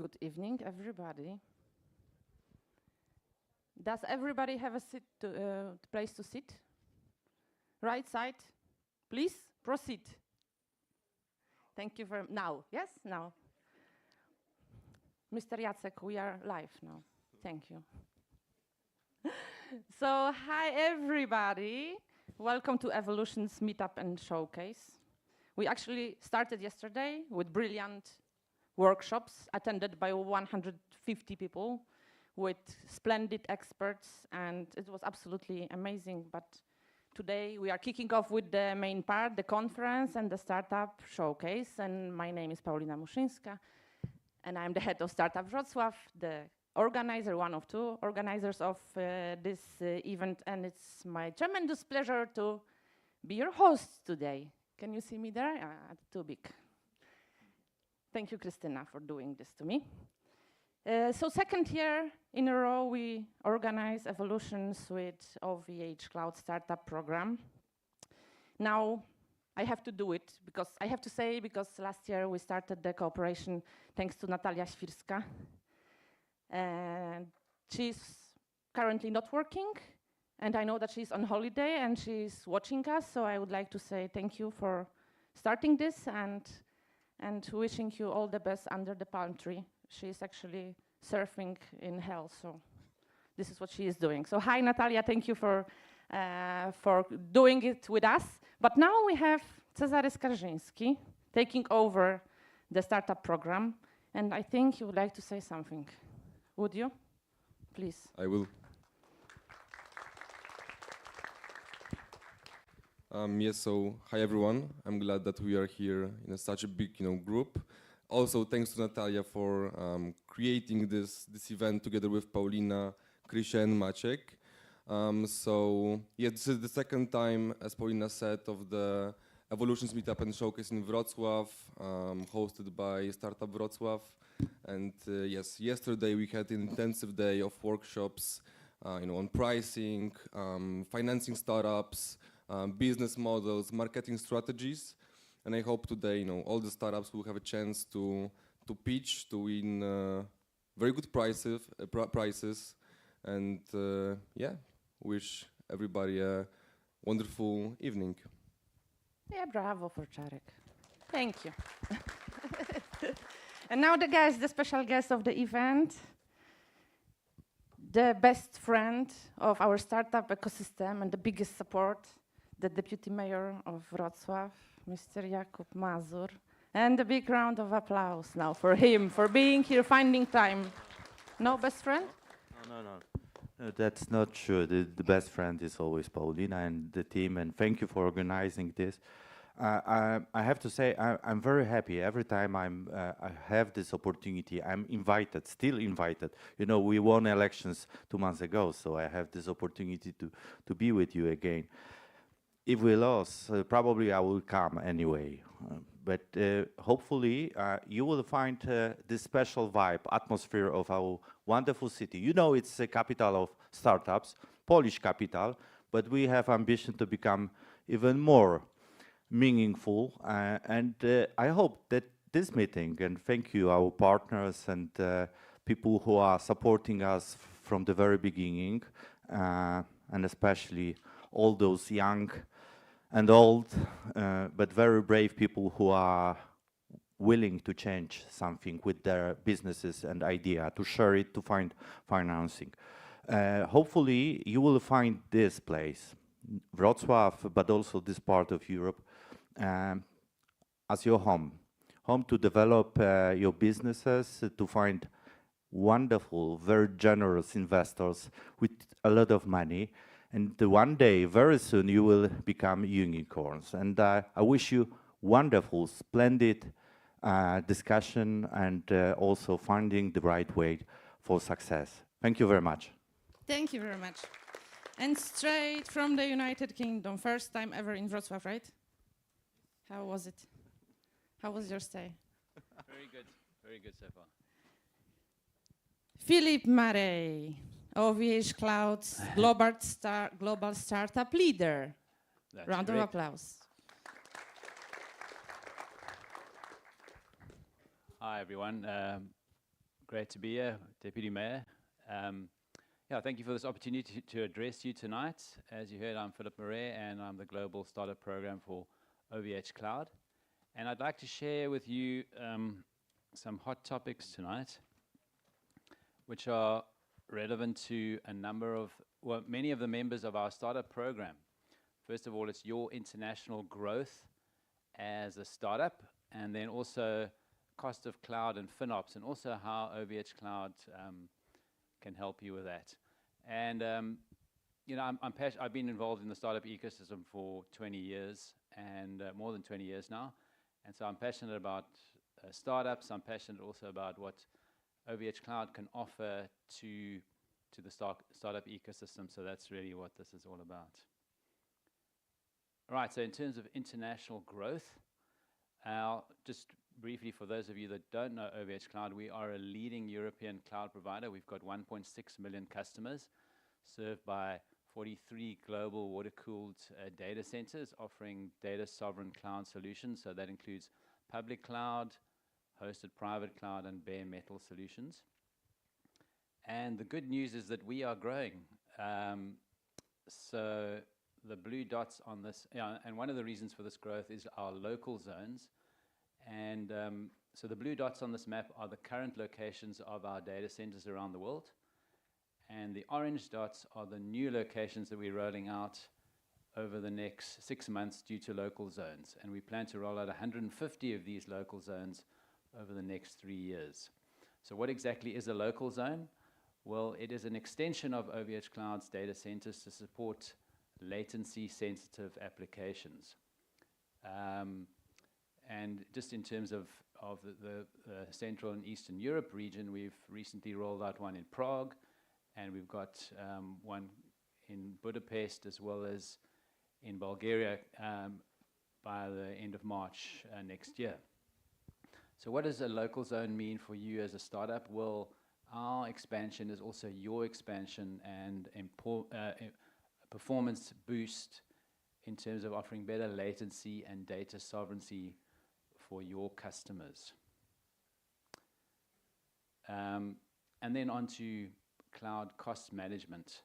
Good evening, everybody. Does everybody have a place to sit? Right side, please proceed. Thank you very much. Now, yes, now. Mr. Jacek, we are live now. Thank you. So, hi everybody. Welcome to Evolution's Meetup and Showcase. We actually started yesterday with brilliant workshops attended by 150 people with splendid experts, and it was absolutely amazing. But today we are kicking off with the main part, the conference and the startup showcase. And my name is Paulina Muszyńska, and I'm the head of Startup Wrocław, the organizer, one of two organizers of this event. And it's my tremendous pleasure to be your host today. Can you see me there? Too big. Thank you, Christina, for doing this to me. So second year in a row, we organize Evolution Suite OVH Cloud Startup Program. Now, I have to do it because I have to say, because last year we started the cooperation thanks to Natalia Świrska. And she's currently not working, and I know that she's on holiday and she's watching us, so I would like to say thank you for starting this and wishing you all the best under the palm tree. She's actually surfing in hell, so this is what she is doing. So hi, Natalia, thank you for doing it with us. But now we have Cezary Skarżyński taking over the startup program, and I think you would like to say something. Would you? Please. I will. Yes, so hi everyone. I'm glad that we are here in such a big group. Also, thanks to Natalia for creating this event together with Paulina, Krysia and Maciek. So yeah, this is the second time, as Paulina said, of the Evolutions Meetup and Showcase in Wrocław, hosted by Startup Wrocław. And yes, yesterday we had an intensive day of workshops, on pricing, financing startups, business models, marketing strategies. And I hope today, all the startups will have a chance to pitch, to win very good prices, and yeah, wish everybody a wonderful evening. Yeah, bravo for Szarek. Thank you. And now the special guest of the event, the best friend of our startup ecosystem and the biggest support, the Deputy Mayor of Wrocław, Mr. Jakub Mazur. And a big round of applause now for him, for being here, finding time. No best friend? No, that's not true. The best friend is always Paulina and the team, and thank you for organizing this. I have to say, I'm very happy. Every time I have this opportunity, I'm invited, still invited. We won elections 2 months ago, so I have this opportunity to be with you again. If we lost, probably I will come anyway. But hopefully you will find this special vibe, atmosphere of our wonderful city. It's the capital of startups, Polish capital, but we have ambition to become even more meaningful. And I hope that this meeting, and thank you, our partners and people who are supporting us from the very beginning, and especially all those young and old, but very brave people who are willing to change something with their businesses and idea, to share it, to find financing. Hopefully you will find this place, Wrocław, but also this part of Europe, as your home to develop your businesses, to find wonderful, very generous investors with a lot of money. And one day, very soon, you will become unicorns. And I wish you wonderful, splendid discussion and also finding the right way for success. Thank you very much. Thank you very much. And straight from the United Kingdom, first time ever in Wrocław, right? How was it? How was your stay? Very good so far. Philip Murray, OVH Cloud's global startup leader. That's Round of great. applause. Hi everyone. Great to be here, Deputy Mayor. Yeah, thank you for this opportunity to address you tonight. As you heard, I'm Philip Murray, and I'm the Global Startup Program for OVH Cloud. And I'd like to share with you some hot topics tonight, which are relevant to a number of, well, many of the members of our startup program. First of all, it's your international growth as a startup, and then also cost of cloud and FinOps, and also how OVH Cloud can help you with that. And you know, I've been involved in the startup ecosystem for 20 years, and more than 20 years now. And so I'm passionate about startups. I'm passionate also about what OVH Cloud can offer to the startup ecosystem. So that's really what this is all about. All right, so in terms of international growth, just briefly for those of you that don't know OVH Cloud, we are a leading European cloud provider. We've got 1.6 million customers served by 43 global water-cooled data centers offering data sovereign cloud solutions. So that includes public cloud, hosted private cloud, and bare metal solutions. And the good news is that we are growing. So the blue dots on this, and one of the reasons for this growth is our local zones. And so the blue dots on this map are the current locations of our data centers around the world. And the orange dots are the new locations that we're rolling out over the next 6 months due to local zones. And we plan to roll out 150 of these local zones over the next 3 years. So what exactly is a local zone? Well, it is an extension of OVH Cloud's data centers to support latency-sensitive applications. And just in terms of the Central and Eastern Europe region, we've recently rolled out one in Prague, and we've got one in Budapest as well as in Bulgaria by the end of March next year. So what does a local zone mean for you as a startup? Well, our expansion is also your expansion and performance boost in terms of offering better latency and data sovereignty for your customers. And then on to cloud cost management.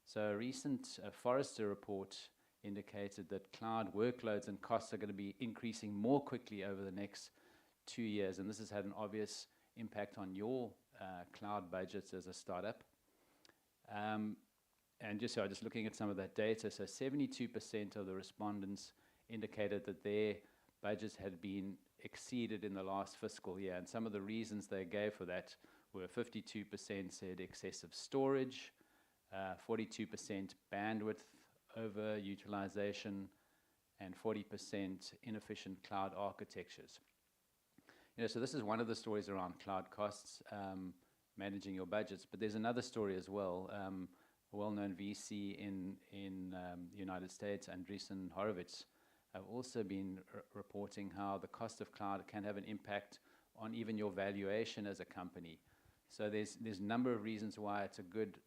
So a recent Forrester report indicated that cloud workloads and costs are going to be increasing more quickly over the next 2 years, and this has had an obvious impact on your cloud budgets as a startup. And just looking at some of that data, so 72% of the respondents indicated that their budgets had been exceeded in the last fiscal year, and some of the reasons they gave for that were 52% said excessive storage, 42% bandwidth overutilization, and 40% inefficient cloud architectures. You know, so this is one of the stories around cloud costs, managing your budgets, but there's another story as well. A well-known VC in the United States, Andreessen Horowitz, have also been reporting how the cost of cloud can have an impact on even your valuation as a company. So there's a number of reasons why it's a good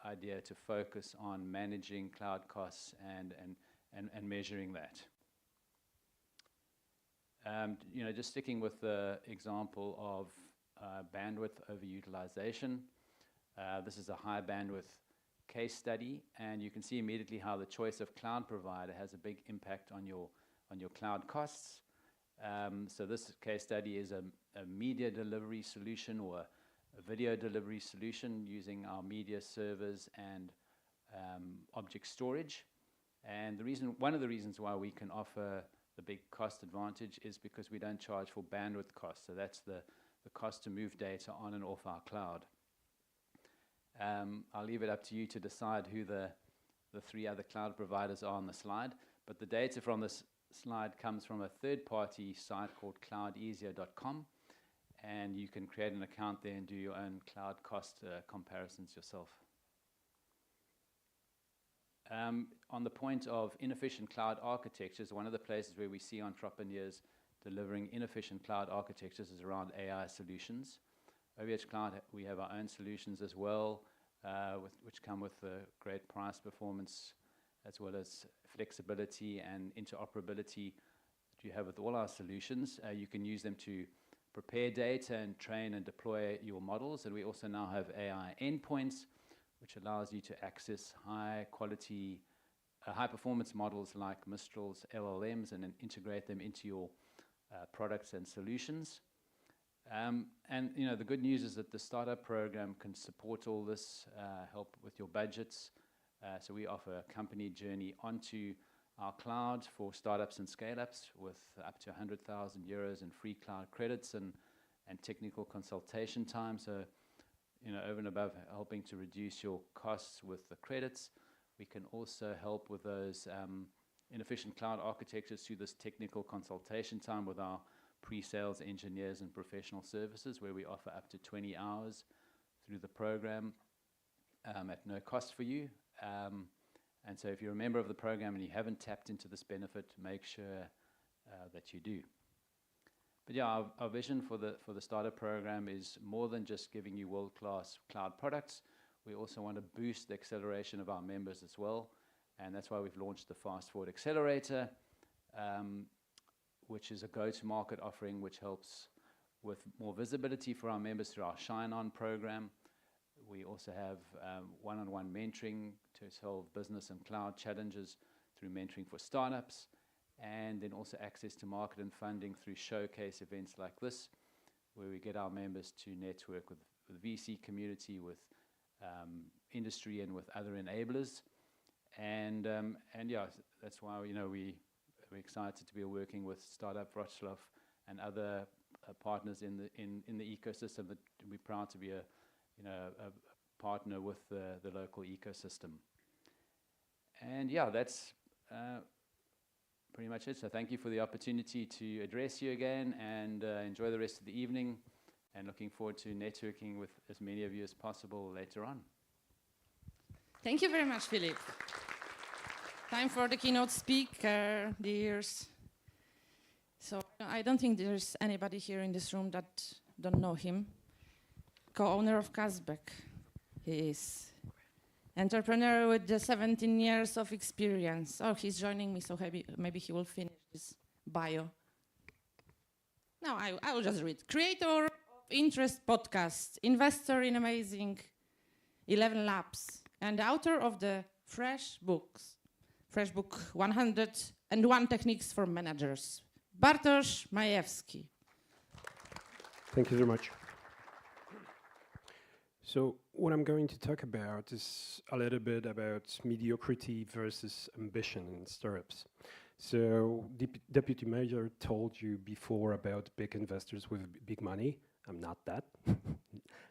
idea to focus on managing cloud costs and measuring that. You know, just sticking with the example of bandwidth overutilization, this is a high bandwidth case study, and you can see immediately how the choice of cloud provider has a big impact on your cloud costs. So this case study is a media delivery solution or a video delivery solution using our media servers and object storage. And one of the reasons why we can offer the big cost advantage is because we don't charge for bandwidth costs. So that's the cost to move data on and off our cloud. I'll leave it up to you to decide who the 3 other cloud providers are on the slide, but the data from this slide comes from a third-party site called cloudeasier.com, and you can create an account there and do your own cloud cost comparisons yourself. On the point of inefficient cloud architectures, one of the places where we see entrepreneurs delivering inefficient cloud architectures is around AI solutions. OVH Cloud, we have our own solutions as well, which come with great price performance, as well as flexibility and interoperability that you have with all our solutions. You can use them to prepare data and train and deploy your models. And we also now have AI endpoints, which allows you to access high quality, high performance models like Mistral's LLMs and then integrate them into your products and solutions. And you know, the good news is that the startup program can support all this, help with your budgets. So we offer a company journey onto our cloud for startups and scale-ups with up to 100,000 euros in free cloud credits and technical consultation time. So, you know, over and above helping to reduce your costs with the credits, we can also help with those inefficient cloud architectures through this technical consultation time with our pre-sales engineers and professional services, where we offer up to 20 hours through the program at no cost for you. And so if you're a member of the program and you haven't tapped into this benefit, make sure that you do. But yeah, our vision for the starter program is more than just giving you world-class cloud products. We also want to boost the acceleration of our members as well. And that's why we've launched the Fast Forward Accelerator, which is a go-to-market offering which helps with more visibility for our members through our Shine On program. We also have one-on-one mentoring to solve business and cloud challenges through mentoring for startups, and then also access to market and funding through showcase events like this, where we get our members to network with the VC community, with industry, and with other enablers. And yeah, that's why, you know, we're excited to be working with Startup Wrocław and other partners in the ecosystem. That we're proud to be a partner with the local ecosystem. And yeah, that's pretty much it. So thank you for the opportunity to address you again, and enjoy the rest of the evening, and looking forward to networking with as many of you as possible later on. Thank you very much, Philip. Time for the keynote speaker, dears. So I don't think there's anybody here in this room that don't know him. Co-owner of Casbeg. He is entrepreneur with the 17 years of experience. Oh, he's joining me, so maybe he will finish this bio. No, I will just read. Creator of Interest podcast, investor in amazing 11 labs, and author of the fresh book 101 Techniques for Managers. Bartosz Majewski. Thank you very much. So what I'm going to talk about is a little bit about mediocrity versus ambition in startups. So Deputy Mayor told you before about big investors with big money. I'm not that,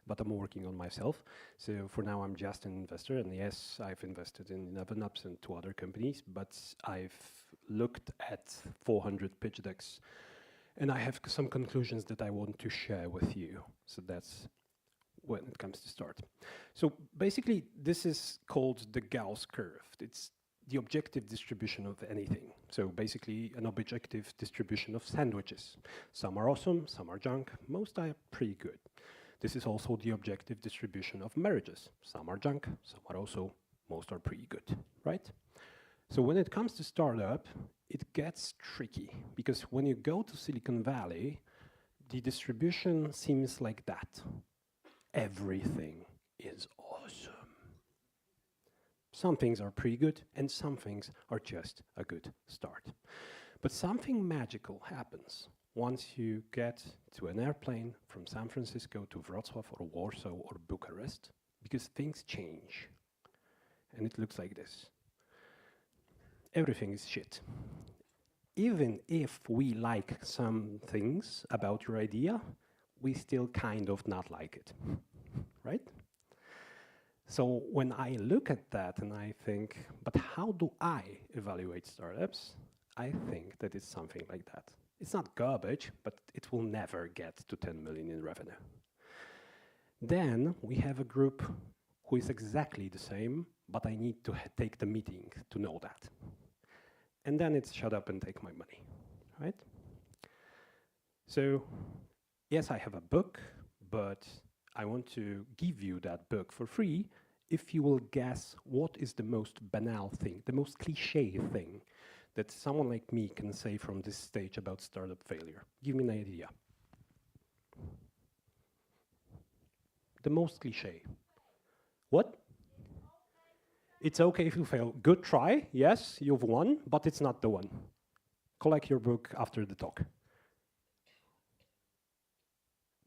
but I'm working on myself. So for now, I'm just an investor. And yes, I've invested in 11ups and 2 other companies, but I've looked at 400 pitch decks, and I have some conclusions that I want to share with you. So that's when it comes to start. So basically, this is called the Gauss curve. It's the objective distribution of anything. So basically, an objective distribution of sandwiches. Some are awesome, some are junk, most are pretty good. This is also the objective distribution of marriages. Some are junk, some are also, most are pretty good, right? So when it comes to startup, it gets tricky, because when you go to Silicon Valley, the distribution seems like that. Everything is awesome. Some things are pretty good, and some things are just a good start. But something magical happens once you get to an airplane from San Francisco to Wrocław or Warsaw or Bucharest, because things change. And it looks like this. Everything is shit. Even if we like some things about your idea, we still kind of not like it, right? So when I look at that and I think, but how do I evaluate startups? I think that it's something like that. It's not garbage, but it will never get to 10 million in revenue. Then we have a group who is exactly the same, but I need to take the meeting to know that. And then it's shut up and take my money, right? So yes, I have a book, but I want to give you that book for free if you will guess what is the most banal thing, the most cliche thing that someone like me can say from this stage about startup failure. Give me an idea. The most cliche. What? It's okay if you fail. Good try, yes, you've won, but it's not the one. Collect your book after the talk.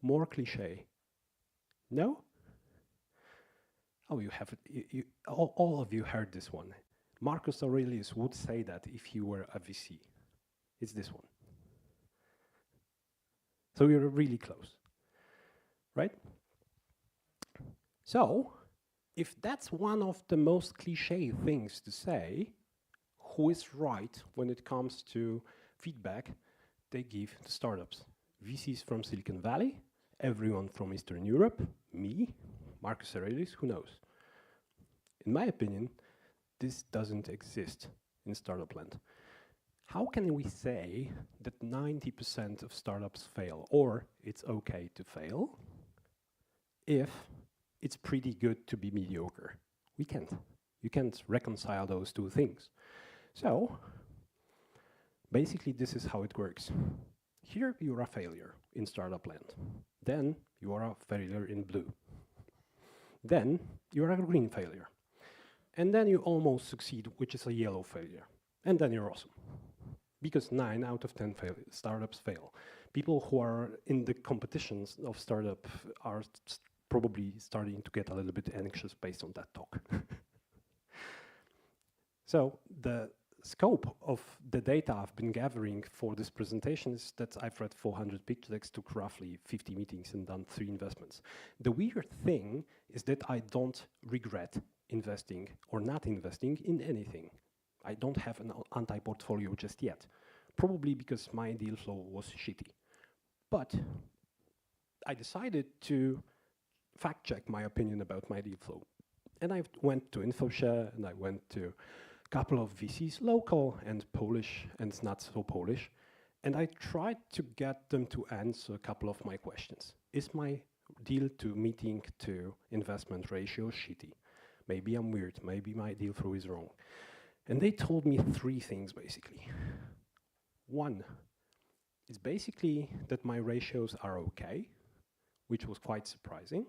More cliche. No? Oh, you have it. All of you heard this one. Marcus Aurelius would say that if he were a VC. It's this one. So you're really close, right? So, if that's one of the most cliche things to say, who is right when it comes to feedback they give to startups? VCs from Silicon Valley, everyone from Eastern Europe, me, Marcus Aurelius, who knows? In my opinion, this doesn't exist in startup land. How can we say that 90% of startups fail, or it's okay to fail, if it's pretty good to be mediocre? We can't. You can't reconcile those two things. So, basically this is how it works. Here you're a failure in startup land. Then you are a failure in blue. Then you're a green failure. And then you almost succeed, which is a yellow failure. And then you're awesome. Because 9 out of 10 startups fail. People who are in the competitions of startup are probably starting to get a little bit anxious based on that talk. So the scope of the data I've been gathering for this presentation is that I've read 400 pitch decks, took roughly 50 meetings and done 3 investments. The weird thing is that I don't regret investing or not investing in anything. I don't have an anti-portfolio just yet, probably because my deal flow was shitty. But I decided to fact check my opinion about my deal flow. And I went to InfoShare and I went to a couple of VCs, local and Polish and not so Polish. And I tried to get them to answer a couple of my questions. Is my deal to meeting to investment ratio shitty? Maybe I'm weird, maybe my deal flow is wrong. And they told me 3 things, basically. 1 is basically that my ratios are okay, which was quite surprising.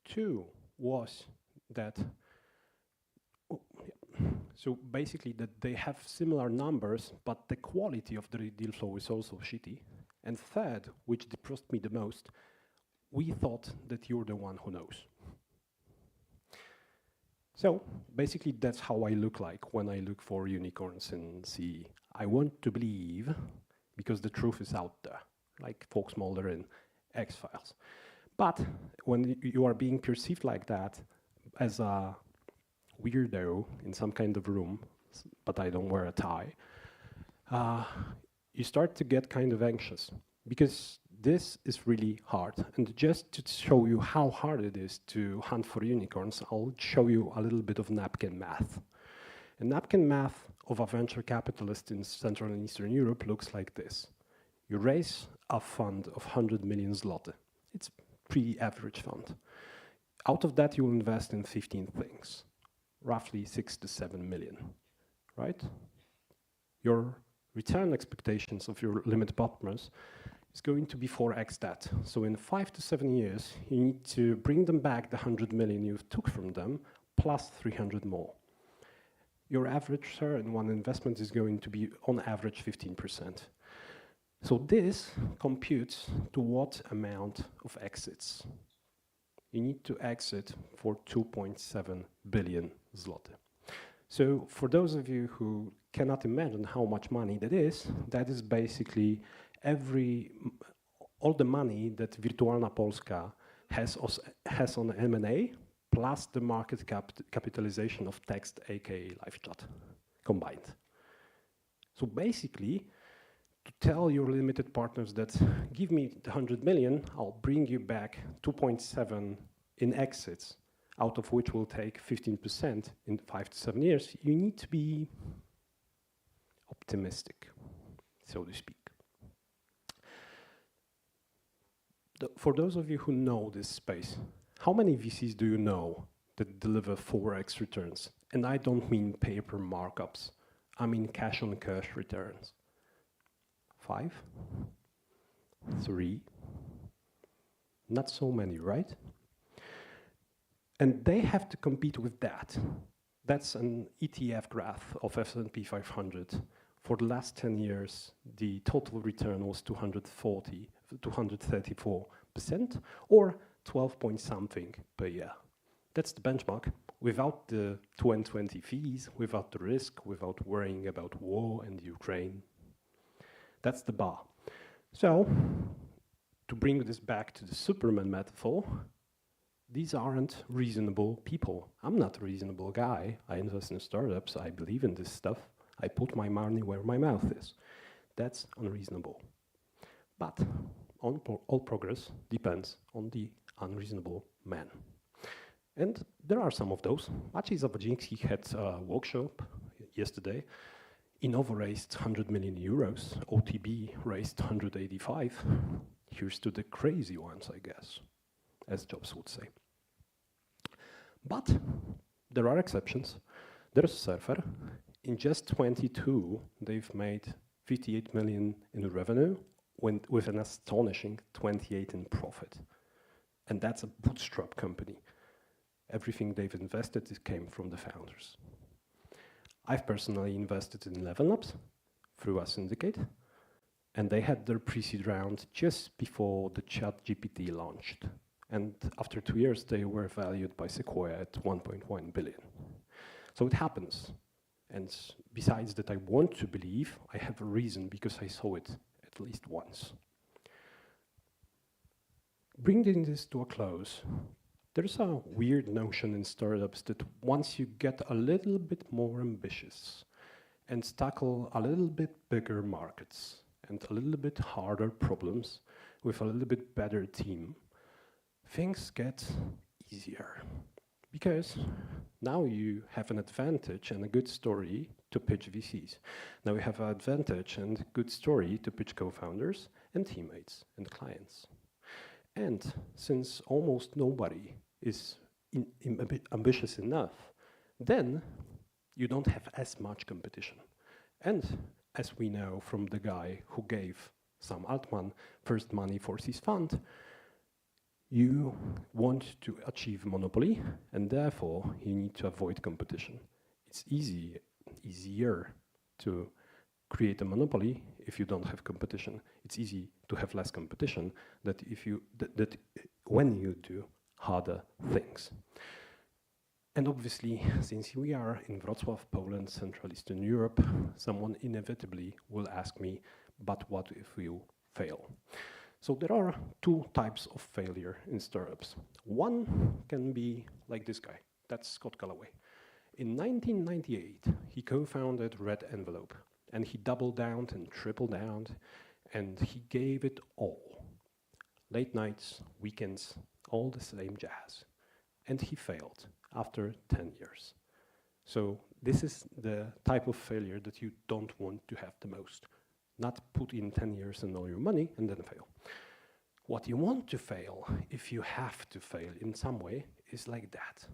2 was that, so basically that they have similar numbers, but the quality of the deal flow is also shitty. And 3rd, which depressed me the most, we thought that you're the one who knows. So basically that's how I look like when I look for unicorns in CE. I want to believe, because the truth is out there, like Fox Mulder in X-Files. But when you are being perceived like that as a weirdo in some kind of room, but I don't wear a tie, you start to get kind of anxious, because this is really hard. And just to show you how hard it is to hunt for unicorns, I'll show you a little bit of napkin math. And napkin math of a venture capitalist in Central and Eastern Europe looks like this. You raise a fund of 100 million zloty. It's a pretty average fund. Out of that, you will invest in 15 things, roughly 6 to 7 million, right? Your return expectations of your limited partners is going to be 4x that. So in 5 to 7 years, you need to bring them back the 100 million you took from them, plus 300 more. Your average return in one investment is going to be, on average, 15%. So this computes to what amount of exits? You need to exit for 2.7 billion zloty. So for those of you who cannot imagine how much money that is basically all the money that Wirtualna Polska has on M&A, plus the market capitalization of text, aka live chat, combined. So basically, to tell your limited partners that give me the 100 million, I'll bring you back 2.7 in exits, out of which we'll take 15% in 5 to 7 years, you need to be optimistic, so to speak. For those of you who know this space, how many VCs do you know that deliver 4x returns? And I don't mean paper markups. I mean cash on cash returns. 5? 3? Not so many, right? And they have to compete with that. That's an ETF graph of S&P 500. For the last 10 years, the total return was 234%, or 12 point something per year. That's the benchmark, without the 2020 fees, without the risk, without worrying about war and Ukraine. That's the bar. So, to bring this back to the Superman metaphor, these aren't reasonable people. I'm not a reasonable guy. I invest in startups. I believe in this stuff. I put my money where my mouth is. That's unreasonable. But all progress depends on the unreasonable man. And there are some of those. Maciej Zawodzinski had a workshop yesterday. Innova raised 100 million euros. OTB raised 185. Here's to the crazy ones, I guess, as Jobs would say. But there are exceptions. There's Surfer. In just 22, they've made 58 million in revenue with an astonishing 28 in profit. And that's a bootstrap company. Everything they've invested came from the founders. I've personally invested in LevelUps through a syndicate, and they had their pre-seed round just before the ChatGPT launched. And after 2 years, they were valued by Sequoia at 1.1 billion. So it happens. And besides that I want to believe, I have a reason because I saw it at least once. Bringing this to a close, there's a weird notion in startups that once you get a little bit more ambitious and tackle a little bit bigger markets and a little bit harder problems with a little bit better team, things get easier. Because now you have an advantage and a good story to pitch VCs. Now you have an advantage and a good story to pitch co-founders and teammates and clients. And since almost nobody is ambitious enough, then you don't have as much competition. And as we know from the guy who gave Sam Altman first money for his fund, you want to achieve monopoly, and therefore you need to avoid competition. It's easier to create a monopoly if you don't have competition. It's easy to have less competition that when you do harder things. And obviously, since we are in Wrocław, Poland, Central Eastern Europe, someone inevitably will ask me, but what if you fail? So there are two types of failure in startups. One can be like this guy, that's Scott Galloway. In 1998, he co-founded Red Envelope, and he doubled down and tripled down, and he gave it all. Late nights, weekends, all the same jazz. And he failed after 10 years. So this is the type of failure that you don't want to have the most. Not put in 10 years and all your money and then fail. What you want to fail, if you have to fail in some way, is like that.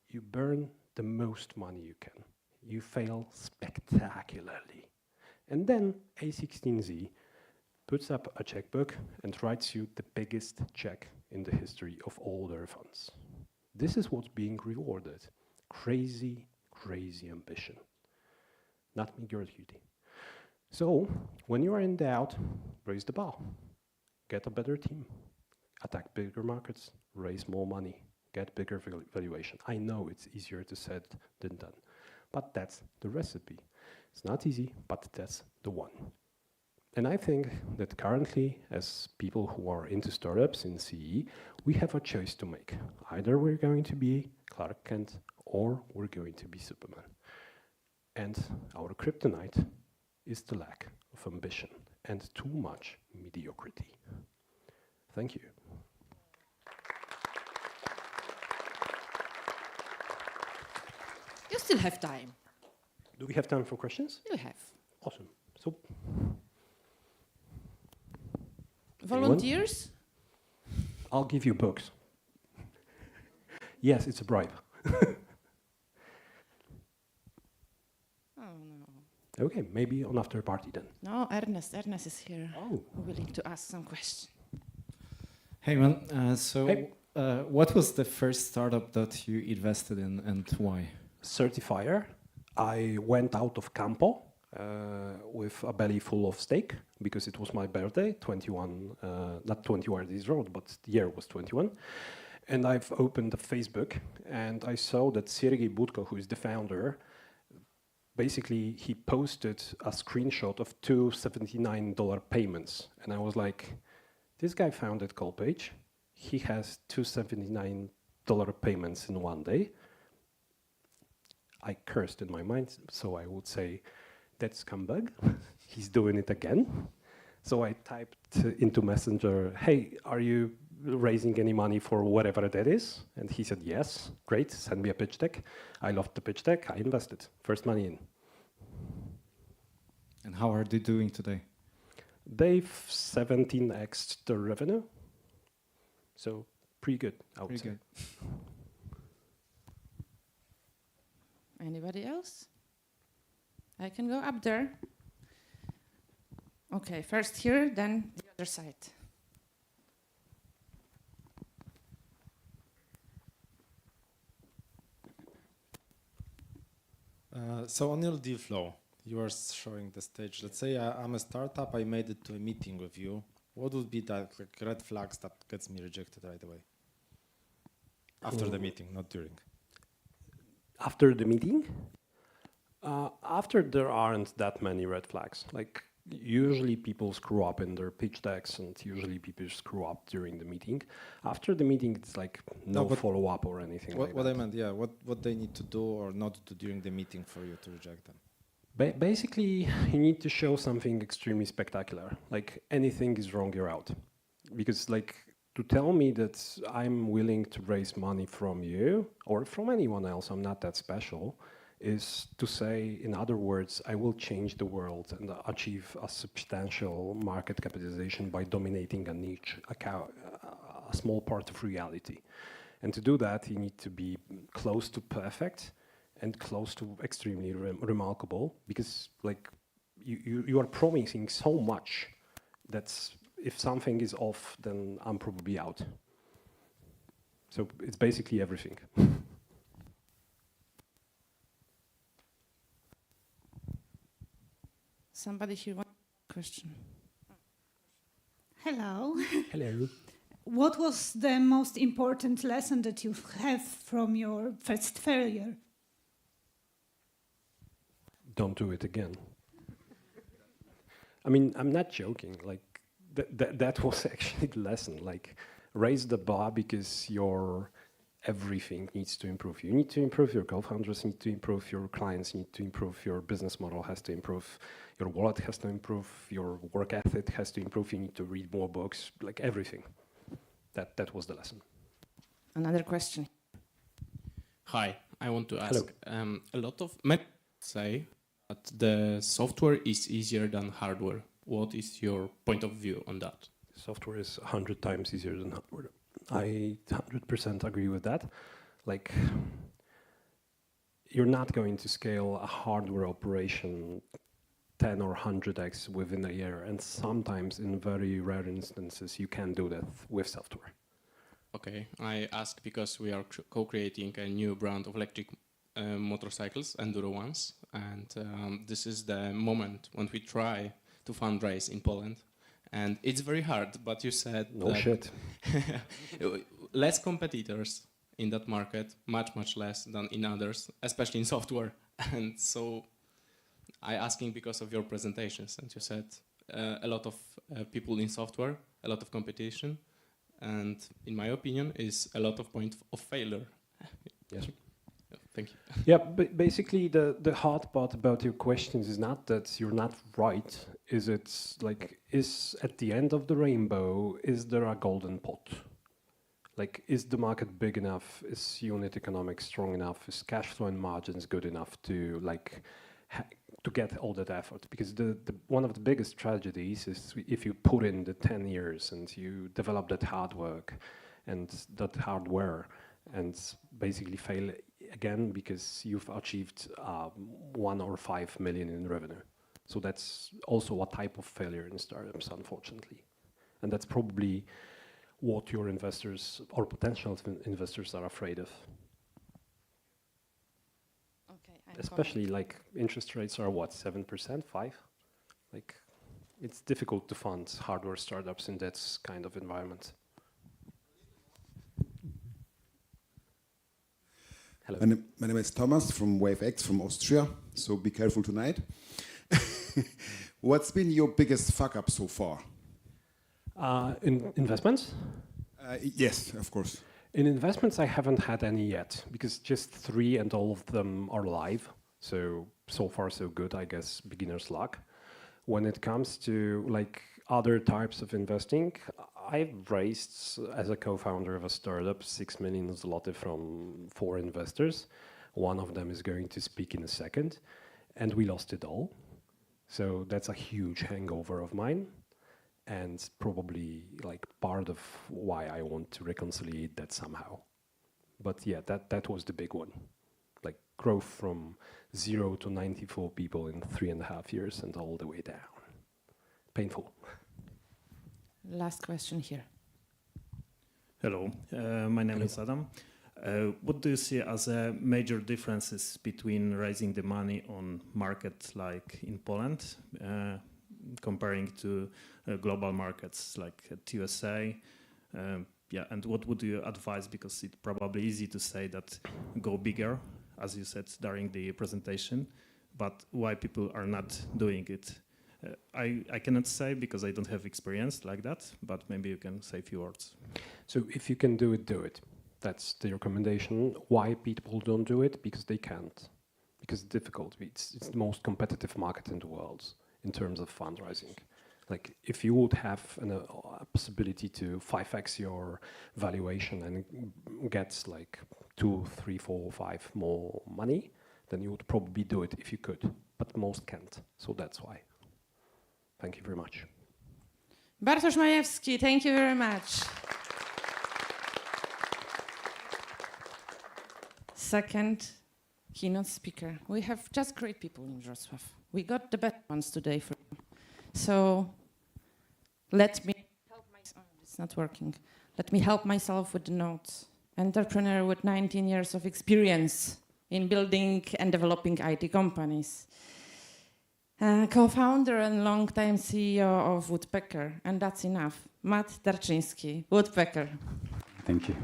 You burn the most money you can. You fail spectacularly. And then A16Z puts up a checkbook and writes you the biggest check in the history of all their funds. This is what's being rewarded. Crazy, crazy ambition. Not meager duty. So, when you are in doubt, raise the bar. Get a better team. Attack bigger markets, raise more money, get bigger valuation. I know it's easier to said than done, but that's the recipe. It's not easy, but that's the one. And I think that currently, as people who are into startups in CE, we have a choice to make. Either we're going to be Clark Kent or we're going to be Superman. And our kryptonite is the lack of ambition and too much mediocrity. Thank you. You still have time. Do we have time for questions? You have. Awesome. So, volunteers? I'll give you books. Yes, it's a bribe. Oh, no. Okay, maybe on after party then. No, Ernest is here. Oh. Willing to ask some questions. Hey man, so Hey. What was the first startup that you invested in and why? Certifier. I went out of Campo with a belly full of steak because it was my birthday, 21, not 21 this road, but the year was 21. And I've opened a Facebook and I saw that Sergey Budko, who is the founder, basically he posted a screenshot of two $79 payments. And I was like, this guy founded Callpage. He has two $79 payments in one day. I cursed in my mind, so I would say, that's scumbag. He's doing it again. So I typed into Messenger, hey, are you raising any money for whatever that is? And he said, yes, great, send me a pitch deck. I loved the pitch deck, I invested, first money in. And how are they doing today? They've 17x'd the revenue. So pretty good, I would say. Good. Anybody else? I can go up there. Okay, first here, then the other side. So on your deal flow, you are showing the stage. Let's say I'm a startup, I made it to a meeting with you. What would be that like red flags that gets me rejected right away? After the meeting, not during. After the meeting? After there aren't that many red flags. Like usually people screw up in their pitch decks and usually people screw up during the meeting. After the meeting, it's like no follow-up or anything like that. What I meant, yeah, what they need to do or not do during the meeting for you to reject them. Basically, you need to show something extremely spectacular. Like anything is wrong, you're out. Because like to tell me that I'm willing to raise money from you or from anyone else, I'm not that special, is to say, in other words, I will change the world and achieve a substantial market capitalization by dominating a niche, a small part of reality. And to do that, you need to be close to perfect and close to extremely remarkable, because like you are promising so much that if something is off, then I'm probably out. So it's basically everything. Somebody here wants a question. Hello. Hello. What was the most important lesson that you have from your first failure? Don't do it again. I mean, I'm not joking. Like that was actually the lesson. Like, raise the bar because your everything needs to improve. You need to improve. Your co-founders need to improve. Your clients need to improve. Your business model has to improve. Your wallet has to improve. Your work ethic has to improve. You need to read more books. Like everything. That was the lesson. Another question. Hi, I want to ask. A lot of men say that the software is easier than hardware. What is your point of view on that? Software is 100 times easier than hardware. I 100% agree with that. Like, you're not going to scale a hardware operation 10 or 100x within a year, and sometimes in very rare instances you can do that with software. Okay, I ask because we are co-creating a new brand of electric motorcycles, Enduro ones, and this is the moment when we try to fundraise in Poland. And it's very hard, but you said no shit. Less competitors in that market, much less than in others, especially in software. And so I asking because of your presentations, and you said a lot of people in software, a lot of competition, and in my opinion, is a lot of point of failure. Yes. Thank you. Yeah, but basically the hard part about your questions is not that you're not right. Is it like, is at the end of the rainbow, is there a golden pot? Like, is the market big enough? Is unit economics strong enough? Is cash flow and margins good enough to like to get all that effort? Because the one of the biggest tragedies is if you put in the 10 years and you develop that hard work and that hardware and basically fail again because you've achieved 1 or 5 million in revenue. So that's also a type of failure in startups, unfortunately. And that's probably what your investors or potential investors are afraid of. Okay, especially like interest rates are what, 7%, 5%? Like it's difficult to fund hardware startups in that kind of environment. Hello. My name is Tomasz from WaveX from Austria, so be careful tonight. What's been your biggest fuck up so far? In investments? Yes, of course. In investments, I haven't had any yet, because just 3 and all of them are live. So far so good, I guess, beginner's luck. When it comes to like other types of investing, I've raised, as a co-founder of a startup, 6 million zloty from 4 investors. One of them is going to speak in a second, and we lost it all. So that's a huge hangover of mine, and probably like part of why I want to reconciliate that somehow. But yeah, that was the big one. Like growth from 0 to 94 people in 3.5 years and all the way down. Painful. Last question here. Hello, my name is Adam. What do you see as major differences between raising the money on markets like in Poland, comparing to global markets like at USA? Yeah, and what would you advise? Because it's probably easy to say that go bigger, as you said during the presentation, but why people are not doing it? I cannot say because I don't have experience like that, but maybe you can say a few words. So if you can do it, do it. That's the recommendation. Why people don't do it? Because they can't. Because it's difficult. It's the most competitive market in the world in terms of fundraising. Like if you would have a possibility to 5x your valuation and get like 2, 3, 4, 5 more money, then you would probably do it if you could. But most can't. So that's why. Thank you very much. Bartosz Majewski, thank you very much. Second keynote speaker. We have just great people in Wrocław. We got the best ones today for you. So let me help myself. It's not working. Let me help myself with the notes. Entrepreneur with 19 years of experience in building and developing IT companies. Co-founder and long-time CEO of Woodpecker, and that's enough. Matt Tarczyński, Woodpecker. Thank you.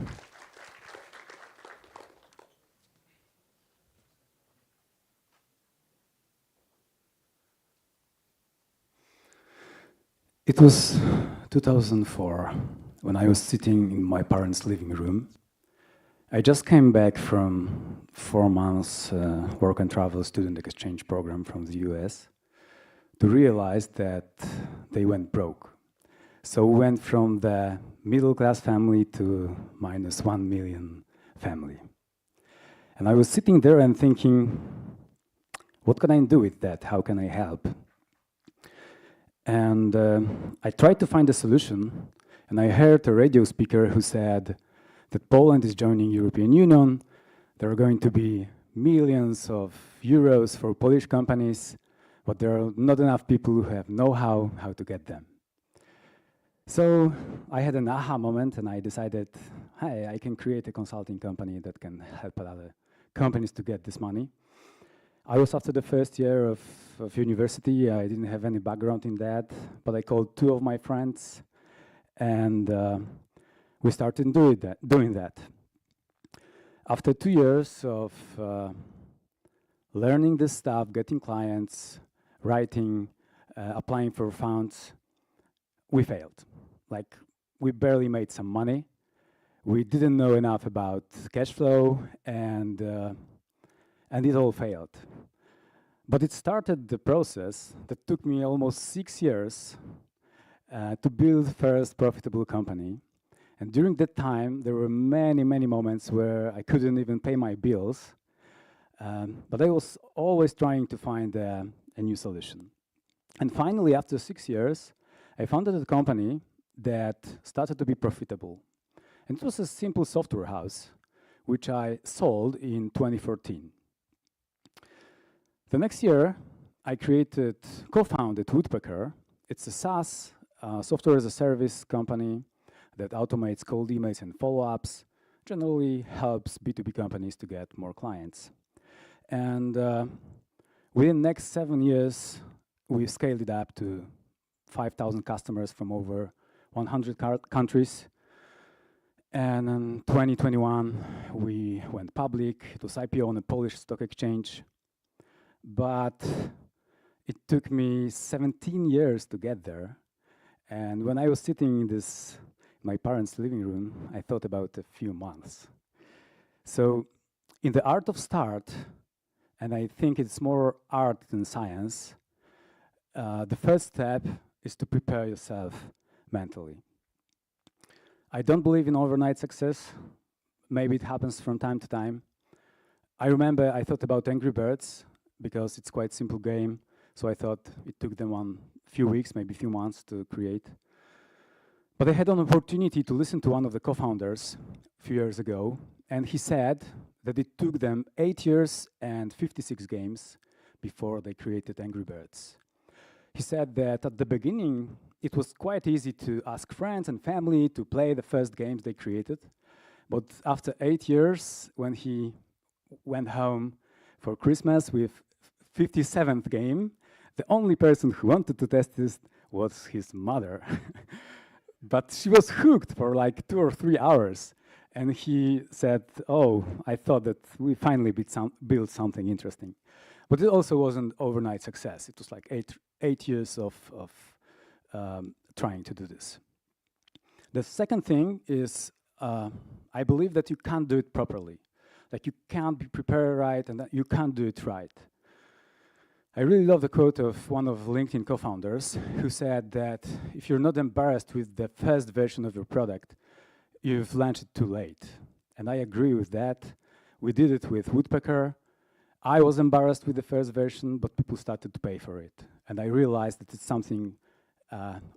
It was 2004 when I was sitting in my parents' living room. I just came back from 4 months work and travel student exchange program from the US to realize that they went broke. So we went from the middle-class family to -1 million family. And I was sitting there and thinking, what can I do with that? How can I help? And I tried to find a solution, and I heard a radio speaker who said that Poland is joining European Union. There are going to be millions of euros for Polish companies, but there are not enough people who have know-how how to get them. So I had an aha moment, and I decided, hey, I can create a consulting company that can help other companies to get this money. I was after the first year of university. I didn't have any background in that, but I called 2 of my friends, and we started doing that. After 2 years of learning this stuff, getting clients, writing, applying for funds, we failed. Like, we barely made some money. We didn't know enough about cash flow, and it all failed. But it started the process that took me almost 6 years to build first profitable company. And during that time, there were many, many moments where I couldn't even pay my bills. But I was always trying to find a new solution. And finally, after 6 years, I founded a company that started to be profitable. And it was a simple software house, which I sold in 2014. The next year, I co-founded Woodpecker. It's a SaaS, software as a service company that automates cold emails and follow-ups, generally helps B2B companies to get more clients. And within the next 7 years, we scaled it up to 5,000 customers from over 100 countries. And in 2021, we went public. It was IPO on a Polish stock exchange. But it took me 17 years to get there. And when I was sitting in my parents' living room, I thought about a few months. So in the art of start, and I think it's more art than science, the first step is to prepare yourself mentally. I don't believe in overnight success. Maybe it happens from time to time. I remember I thought about Angry Birds because it's quite a simple game. So I thought it took them a few weeks, maybe a few months to create. But I had an opportunity to listen to one of the co-founders a few years ago, and he said that it took them 8 years and 56 games before they created Angry Birds. He said that at the beginning, it was quite easy to ask friends and family to play the first games they created. But after 8 years, when he went home for Christmas with 57th game, the only person who wanted to test this was his mother. But she was hooked for like 2 or 3 hours. And he said, oh, I thought that we finally built something interesting. But it also wasn't overnight success. It was like eight years of trying to do this. The second thing is, I believe that you can't do it properly. Like you can't be prepared right and that you can't do it right. I really love the quote of one of LinkedIn co-founders who said that if you're not embarrassed with the first version of your product, you've launched it too late. And I agree with that. We did it with Woodpecker. I was embarrassed with the first version, but people started to pay for it. And I realized that it's something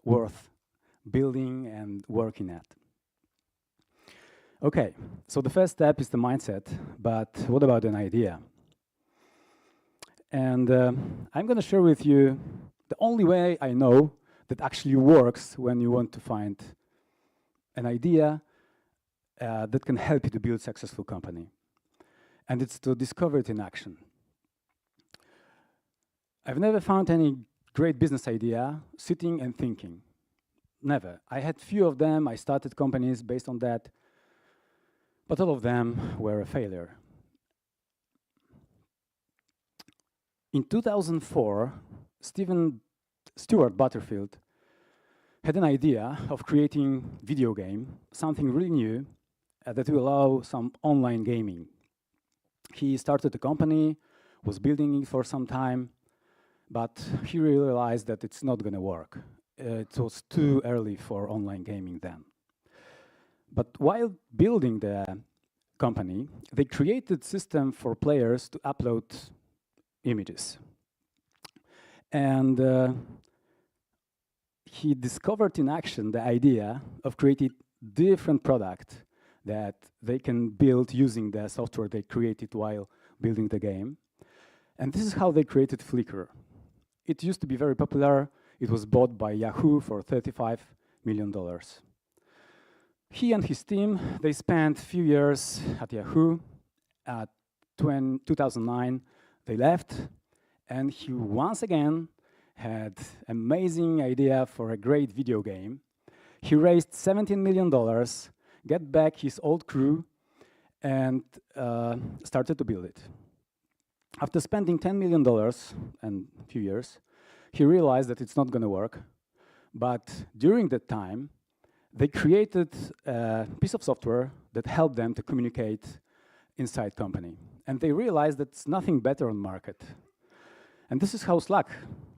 worth building and working at. Okay, so the first step is the mindset, but what about an idea? And I'm going to share with you the only way I know that actually works when you want to find an idea that can help you to build a successful company. And it's to discover it in action. I've never found any great business idea sitting and thinking. Never. I had few of them. I started companies based on that. But all of them were a failure. In 2004, Stuart Butterfield had an idea of creating video game, something really new that will allow some online gaming. He started a company, was building it for some time, but he realized that it's not going to work. It was too early for online gaming then. But while building the company, they created a system for players to upload images. And he discovered in action the idea of creating different product that they can build using the software they created while building the game. And this is how they created Flickr. It used to be very popular. It was bought by Yahoo for $35 million. He and his team, they spent a few years at Yahoo. At 2009, they left, and he once again had an amazing idea for a great video game. He raised $17 million, got back his old crew, and started to build it. After spending $10 million and a few years, he realized that it's not going to work. But during that time, they created a piece of software that helped them to communicate inside company. And they realized that there's nothing better on the market. And this is how Slack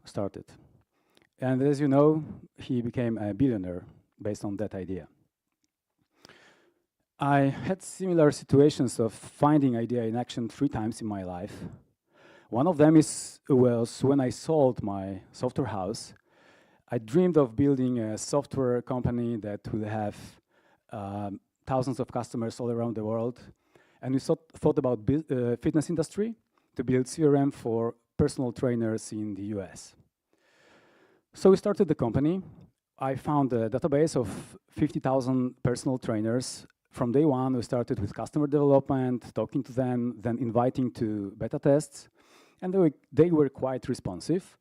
started. And as you know, he became a billionaire based on that idea. I had similar situations of finding idea in action 3 times in my life. One of them was when I sold my software house. I dreamed of building a software company that will have thousands of customers all around the world. And we thought about fitness industry to build CRM for personal trainers in the US. So we started the company. I found a database of 50,000 personal trainers. From day one, we started with customer development, talking to them, then inviting to beta tests. And they were quite responsive.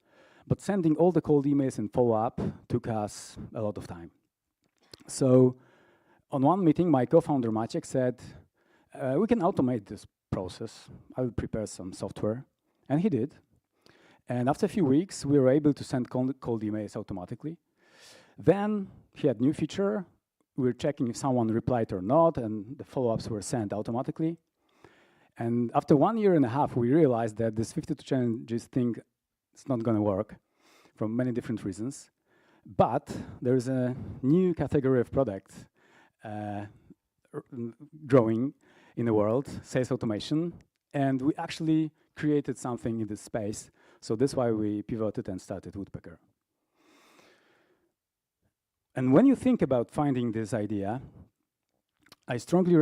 But sending all the cold emails and follow-up took us a lot of time. So on one meeting, my co-founder Maciek said, we can automate this process. I will prepare some software. And he did. And after a few weeks, we were able to send cold emails automatically. Then he had a new feature. We were checking if someone replied or not, and the follow-ups were sent automatically. And after 1.5 years, we realized that this 52 challenges thing is not going to work from many different reasons. But there's a new category of product growing in the world, sales automation, and we actually created something in this space. So that's why we pivoted and started Woodpecker. And when you think about finding this idea, I strongly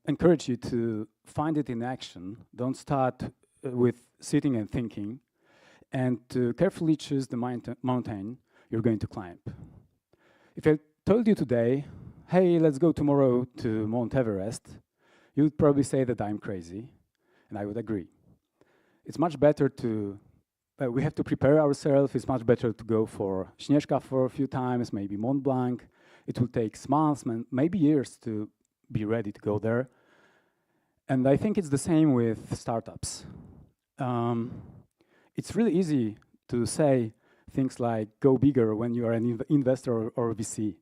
encourage you to find it in action. Don't start with sitting and thinking, and to carefully choose the mountain you're going to climb. If I told you today, hey, let's go tomorrow to Mount Everest, you would probably say that I'm crazy, and I would agree. It's much better to, we have to prepare ourselves. It's much better to go for Śnieżka for a few times, maybe Mont Blanc. It will take months, maybe years to be ready to go there. And I think it's the same with startups. It's really easy to say things like go bigger when you are an investor or a VC.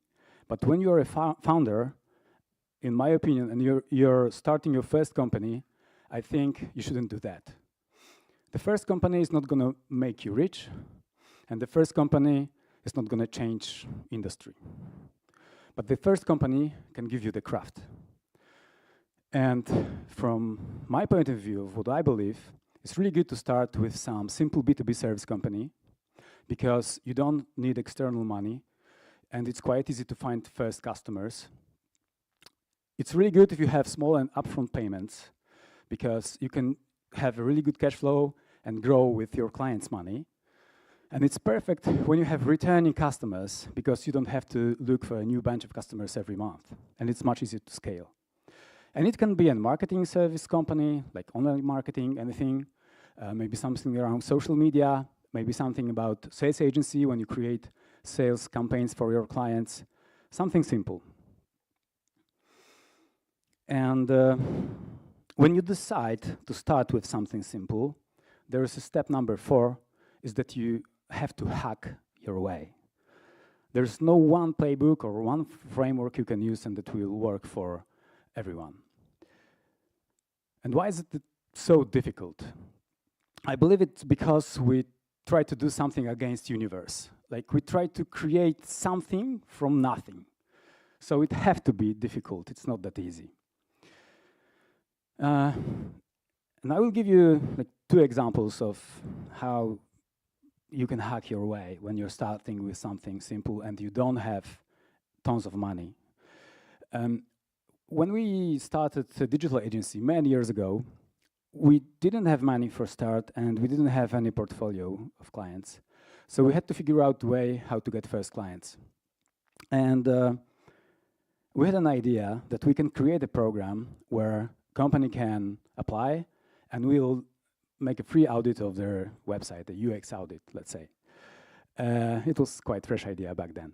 But when you are a founder, in my opinion, and you're starting your first company, I think you shouldn't do that. The first company is not going to make you rich, and the first company is not going to change industry. But the first company can give you the craft. And from my point of view, of what I believe, it's really good to start with some simple B2B service company, because you don't need external money, and it's quite easy to find first customers. It's really good if you have small and upfront payments, because you can have a really good cash flow and grow with your clients' money. And it's perfect when you have returning customers, because you don't have to look for a new bunch of customers every month, and it's much easier to scale. And it can be a marketing service company, like online marketing, anything, maybe something around social media, maybe something about sales agency when you create sales campaigns for your clients, something simple. And when you decide to start with something simple, there is a step number 4, is that you have to hack your way. There's no one playbook or one framework you can use and that will work for everyone. And why is it so difficult? I believe it's because we try to do something against universe. Like we try to create something from nothing. So it has to be difficult. It's not that easy. And I will give you like 2 examples of how you can hack your way when you're starting with something simple and you don't have tons of money. When we started a digital agency many years ago, we didn't have money for start and we didn't have any portfolio of clients. So we had to figure out a way how to get first clients. And we had an idea that we can create a program where company can apply and we'll make a free audit of their website, a UX audit, let's say. It was quite a fresh idea back then.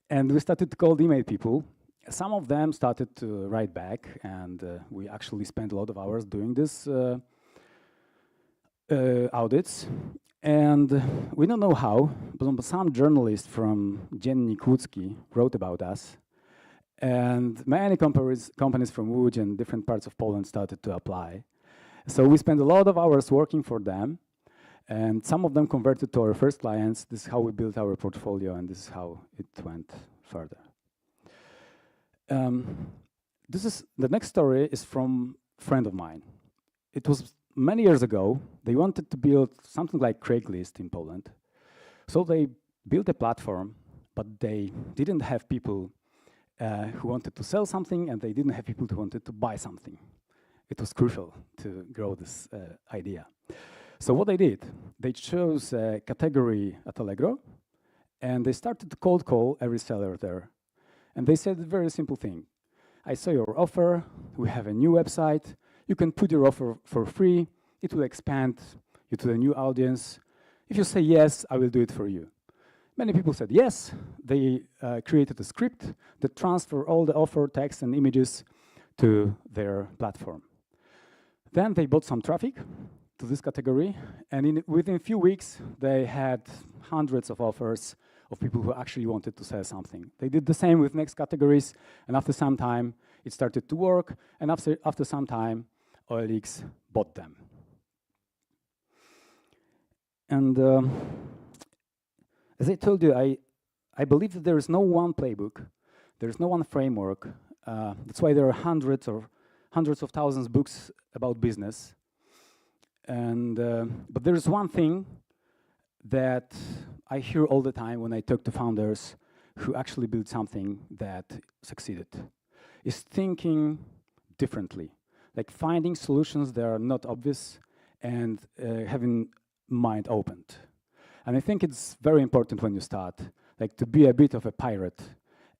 And we started to cold email people. Some of them started to write back, and we actually spent a lot of hours doing this audits. And we don't know how, but some journalist from Dziennik Łódzki wrote about us. And many companies from Łódź and different parts of Poland started to apply. So we spent a lot of hours working for them, and some of them converted to our first clients. This is how we built our portfolio, and this is how it went further. The next story is from a friend of mine. It was many years ago. They wanted to build something like Craigslist in Poland. So they built a platform, but they didn't have people who wanted to sell something, and they didn't have people who wanted to buy something. It was crucial to grow this idea. So what they did, they chose a category at Allegro, And they started to cold call every seller there. And they said a very simple thing. I saw your offer, we have a new website, you can put your offer for free, it will expand you to the new audience. If you say yes, I will do it for you. Many people said yes. They created a script that transfer all the offer text and images to their platform. Then they bought some traffic to this category, and within a few weeks, they had hundreds of offers of people who actually wanted to sell something. They did the same with next categories, and after some time, it started to work, and after some time, OLX bought them. And as I told you, I believe that there is no one playbook, there is no one framework. That's why there are hundreds of thousands of books about business. And but there is one thing that I hear all the time when I talk to founders who actually build something that succeeded, is thinking differently, like finding solutions that are not obvious and having mind opened. And I think it's very important when you start, like to be a bit of a pirate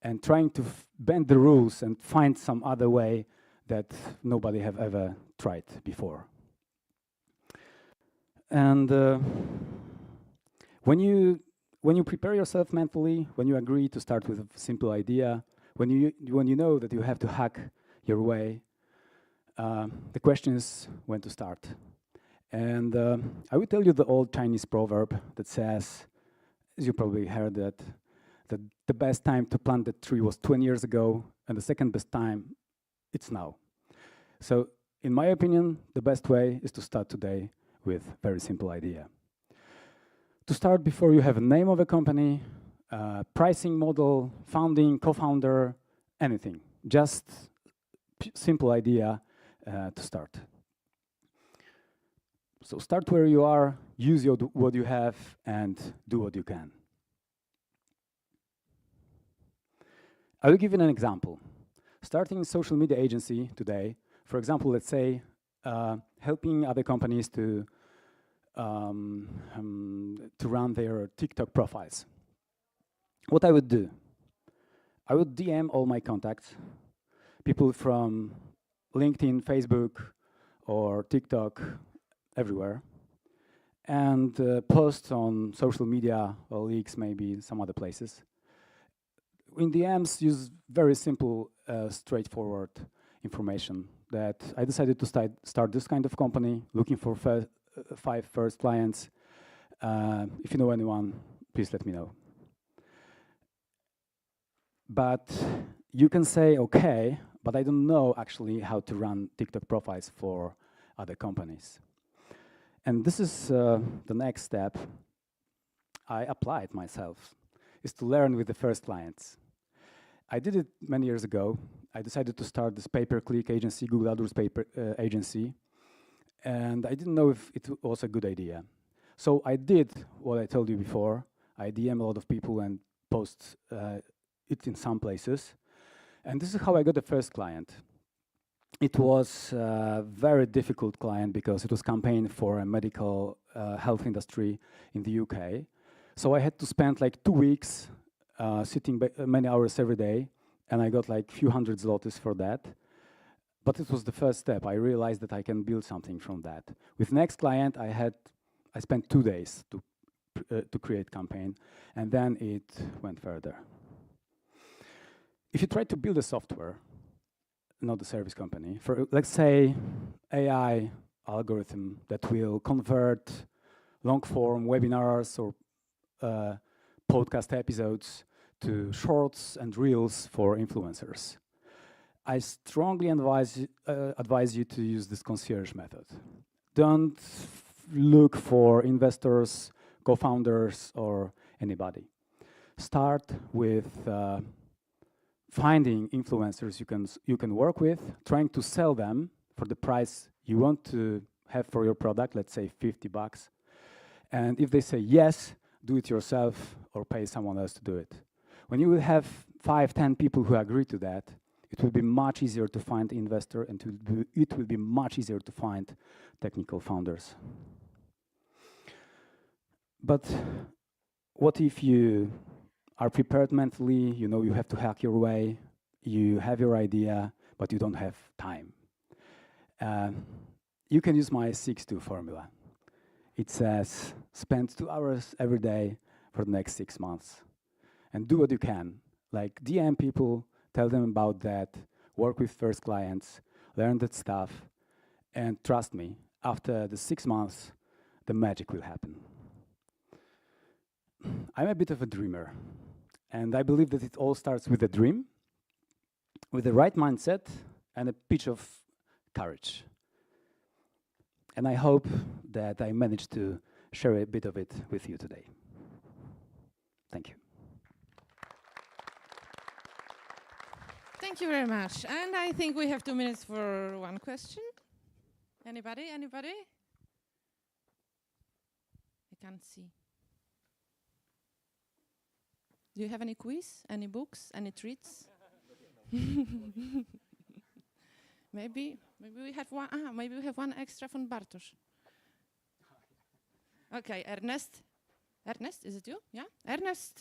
and trying to bend the rules and find some other way that nobody have ever tried before. And when you prepare yourself mentally, when you agree to start with a simple idea, when you know that you have to hack your way, the question is when to start. And I will tell you the old Chinese proverb that says, as you probably heard that the best time to plant the tree was 20 years ago, and the second best time, it's now. So, in my opinion, the best way is to start today with a very simple idea. To start before you have a name of a company, pricing model, founding, co-founder, anything. Just simple idea to start. So start where you are, use what you have, and do what you can. I will give you an example. Starting a social media agency today, for example, let's say helping other companies to run their TikTok profiles. What I would do, I would DM all my contacts, people from LinkedIn, Facebook, or TikTok, everywhere, and post on social media, or leaks, maybe some other places. In DMs, use very simple, straightforward information that I decided to start this kind of company, looking for 5 first clients. If you know anyone, please let me know. But you can say, okay, but I don't know actually how to run TikTok profiles for other companies. And this is the next step I applied myself, is to learn with the first clients. I did it many years ago. I decided to start this pay-per-click agency, Google AdWords agency, and I didn't know if it was a good idea. So I did what I told you before. I DM a lot of people and post it in some places. And this is how I got the first client. It was a very difficult client because it was campaign for a medical health industry in the UK. So I had to spend like 2 weeks sitting many hours every day, and I got like few hundred zlotys for that. But it was the first step. I realized that I can build something from that. With next client, I spent 2 days to create campaign, and then it went further. If you try to build a software, not a service company, for let's say AI algorithm that will convert long-form webinars or podcast episodes to shorts and reels for influencers, I strongly advise you to use this concierge method. Don't look for investors, co-founders, or anybody. Start with finding influencers you can work with, trying to sell them for the price you want to have for your product, let's say $50. And if they say yes, do it yourself or pay someone else to do it. When you will have 5, 10 people who agree to that, it will be much easier to find investor, and it will be much easier to find technical founders. But what if you are prepared mentally, you know you have to hack your way, you have your idea, but you don't have time? You can use my 6-2 formula. It says, spend 2 hours every day for the next 6 months. And do what you can. Like DM people, tell them about that, work with first clients, learn that stuff, and trust me, after the 6 months, the magic will happen. I'm a bit of a dreamer, and I believe that it all starts with a dream, with the right mindset, and a pitch of courage. And I hope that I managed to share a bit of it with you today. Thank you. Thank you very much. And I think we have 2 minutes for one question. Anybody? Anybody? I can't see. Do you have any quiz? Any books? Any treats? Maybe we have one. Maybe we have one extra from Bartosz. Okay, Ernest. Ernest, is it you? Yeah. Ernest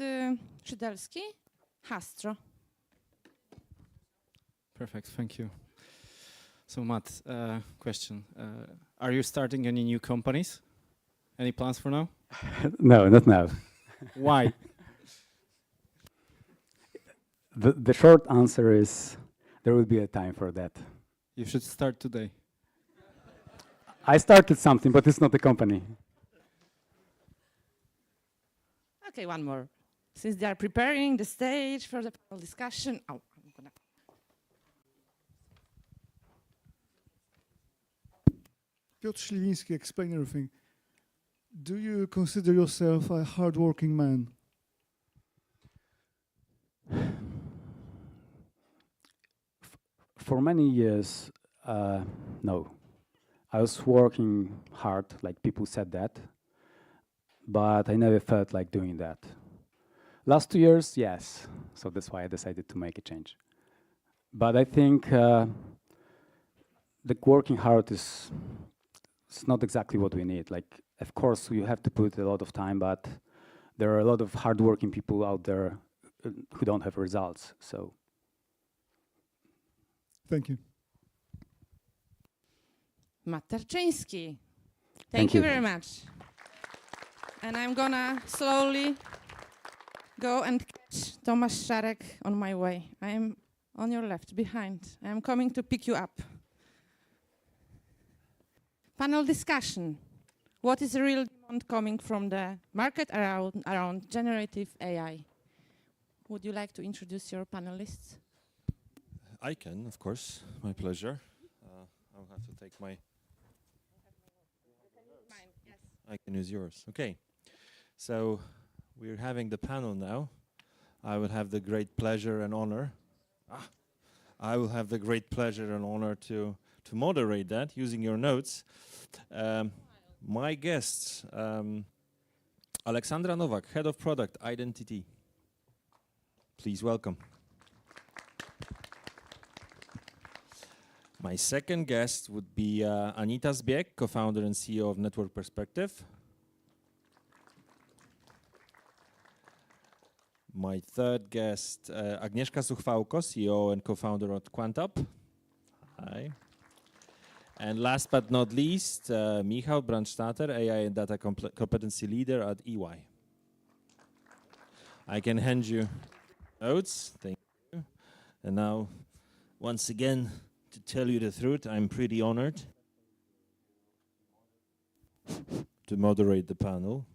Szydelski, Hastro. Perfect, thank you. So Matt, question. Are you starting any new companies? Any plans for now? No, not now. Why? The short answer is there will be a time for that. You should start today. I started something, but it's not a company. Okay, one more. Since they are preparing the stage for the panel discussion. Oh, I'm gonna. Piotr Śliwiński, explain everything. Do you consider yourself a hardworking man? For many years, no. I was working hard, like people said that, but I never felt like doing that. Last 2 years, yes. So that's why I decided to make a change. But I think the working hard is it's not exactly what we need. Like, of course, you have to put a lot of time, but there are a lot of hardworking people out there who don't have results. So. Thank you. Matt Tarczyński. Thank Thank you you very much. And I'm gonna slowly go and catch Tomasz, Szarek on my way. I am on your left, behind. I am coming to pick you up. Panel discussion. What is the real demand coming from the market around generative AI? Would you like to introduce your panelists? I can, of course. My pleasure. I'll have to take my... Mine, yes. I can use yours. Okay. So we're having the panel now. I will have the great pleasure and honor. I will have the great pleasure and honor to moderate that using your notes. My guests, Aleksandra Nowak, Head of Product, IDENTT. Please welcome. My second guest would be Anita Zbieg, co-founder and CEO of Network Perspective. My third guest, Agnieszka Suchwałko, CEO and co-founder of QuantUp. Hi. And last but not least, Michał, Brandstatter, AI and Data Competency Leader at EY. I can hand you notes. Thank you. And now, once again, to tell you the truth, I'm pretty honored to moderate the panel.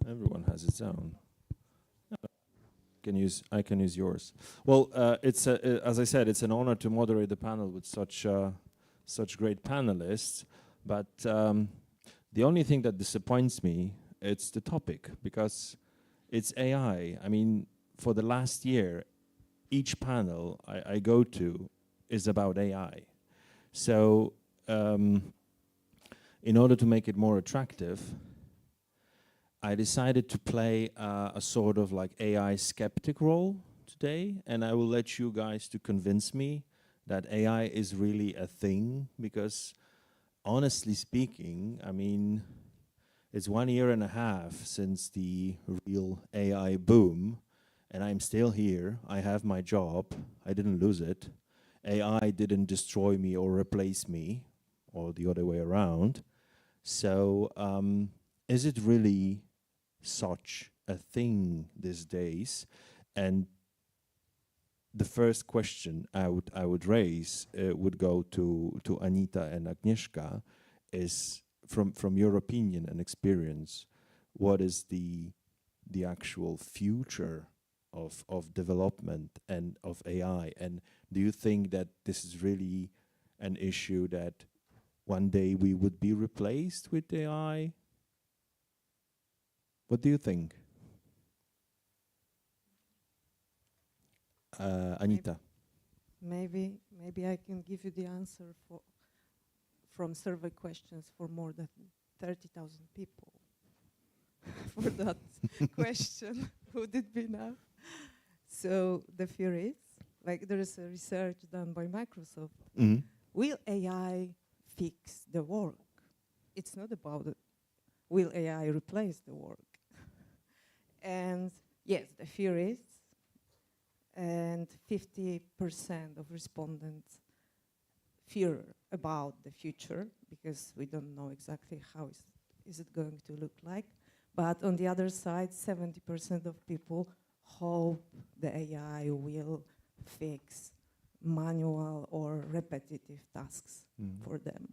Everyone has its own. I can use yours. Well, it's as I said, it's an honor to moderate the panel with such great panelists. But the only thing that disappoints me, it's the topic, because it's AI. I mean, for the last year, each panel I go to is about AI. So in order to make it more attractive, I decided to play a sort of like AI skeptic role today, and I will let you guys to convince me that AI is really a thing? Because honestly speaking, I mean, it's 1.5 years since the real AI boom, and I'm still here. I have my job. I didn't lose it. AI didn't destroy me or replace me, or the other way around. So is it really such a thing these days? And the first question I would raise would go to Anita and Agnieszka, is from your opinion and experience, what is the actual future of development and of AI? And do you think that this is really an issue that one day we would be replaced with AI? What do you think? Anita. Maybe I can give you the answer from survey questions for more than 30,000 people. For that question, would it be enough? So the fear is, like there is a research done by Microsoft. Mm-hmm. Will AI fix the work? It's not about it. Will AI replace the work? And yes, the fear is, and 50% of respondents fear about the future because we don't know exactly how is it going to look like. But on the other side, 70% of people hope the AI will fix manual or repetitive tasks for them.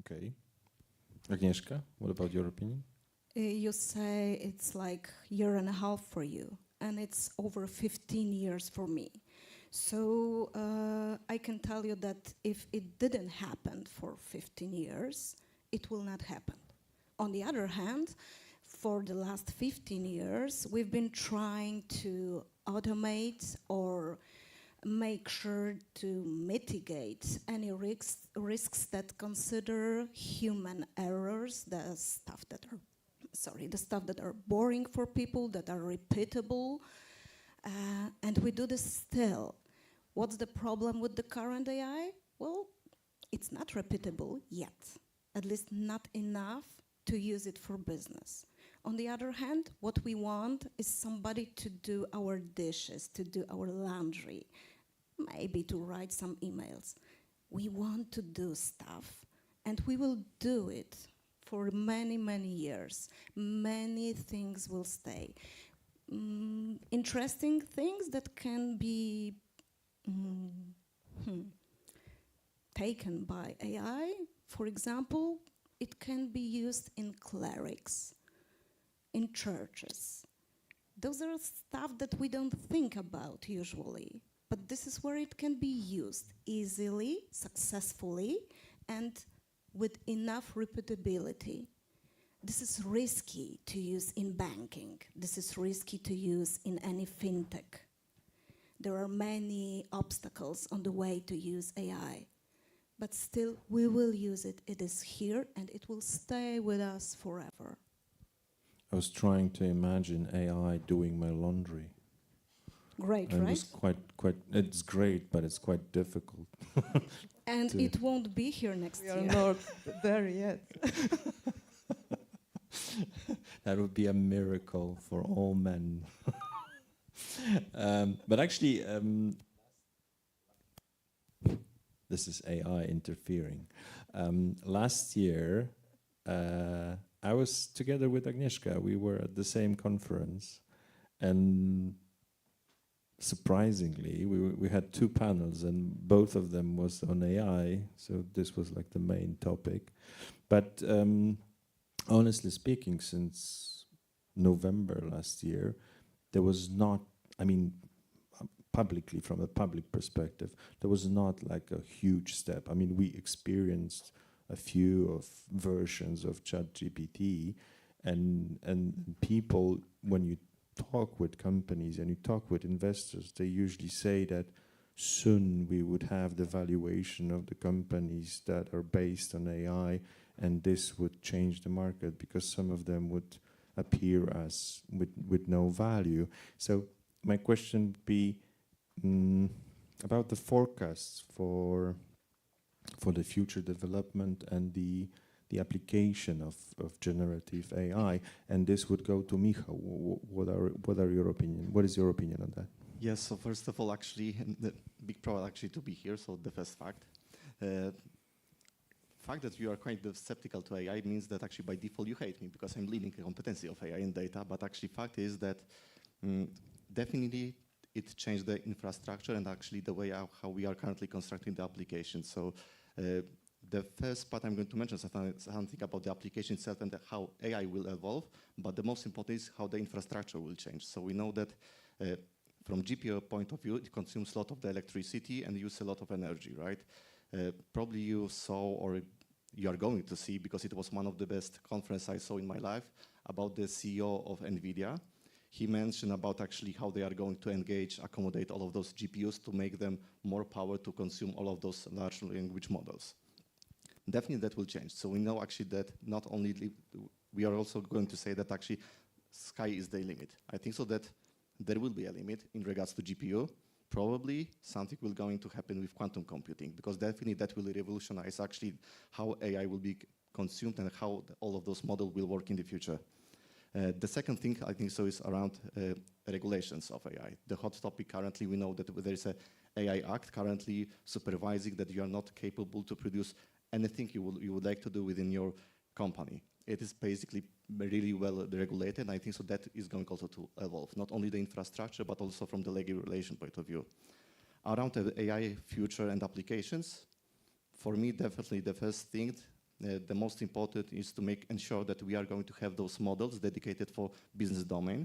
Okay. Agnieszka, what about your opinion? You say it's like 1.5 years for you, and it's over 15 years for me. So I can tell you that if it didn't happen for 15 years, it will not happen. On the other hand, for the last 15 years, we've been trying to automate or make sure to mitigate any risks that consider human errors, the stuff that are boring for people, that are repeatable, and we do this still. What's the problem with the current AI? Well, it's not repeatable yet, at least not enough to use it for business. On the other hand, what we want is somebody to do our dishes, to do our laundry, maybe to write some emails. We want to do stuff, and we will do it for many, many years. Many things will stay. Interesting things that can be taken by AI. For example, it can be used in clerics, in churches. Those are stuff that we don't think about usually, but this is where it can be used easily, successfully, and with enough repeatability. This is risky to use in banking. This is risky to use in any fintech. There are many obstacles on the way to use AI, but still we will use it. It is here and it will stay with us forever. I was trying to imagine AI doing my laundry. Great, and right? It's great, but it's quite difficult. And it won't be here next year. We are not there yet. That would be a miracle for all men. But actually, this is AI interfering. Last year, I was together with Agnieszka. We were at the same conference, and surprisingly, we had 2 panels, and both of them was on AI. So this was like the main topic. But honestly speaking, since November last year, there was not, I mean, publicly, from a public perspective, there was not like a huge step. I mean, we experienced a few of versions of ChatGPT, and people, when you talk with companies and you talk with investors, they usually say that soon we would have the valuation of the companies that are based on AI, and this would change the market because some of them would appear as with no value. So my question would be, about the forecasts for the future development and the application of generative AI, and this would go to Michał. What are your opinion? What is your opinion on that? Yes. So first of all, actually, the big proud actually to be here. So the first fact. Fact that you are kind of skeptical to AI means that actually by default you hate me because I'm leading the competency of AI and data. But actually, fact is that definitely it changed the infrastructure and actually the way how we are currently constructing the application. So the first part I'm going to mention is something about the application itself and how AI will evolve. But the most important is how the infrastructure will change. So we know that from GPU point of view, it consumes a lot of the electricity and uses a lot of energy, right? Probably you saw or you are going to see, because it was one of the best conferences I saw in my life, about the CEO of NVIDIA. He mentioned about actually how they are going to accommodate all of those GPUs to make them more power to consume all of those large language models. Definitely that will change. So we know actually that not only, we are also going to say that actually sky is the limit. I think so that there will be a limit in regards to GPU. Probably something will going to happen with quantum computing, because definitely that will revolutionize actually how AI will be consumed and how all of those models will work in the future. The second thing I think so is around regulations of AI. The hot topic currently, we know that there is a AI Act currently supervising that you are not capable to produce anything you would like to do within your company. It is basically really well regulated, and I think so that is going also to evolve, not only the infrastructure, but also from the regulation point of view. Around the AI future and applications, for me, definitely the first thing, the most important is to ensure that we are going to have those models dedicated for business domain.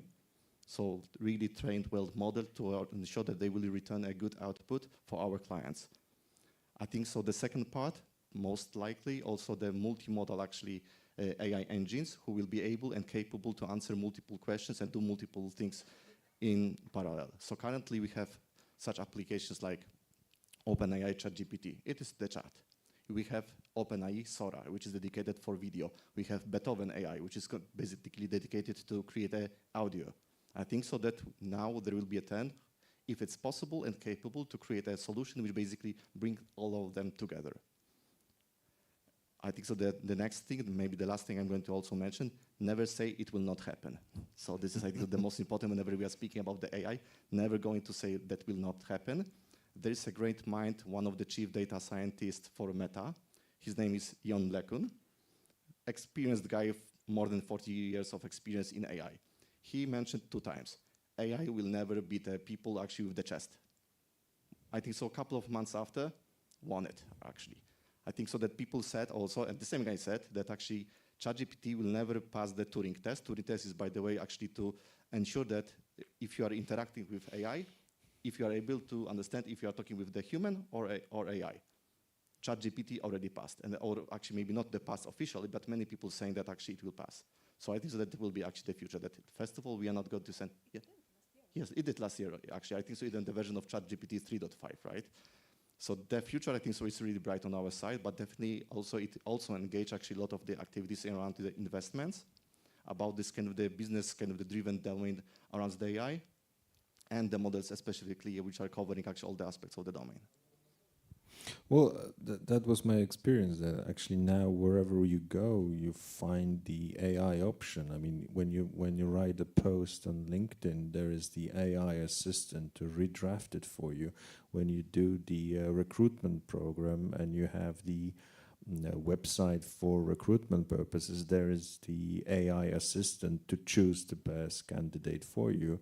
So really trained, well model to ensure that they will return a good output for our clients. I think so the second part, most likely also the multimodal actually AI engines who will be able and capable to answer multiple questions and do multiple things in parallel. So currently we have such applications like OpenAI ChatGPT. It is the chat. We have OpenAI Sora, which is dedicated for video. We have Beethoven AI, which is basically dedicated to create audio. I think so that now there will be a trend, if it's possible and capable, to create a solution which basically brings all of them together. I think so that the next thing, maybe the last thing I'm going to also mention, never say it will not happen. So this is, I think, the most important whenever we are speaking about the AI, never going to say that will not happen. There is a great mind, one of the chief data scientists for Meta. His name is Jon LeCun, experienced guy of more than 40 years of experience in AI. He mentioned 2 times, AI will never beat the people actually with the chest. I think so a couple of months after, won it actually. I think so that people said also, and the same guy said, that actually ChatGPT will never pass the Turing test. Turing test is, by the way, actually to ensure that if you are interacting with AI, if you are able to understand if you are talking with the human or AI. ChatGPT already passed, or actually maybe not the pass officially, but many people saying that actually it will pass. So I think so that it will be actually the future. That first of all, we are not going to send. Yeah. Yes, it did last year actually. I think so. Even the version of ChatGPT 3.5, right? So the future, I think so, is really bright on our side, but definitely also it also engage actually a lot of the activities around the investments, about this kind of the business kind of the driven domain around the AI, and the models especially which are covering actually all the aspects of the domain. Well, that was my experience. That actually now wherever you go, you find the AI option. I mean, when you write a post on LinkedIn, there is the AI assistant to redraft it for you. When you do the recruitment program and you have the website for recruitment purposes, there is the AI assistant to choose the best candidate for you.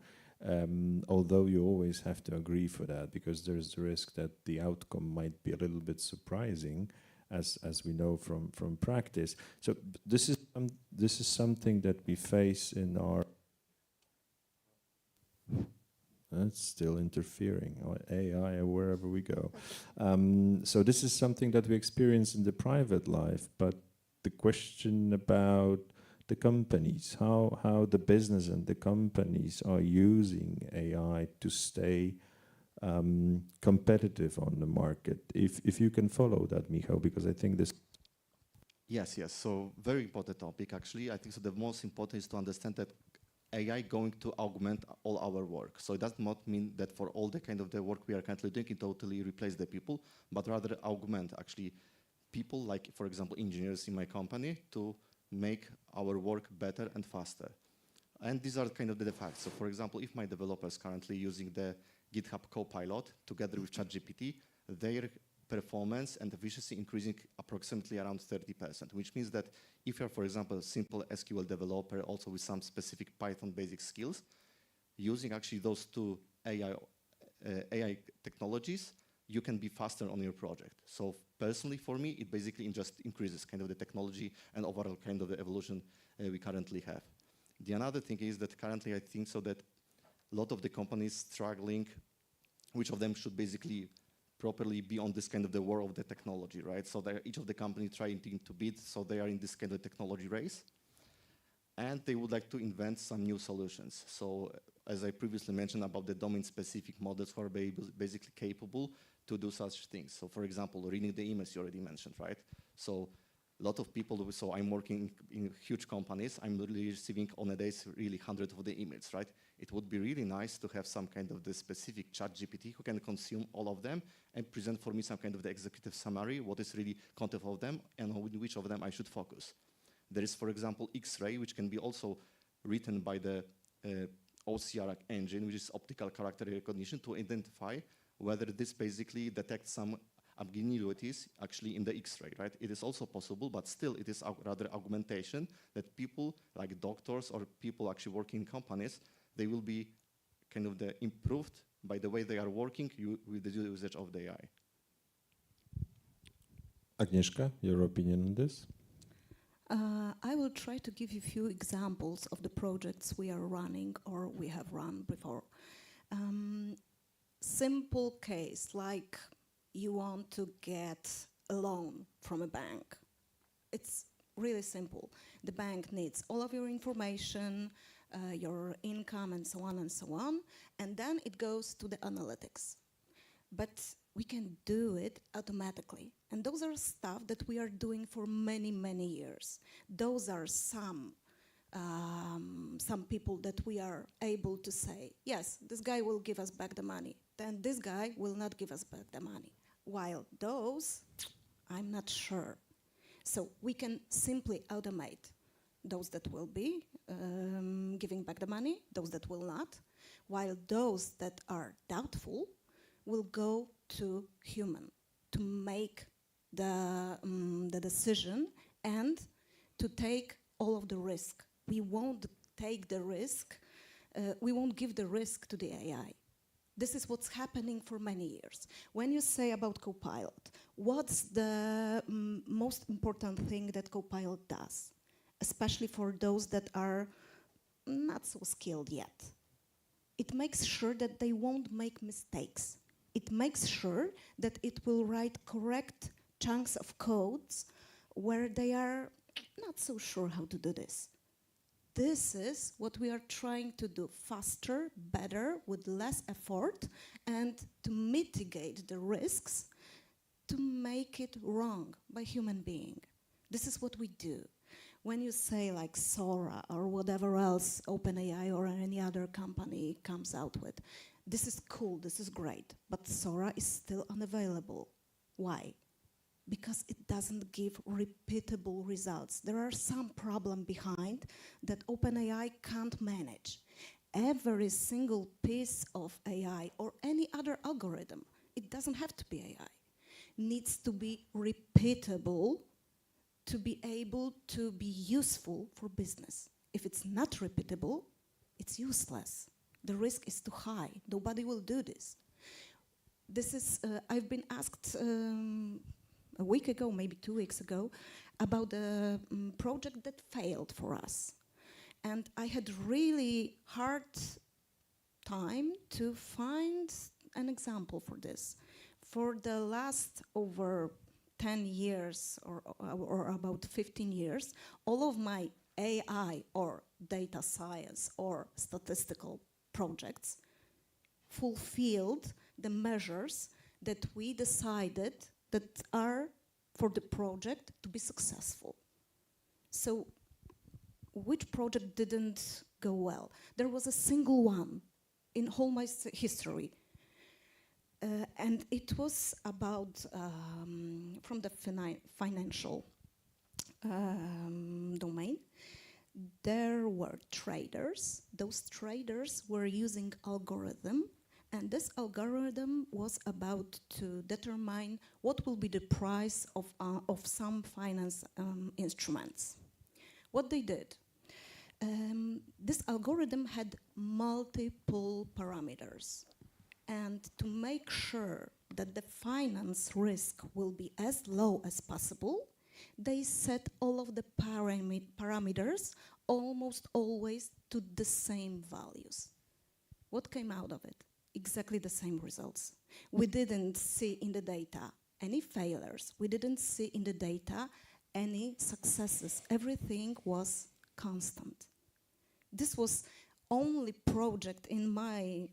Although you always have to agree for that, because there's the risk that the outcome might be a little bit surprising, as we know from practice. So this is something that we face in our. That's still interfering, or AI, or wherever we go. So this is something that we experience in the private life, but the question about the companies, how the business and the companies are using AI to stay competitive on the market. If you can follow that, Michał, because I think this. Yes. So very important topic actually. I think so the most important is to understand that AI going to augment all our work. So it does not mean that for all the kind of the work we are currently doing, it totally replace the people, but rather augment actually people, like, for example, engineers in my company, to make our work better and faster. And these are kind of the facts. So for example, if my developers currently using the GitHub Copilot together with ChatGPT, their performance and efficiency increasing approximately around 30%, which means that if you're, for example, a simple SQL developer, also with some specific Python basic skills, using actually those two AI technologies, you can be faster on your project. So personally, for me, it basically just increases kind of the technology and overall kind of the evolution we currently have. The another thing is that currently I think so that a lot of the companies struggling, which of them should basically properly be on this kind of the war of the technology, right? So each of the company trying to beat, so they are in this kind of technology race. And they would like to invent some new solutions. So as I previously mentioned about the domain-specific models who are basically capable to do such things. So for example, reading the emails you already mentioned, right? So a lot of people, so I'm working in huge companies, I'm really receiving on a day really hundreds of the emails, right? It would be really nice to have some kind of the specific ChatGPT who can consume all of them and present for me some kind of the executive summary, what is really content of them and on which of them I should focus. There is, for example, X-ray, which can be also written by the OCR engine, which is optical character recognition, to identify whether this basically detects some ambiguities actually in the X-ray, right? It is also possible, but still it is rather augmentation that people like doctors or people actually working in companies, they will be kind of improved by the way they are working with the usage of the AI. Agnieszka, your opinion on this? I will try to give you a few examples of the projects we are running or we have run before. Simple case, like you want to get a loan from a bank. It's really simple. The bank needs all of your information, your income and so on, and then it goes to the analytics. But we can do it automatically. And those are stuff that we are doing for many, many years. Those are some people that we are able to say, yes, this guy will give us back the money. Then this guy will not give us back the money. While those, I'm not sure. So we can simply automate those that will be giving back the money, those that will not, while those that are doubtful will go to human to make the decision and to take all of the risk. We won't take the risk, we won't give the risk to the AI. This is what's happening for many years. When you say about Copilot, what's the most important thing that Copilot does, especially for those that are not so skilled yet? It makes sure that they won't make mistakes. It makes sure that it will write correct chunks of codes where they are not so sure how to do this. This is what we are trying to do faster, better, with less effort, and to mitigate the risks to make it wrong by human being. This is what we do. When you say like Sora or whatever else OpenAI or any other company comes out with, this is cool, this is great, but Sora is still unavailable. Why? Because it doesn't give repeatable results. There are some problem behind that OpenAI can't manage. Every single piece of AI or any other algorithm, it doesn't have to be AI, needs to be repeatable to be able to be useful for business. If it's not repeatable, it's useless. The risk is too high. Nobody will do this. This is, I've been asked a week ago, maybe 2 weeks ago, about a project that failed for us. And I had really hard time to find an example for this. For the last over 10 years or about 15 years, all of my AI or data science or statistical projects fulfilled the measures that we decided that are for the project to be successful. So which project didn't go well. There was a single one in whole my history. And it was about, from the financial domain. There were traders. Those traders were using algorithm, and this algorithm was about to determine what will be the price of some finance instruments. What they did, this algorithm had multiple parameters, and to make sure that the finance risk will be as low as possible, they set all of the parameters almost always to the same values. What came out of it? Exactly the same results. We didn't see in the data any failures. We didn't see in the data any successes. Everything was constant. This was only project in my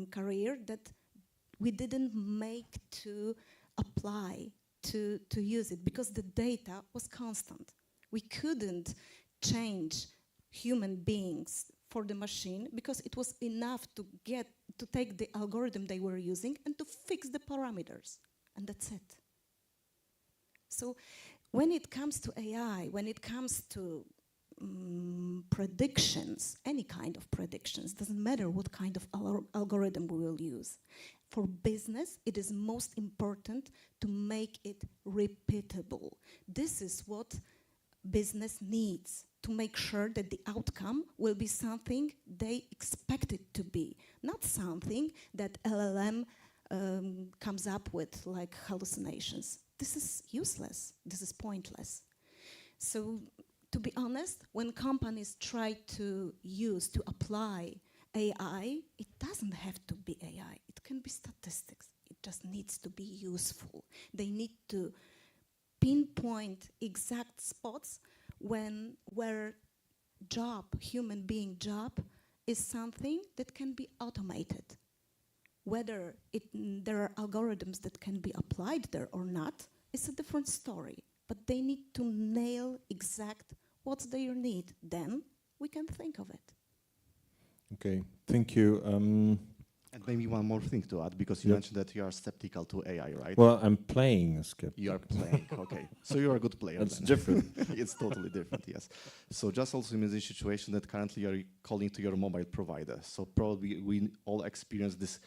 career that we didn't make to apply to use it, because the data was constant. We couldn't change human beings for the machine because it was enough to take the algorithm they were using and to fix the parameters, and that's it. So when it comes to AI, when it comes to predictions, any kind of predictions, doesn't matter what kind of algorithm we will use. For business, it is most important to make it repeatable. This is what business needs, to make sure that the outcome will be something they expect it to be, not something that LLM comes up with like hallucinations. This is useless, this is pointless. So to be honest, when companies try to apply AI, it doesn't have to be AI. It can be statistics. It just needs to be useful. They need to pinpoint exact spots where human being job is something that can be automated. Whether there are algorithms that can be applied there or not is a different story. But they need to nail exact what's their need. Then we can think of it. Okay, thank you. And maybe one more thing to add, because you mentioned that you are skeptical to AI, right? Well, I'm playing a skeptic. You are playing, okay. So you're a good player. That's then. different. It's totally different, yes. So just also in the situation that currently you're calling to your mobile provider. So probably we all experience this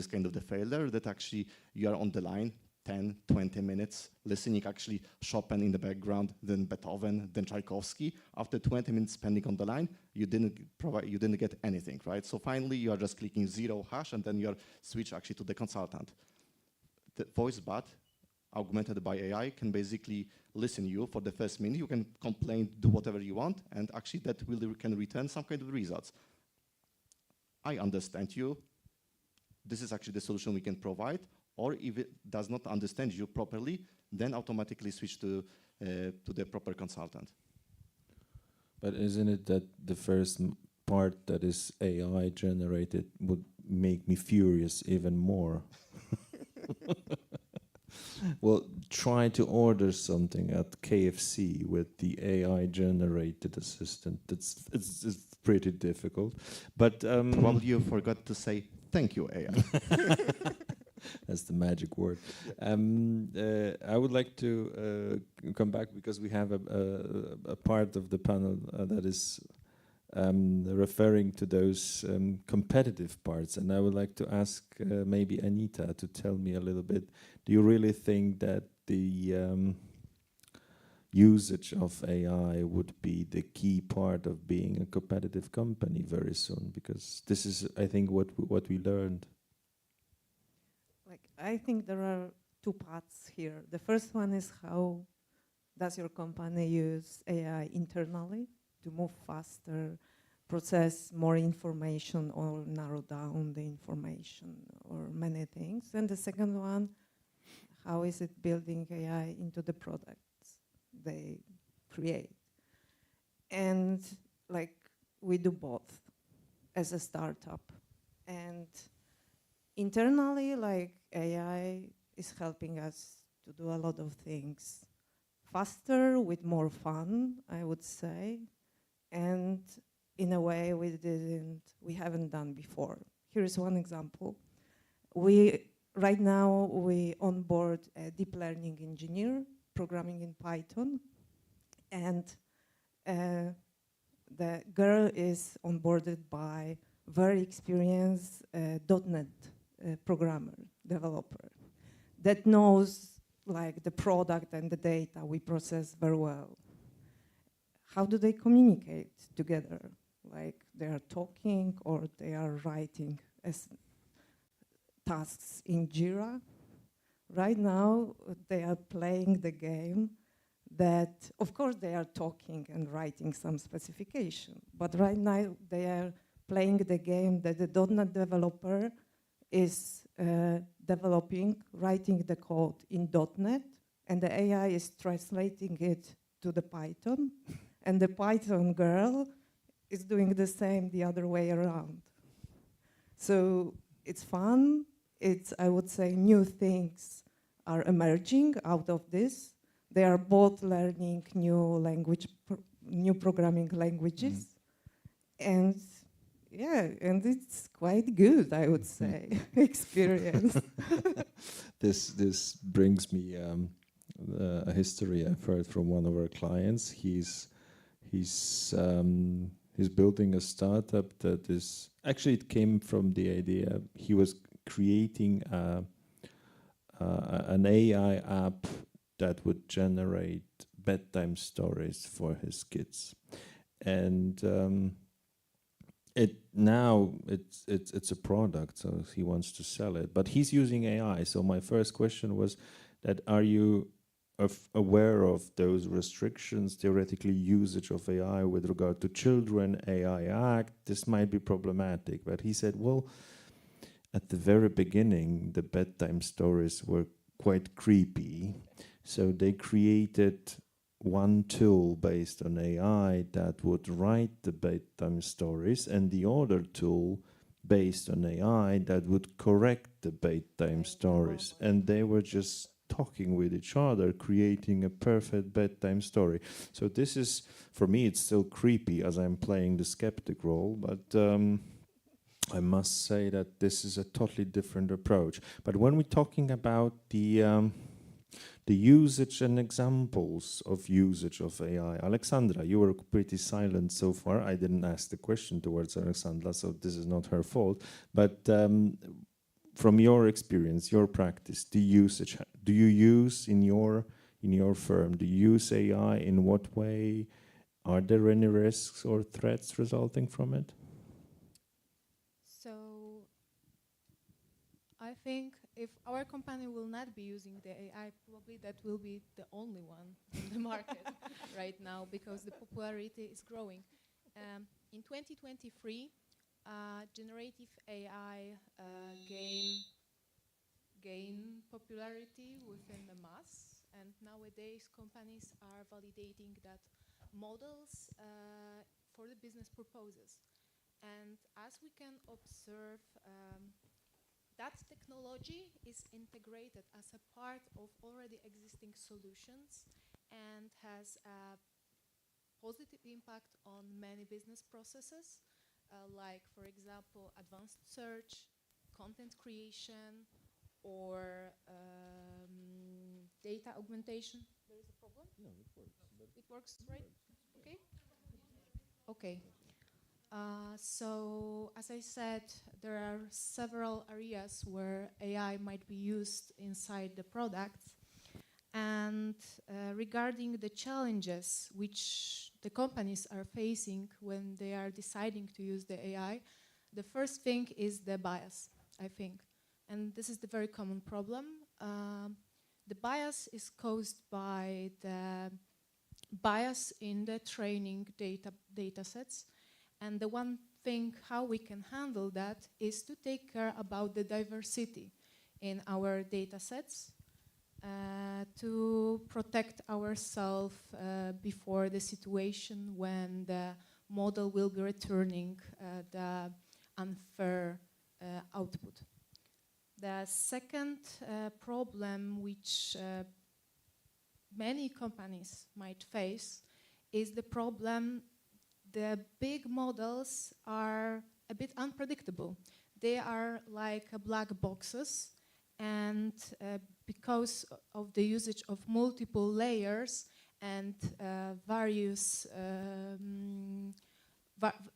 kind of the failure that actually you are on the line 10, 20 minutes, listening actually Chopin in the background, then Beethoven, then Tchaikovsky. After 20 minutes spending on the line, you didn't get anything, right? So finally, you are just clicking 0 hash, and then you're switch actually to the consultant. The voice bot, augmented by AI, can basically listen you for the first minute. You can complain, do whatever you want, and actually that can return some kind of results. I understand you. This is actually the solution we can provide. Or if it does not understand you properly, then automatically switch to the proper consultant. But isn't it that the first part that is AI generated would make me furious even more? Well, try to order something at KFC with the AI generated assistant. It's pretty difficult. But probably you forgot to say thank you, AI. That's the magic word. I would like to come back because we have a part of the panel that is referring to those competitive parts, and I would like to ask maybe Anita to tell me a little bit. Do you really think that the usage of AI would be the key part of being a competitive company very soon? Because this is, I think, what we learned. I think there are two parts here. The first one is how does your company use AI internally to move faster, process more information, or narrow down the information, or many things. And the second one, how is it building AI into the products they create? And we do both as a startup. And internally, AI is helping us to do a lot of things faster, with more fun, I would say. and in a way we haven't done before. Here is one example. Right now we onboard a deep learning engineer programming in Python, and the girl is onboarded by very experienced .NET programmer, developer, that knows like the product and the data we process very well. How do they communicate together? Like they are talking or they are writing as tasks in Jira? Right now they are playing the game that, of course they are talking and writing some specification, but right now they are playing the game that the .NET developer is developing, writing the code in .NET, and the AI is translating it to the Python, and the Python girl is doing the same the other way around. So it's fun. I would say new things are emerging out of this. They are both learning new programming languages, and yeah, and it's quite good, I would say, experience. This brings me a history I've heard from one of our clients. He's building a startup that is actually, it came from the idea he was creating an AI app that would generate bedtime stories for his kids, and it's a product, so he wants to sell it, but he's using AI. So my first question was that, are you aware of those restrictions, theoretically usage of AI with regard to Children AI Act? This might be problematic. But he said, well, at the very beginning, the bedtime stories were quite creepy. So they created one tool based on AI that would write the bedtime stories, and the other tool based on AI that would correct the bedtime stories. And they were just talking with each other, creating a perfect bedtime story. So this is, for me, it's still creepy as I'm playing the skeptic role, but I must say that this is a totally different approach. But when we're talking about the usage and examples of usage of AI, Aleksandra, you were pretty silent so far. I didn't ask the question towards Aleksandra, so this is not her fault. But from your experience, your practice, the usage, do you use in your firm, do you use AI? In what way? Are there any risks or threats resulting from it? So I think if our company will not be using the AI, probably that will be the only one in the market right now, because the popularity is growing. In 2023, generative AI gain popularity within the mass, and nowadays companies are validating that models for the business purposes. And as we can observe, that technology is integrated as a part of already existing solutions and has a positive impact on many business processes, like, for example, advanced search, content creation, or data augmentation. There is a problem? No, it works. It works, right? Okay. Okay. So, as I said, there are several areas where AI might be used inside the products. And regarding the challenges which the companies are facing when they are deciding to use the AI, the first thing is the bias, I think. And this is the very common problem. The bias is caused by the bias in the training data sets. And the one thing how we can handle that is to take care about the diversity in our data sets, to protect ourselves before the situation when the model will be returning the unfair output. The second problem which many companies might face is the problem the big models are a bit unpredictable. They are like black boxes, and because of the usage of multiple layers and various,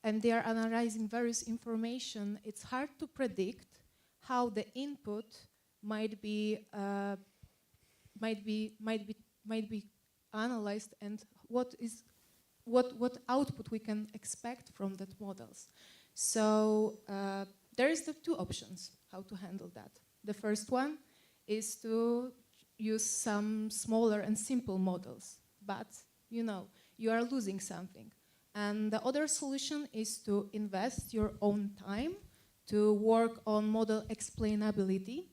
and they are analyzing various information, it's hard to predict how the input might be analyzed and what output we can expect from that models. So there is the two options how to handle that. The first one is to use some smaller and simple models, but you are losing something. And the other solution is to invest your own time to work on model explainability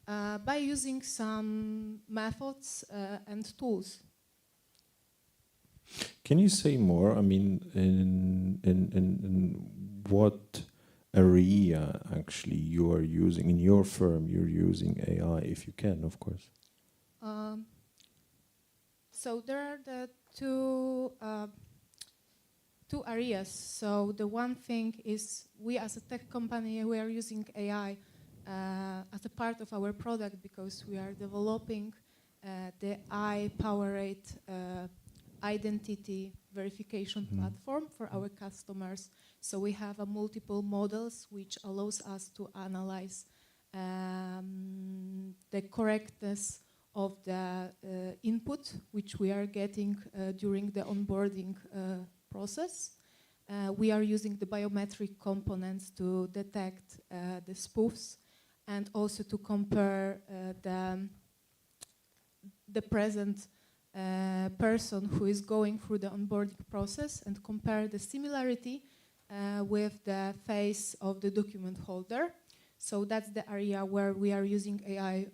by using some methods and tools. Can you say more? I mean, in what area actually you are using in your firm? You're using AI, if you can, of course. So there are the two areas. So the one thing is we as a tech company, we are using AI as a part of our product because we are developing the AI-powered identity verification platform for our customers. So we have multiple models which allows us to analyze the correctness of the input which we are getting during the onboarding process. We are using the biometric components to detect the spoofs and also to compare the present person who is going through the onboarding process and compare the similarity with the face of the document holder. So that's the area where we are using AI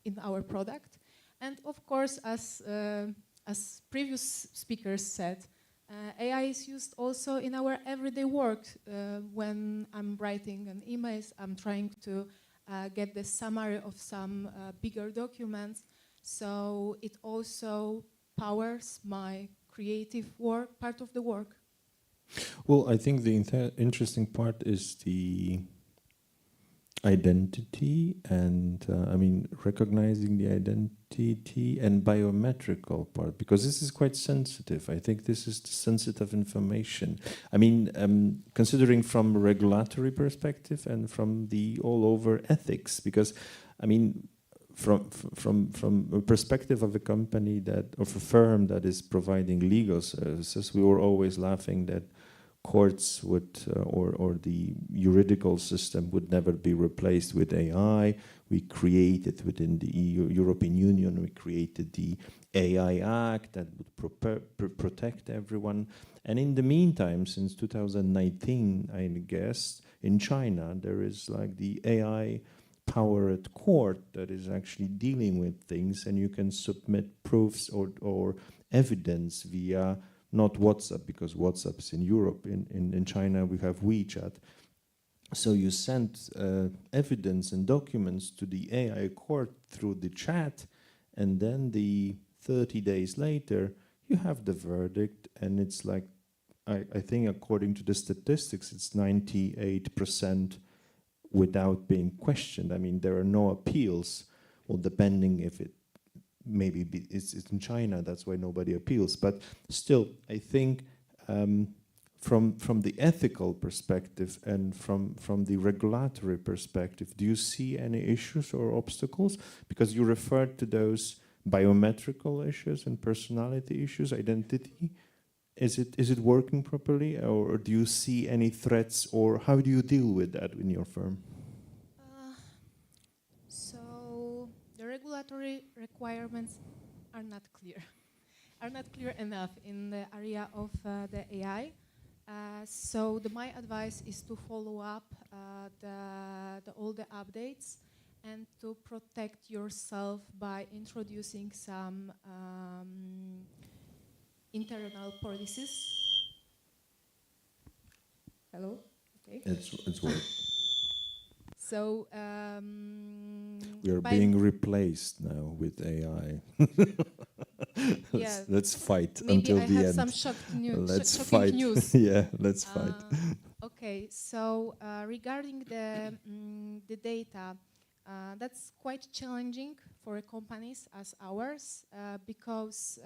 in our product. And of course, as previous speakers said, AI is used also in our everyday work. When I'm writing an email, I'm trying to get the summary of some bigger documents. So it also powers my creative work, part of the work. Well, I think the interesting part is the identity and recognizing the identity and biometrical part, because this is quite sensitive. I think this is sensitive information. I mean, considering from a regulatory perspective and from the all over ethics, because I mean, from a perspective of a company of a firm that is providing legal services, we were always laughing that courts would, or the juridical system would never be replaced with AI. We created within the European Union, we created the AI Act that would protect everyone. And in the meantime, since 2019, I guess, in China, there is like the AI-powered court that is actually dealing with things, and you can submit proofs or evidence via not WhatsApp, because WhatsApp is in Europe. In China, we have WeChat. So you send evidence and documents to the AI court through the chat, and then 30 days later, you have the verdict, and it's like, I think according to the statistics, it's 98% without being questioned. I mean, there are no appeals, well, depending if it maybe it's in China, that's why nobody appeals. But still, I think from the ethical perspective and from the regulatory perspective, do you see any issues or obstacles? Because you referred to those biometrical issues and personality issues, identity. Is it working properly, or do you see any threats, or how do you deal with that in your firm? So the regulatory requirements are not clear, enough in the area of the AI. So my advice is to follow up all the updates and to protect yourself by introducing some internal policies. Hello? Okay. It's working. So we are being replaced now with AI. Yeah. let's fight Maybe until I the have end. some shocking fight. news. Yeah, let's fight. Okay, so regarding the data, that's quite challenging for companies as ours because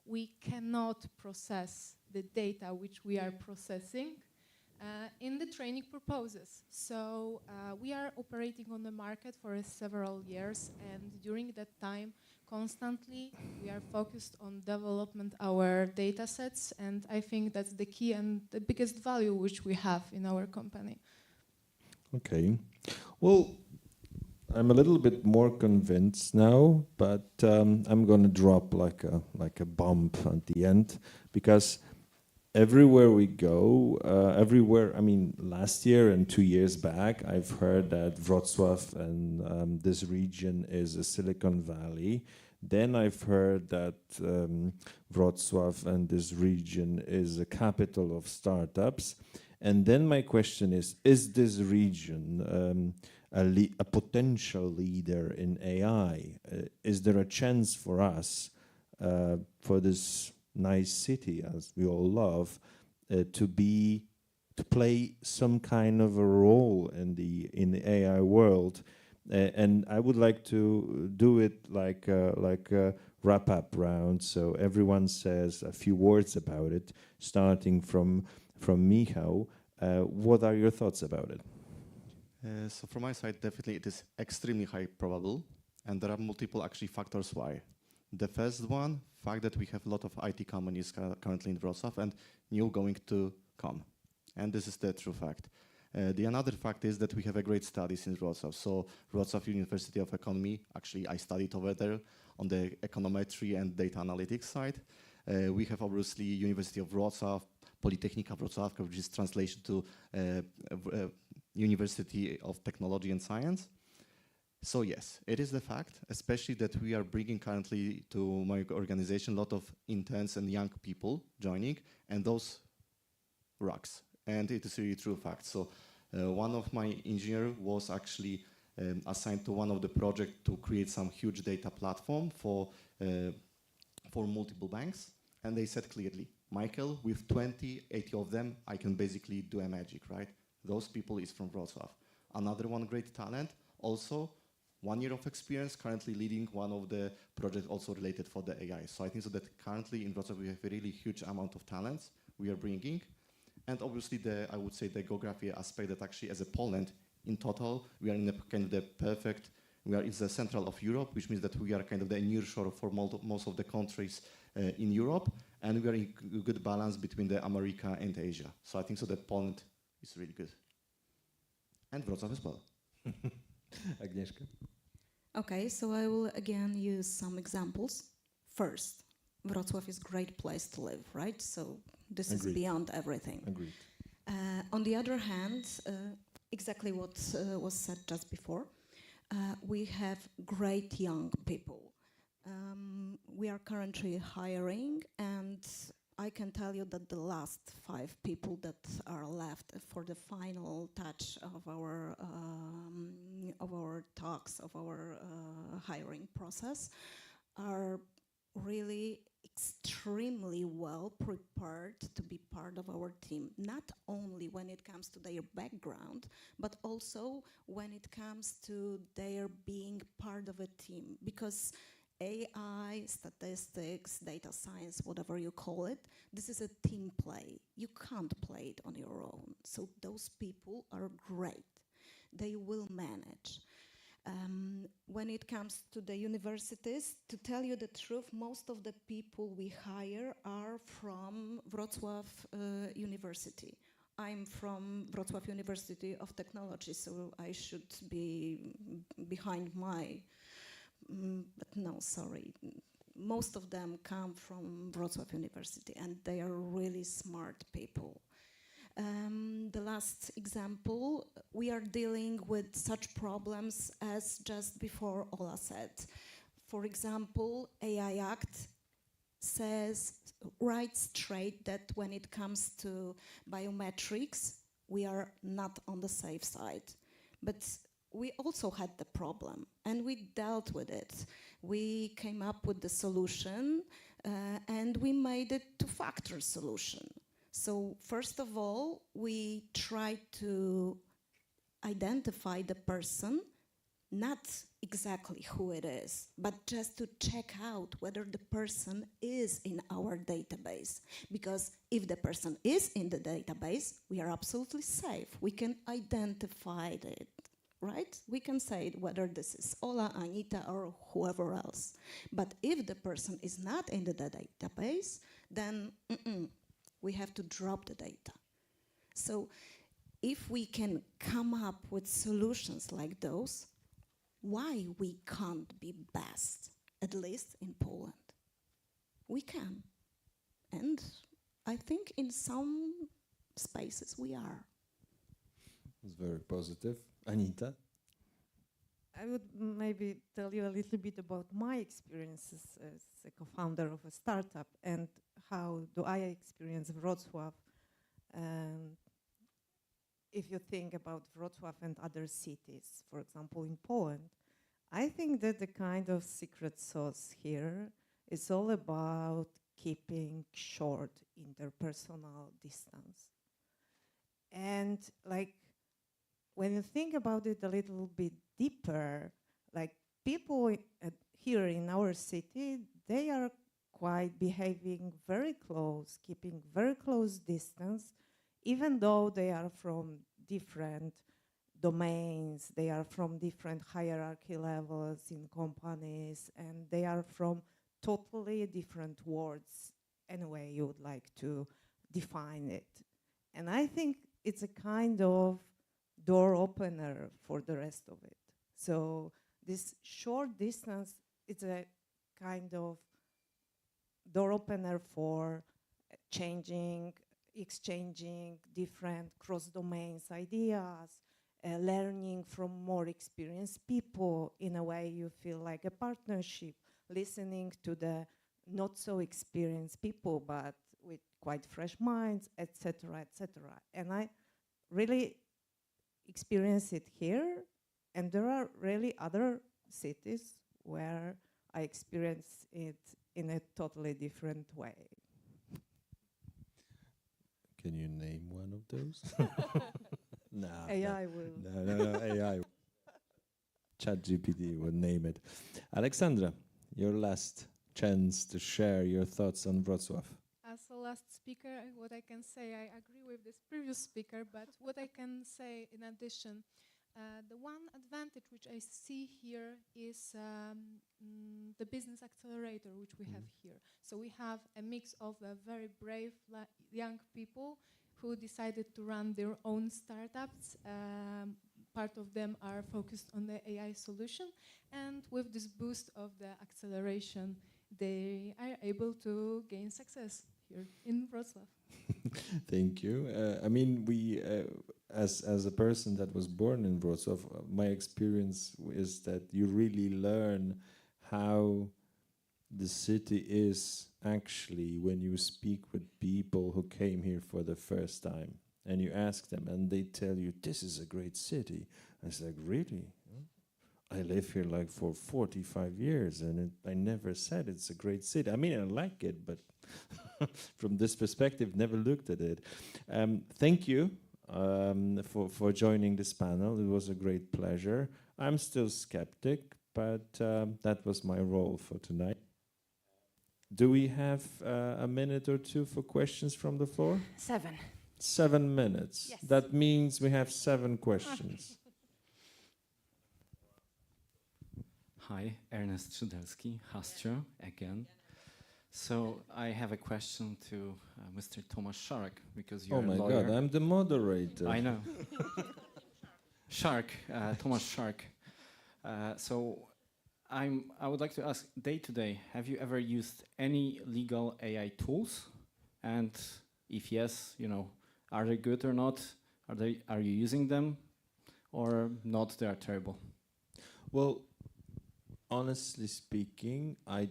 we cannot process the data which we are processing in the training purposes. So we are operating on the market for several years, and during that time, constantly we are focused on development our data sets, and I think that's the key and the biggest value which we have in our company. Okay, well, I'm a little bit more convinced now, but I'm going to drop like a bomb at the end, because everywhere we go, I mean, last year and 2 years back, I've heard that Wrocław and this region is a Silicon Valley. Then I've heard that Wrocław and this region is a capital of startups. And then my question is this region a potential leader in AI? Is there a chance for us, for this nice city, as we all love, to play some kind of a role in the AI world? And I would like to do it like a wrap-up round, so everyone says a few words about it, starting from Michał. What are your thoughts about it? So from my side, definitely it is extremely high probable, and there are multiple actually factors why. The first one, fact that we have a lot of IT companies currently in Wrocław and new going to come. And this is the true fact. The another fact is that we have a great studies in Wrocław. So Wrocław University of Economy, actually I studied over there on the econometry and data analytics side. We have obviously University of Wrocław, Politechnika Wrocławka, which is translation to University of Technology and Science. So yes, it is the fact, especially that we are bringing currently to my organization a lot of interns and young people joining, and those rocks. And it is really true fact. So one of my engineers was actually assigned to one of the projects to create some huge data platform for multiple banks. And they said clearly, Michael, with 80 of them, I can basically do a magic, right? Those people is from Wrocław. Another one great talent, also 1 year of experience, currently leading one of the projects also related for the AI. So I think so that currently in Wrocław we have a really huge amount of talents we are bringing. And obviously I would say the geography aspect that actually as a Poland, in total, we are in a kind of the perfect, it's the central of Europe, which means that we are kind of the near shore for most of the countries in Europe, and we are in a good balance between the America and Asia. So I think so that Poland is really good. And Wrocław as well. Agnieszka? Okay, so I will again use some examples. First, Wrocław is a great place to live, right? So this Agreed. is beyond everything. Agreed. On the other hand, exactly what was said just before, we have great young people. We are currently hiring, and I can tell you that the last 5 people that are left for the final touch of our talks, of our hiring process, are really extremely well prepared to be part of our team, not only when it comes to their background, but also when it comes to their being part of a team. Because AI, statistics, data science, whatever you call it, this is a team play. You can't play it on your own. So those people are great. They will manage. When it comes to the universities, to tell you the truth, most of the people we hire are from Wrocław University. I'm from Wrocław University of Technology, so I should be behind my, but no, sorry. Most of them come from Wrocław University, and they are really smart people. The last example, we are dealing with such problems as just before Ola said. For example, AI Act writes straight that when it comes to biometrics, we are not on the safe side. But we also had the problem and we dealt with it. We came up with the solution and we made it two-factor solution. So first of all, we tried to identify the person, not exactly who it is, but just to check out whether the person is in our database. Because if the person is in the database, we are absolutely safe. We can identify it, right? We can say whether this is Ola, Anita, or whoever else. But if the person is not in the database, then we have to drop the data. So if we can come up with solutions like those, why we can't be best, at least in Poland? We can. And I think in some spaces we are. It's very positive. Anita? I would maybe tell you a little bit about my experiences as a co-founder of a startup and how do I experience Wrocław. If you think about Wrocław and other cities, for example, in Poland, I think that the kind of secret sauce here is all about keeping short interpersonal distance. And like, when you think about it a little bit deeper, like people here in our city, they are quite behaving very close, keeping very close distance, even though they are from different domains, they are from different hierarchy levels in companies, and they are from totally different worlds, any way you would like to define it. And I think it's a kind of door opener for the rest of it. So this short distance, it's a kind of door opener for changing, exchanging different cross-domains ideas, learning from more experienced people. In a way, you feel like a partnership, listening to the not so experienced people, but with quite fresh minds, etc., etc. And I really experience it here, and there are really other cities where I experience it in a totally different way. Can you name one of those? No. AI will. No, AI. ChatGPT will name it. Aleksandra, your last chance to share your thoughts on Wrocław. As a last speaker, what I can say, I agree with this previous speaker, but what I can say in addition, the one advantage which I see here is the business accelerator which we have here. So we have a mix of very brave young people who decided to run their own startups. Part of them are focused on the AI solution, and with this boost of the acceleration, they are able to gain success here in Wrocław. Thank you. I mean, we, as a person that was born in Wrocław, my experience is that you really learn how the city is actually when you speak with people who came here for the first time and you ask them and they tell you, this is a great city. I was like, really? I live here like for 45 years and I never said it's a great city. I mean, I like it, but from this perspective, never looked at it. Thank you for joining this panel. It was a great pleasure. I'm still skeptic, but that was my role for tonight. Do we have a minute or two for questions from the floor? 7. 7 minutes. Yes. That means we have 7 questions. Hi, Ernest Szydelski, Hastro again. So I have a question to Mr. Tomasz Szarek, because you're oh my a lawyer. God, I'm the moderator. I know. Szarek, Tomasz Szarek. So I would like to ask, day to day, have you ever used any legal AI tools? And if yes, you know, are they good or not? Are you using them or not? They are terrible. Well, honestly speaking, I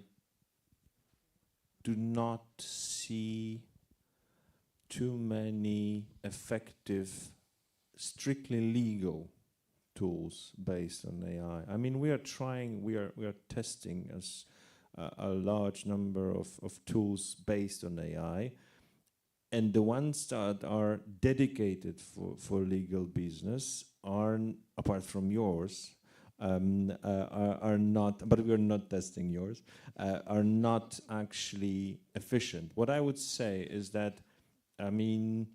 do not see too many effective, strictly legal tools based on AI. I mean, we are testing as a large number of tools based on AI, and the ones that are dedicated for legal business are, apart from yours, are not, but we are not testing yours, are not actually efficient. What I would say is that, I mean,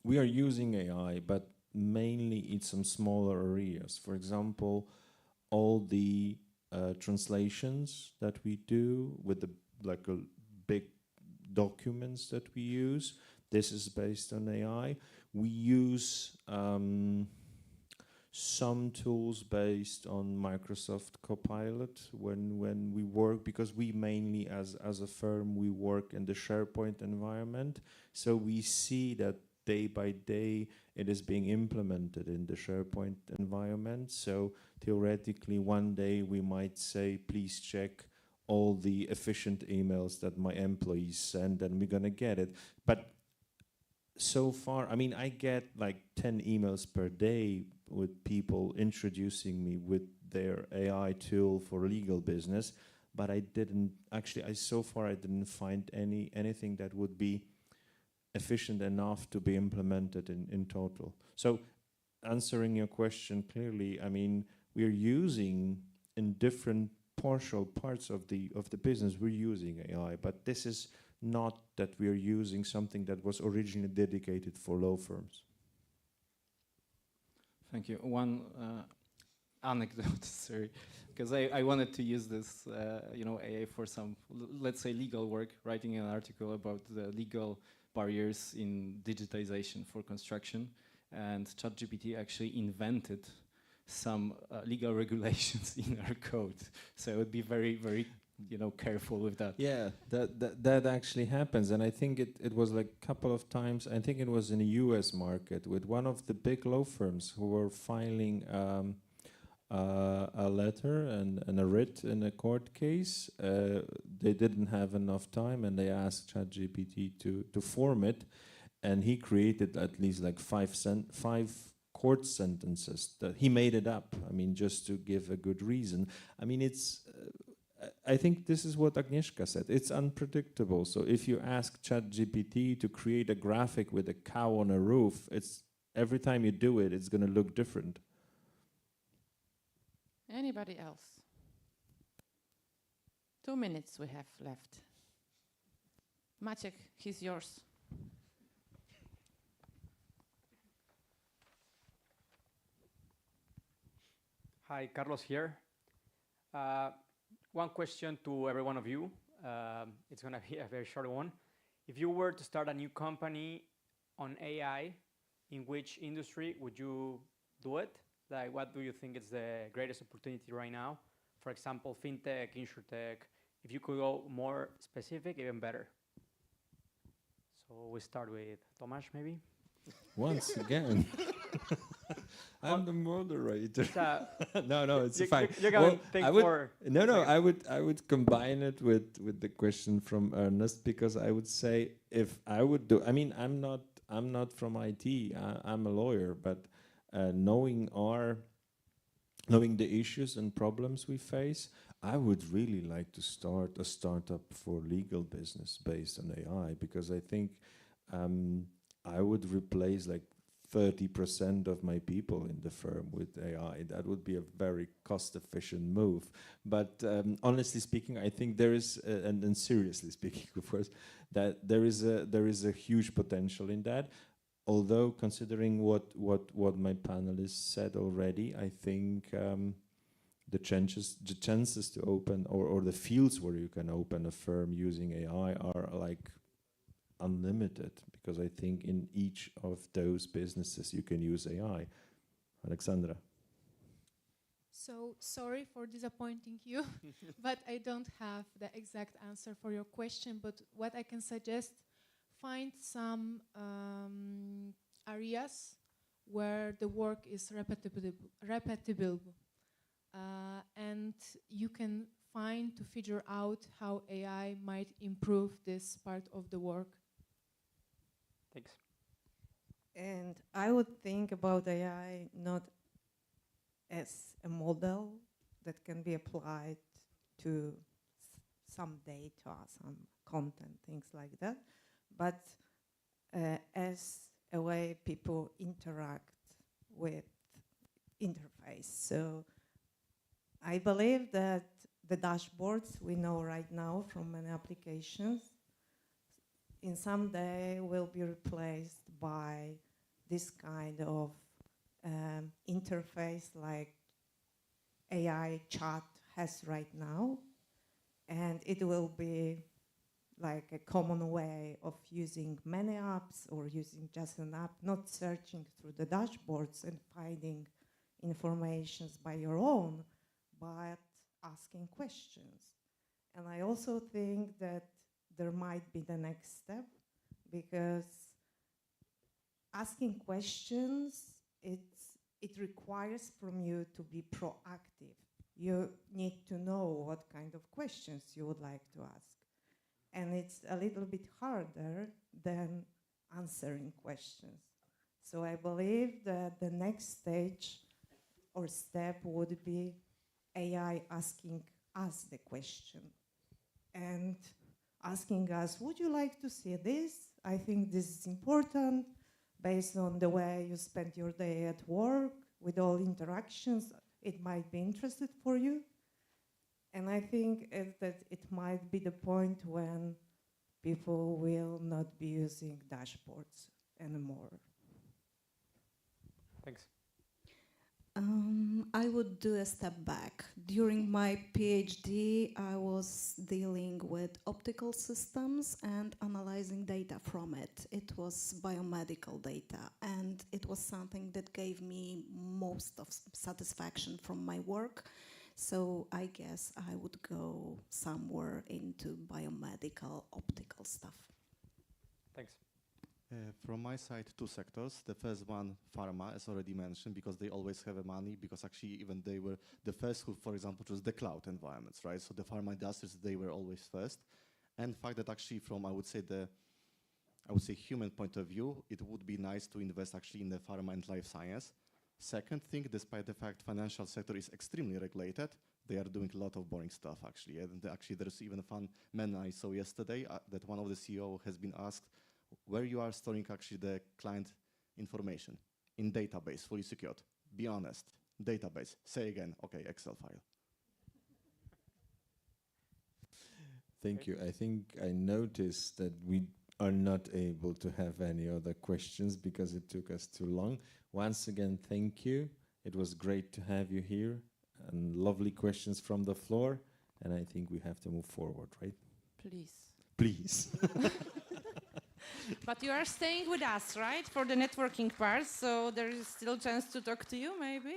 we are using AI, but mainly in some smaller areas. For example, all the translations that we do with the big documents that we use, this is based on AI. We use some tools based on Microsoft Copilot when we work, because we mainly, as a firm, we work in the SharePoint environment. So we see that day by day it is being implemented in the SharePoint environment. So theoretically, one day we might say, please check all the efficient emails that my employees send, and we're gonna get it. But so far, I mean, I get like 10 emails per day with people introducing me with their AI tool for legal business, but I didn't actually, so far I didn't find anything that would be efficient enough to be implemented in total. So answering your question clearly, I mean, we're using in different partial parts of the business, we're using AI, but this is not that we're using something that was originally dedicated for law firms. Thank you. One anecdote, sorry, because I wanted to use this, AI for some, let's say, legal work, writing an article about the legal barriers in digitization for construction, and ChatGPT actually invented some legal regulations in our code. So I would be very, very, careful with that. Yeah, that actually happens, and I think it was like a couple of times. I think it was in the U.S. market with one of the big law firms who were filing a letter and a writ in a court case. They didn't have enough time, and they asked ChatGPT to form it, and he created at least like five court sentences that he made it up. I mean, just to give a good reason. I mean, it's. I think this is what Agnieszka said. It's unpredictable. So if you ask ChatGPT to create a graphic with a cow on a roof, it's every time you do it, it's going to look different. Anybody else? 2 minutes we have left. Maciek, he's yours. Hi, Carlos here. One question to every one of you. It's going to be a very short one. If you were to start a new company on AI, in which industry would you do it? Like, what do you think is the greatest opportunity right now? For example, fintech, insurtech. If you could go more specific, even better. So we start with Tomasz, maybe. Once again. I'm the moderator. No, it's fine. I would combine it with the question from Ernest, because I would say, if I would do, I mean, I'm not from IT. I'm a lawyer, but knowing the issues and problems we face, I would really like to start a startup for legal business based on AI, because I think I would replace like 30% of my people in the firm with AI. That would be a very cost-efficient move. But honestly speaking, I think there is, and seriously speaking, of course, that there is a huge potential in that. Although, considering what my panelists said already, I think the chances to open, or the fields where you can open a firm using AI are like unlimited, because I think in each of those businesses you can use AI. Aleksandra. So sorry for disappointing you, but I don't have the exact answer for your question. But what I can suggest, find some areas where the work is repetible, and you can find to figure out how AI might improve this part of the work. Thanks. And I would think about AI not as a model that can be applied to some data, some content, things like that, but as a way people interact with interface. So I believe that the dashboards we know right now from many applications in some day will be replaced by this kind of interface like AI chat has right now. And it will be like a common way of using many apps or using just an app, not searching through the dashboards and finding informations by your own, but asking questions. And I also think that there might be the next step, because asking questions, it requires from you to be proactive. You need to know what kind of questions you would like to ask. And it's a little bit harder than answering questions. So I believe that the next stage or step would be AI asking us the question and asking us, would you like to see this? I think this is important based on the way you spend your day at work with all interactions. It might be interesting for you. And I think that it might be the point when people will not be using dashboards anymore. Thanks. I would do a step back. During my PhD, I was dealing with optical systems and analyzing data from it. It was biomedical data, and it was something that gave me most of satisfaction from my work. So I guess I would go somewhere into biomedical optical stuff. Thanks. From my side, two sectors. The first one, pharma, as already mentioned, because they always have money, because actually even they were the first who, for example, chose the cloud environments, right? So the pharma industries, they were always first. And the fact that actually from, I would say human point of view, it would be nice to invest actually in the pharma and life science. Second thing, despite the fact financial sector is extremely regulated, they are doing a lot of boring stuff actually. And actually there's even a fun meme I saw yesterday that one of the CEO has been asked where you are storing actually the client information. In database, fully secured. Be honest, database. Say again, okay, Excel file. Thank you. I think I noticed that we are not able to have any other questions because it took us too long. Once again, thank you. It was great to have you here and lovely questions from the floor. And I think we have to move forward, right? Please. Please. But you are staying with us, right, for the networking part, so there is still a chance to talk to you, maybe?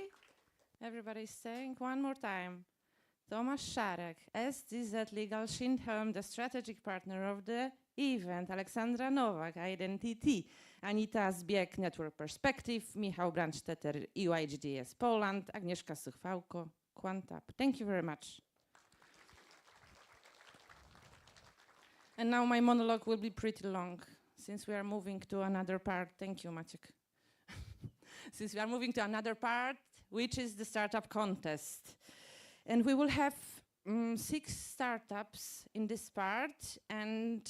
Everybody's staying. One more time. Tomasz, Szarek, SDZLEGAL, SCHINDHELM, the strategic partner of the event, Aleksandra, Nowak, IDENTT, Anita, Zbieg, Network Perspective, Michał, Brandstatter, EYGDS Poland, Agnieszka, Suchwałko, QuantUp. Thank you very much. And now my monologue will be pretty long, since we are moving to another part. Thank you, Maciek. Since we are moving to another part, which is the startup contest. And we will have 6 startups in this part, and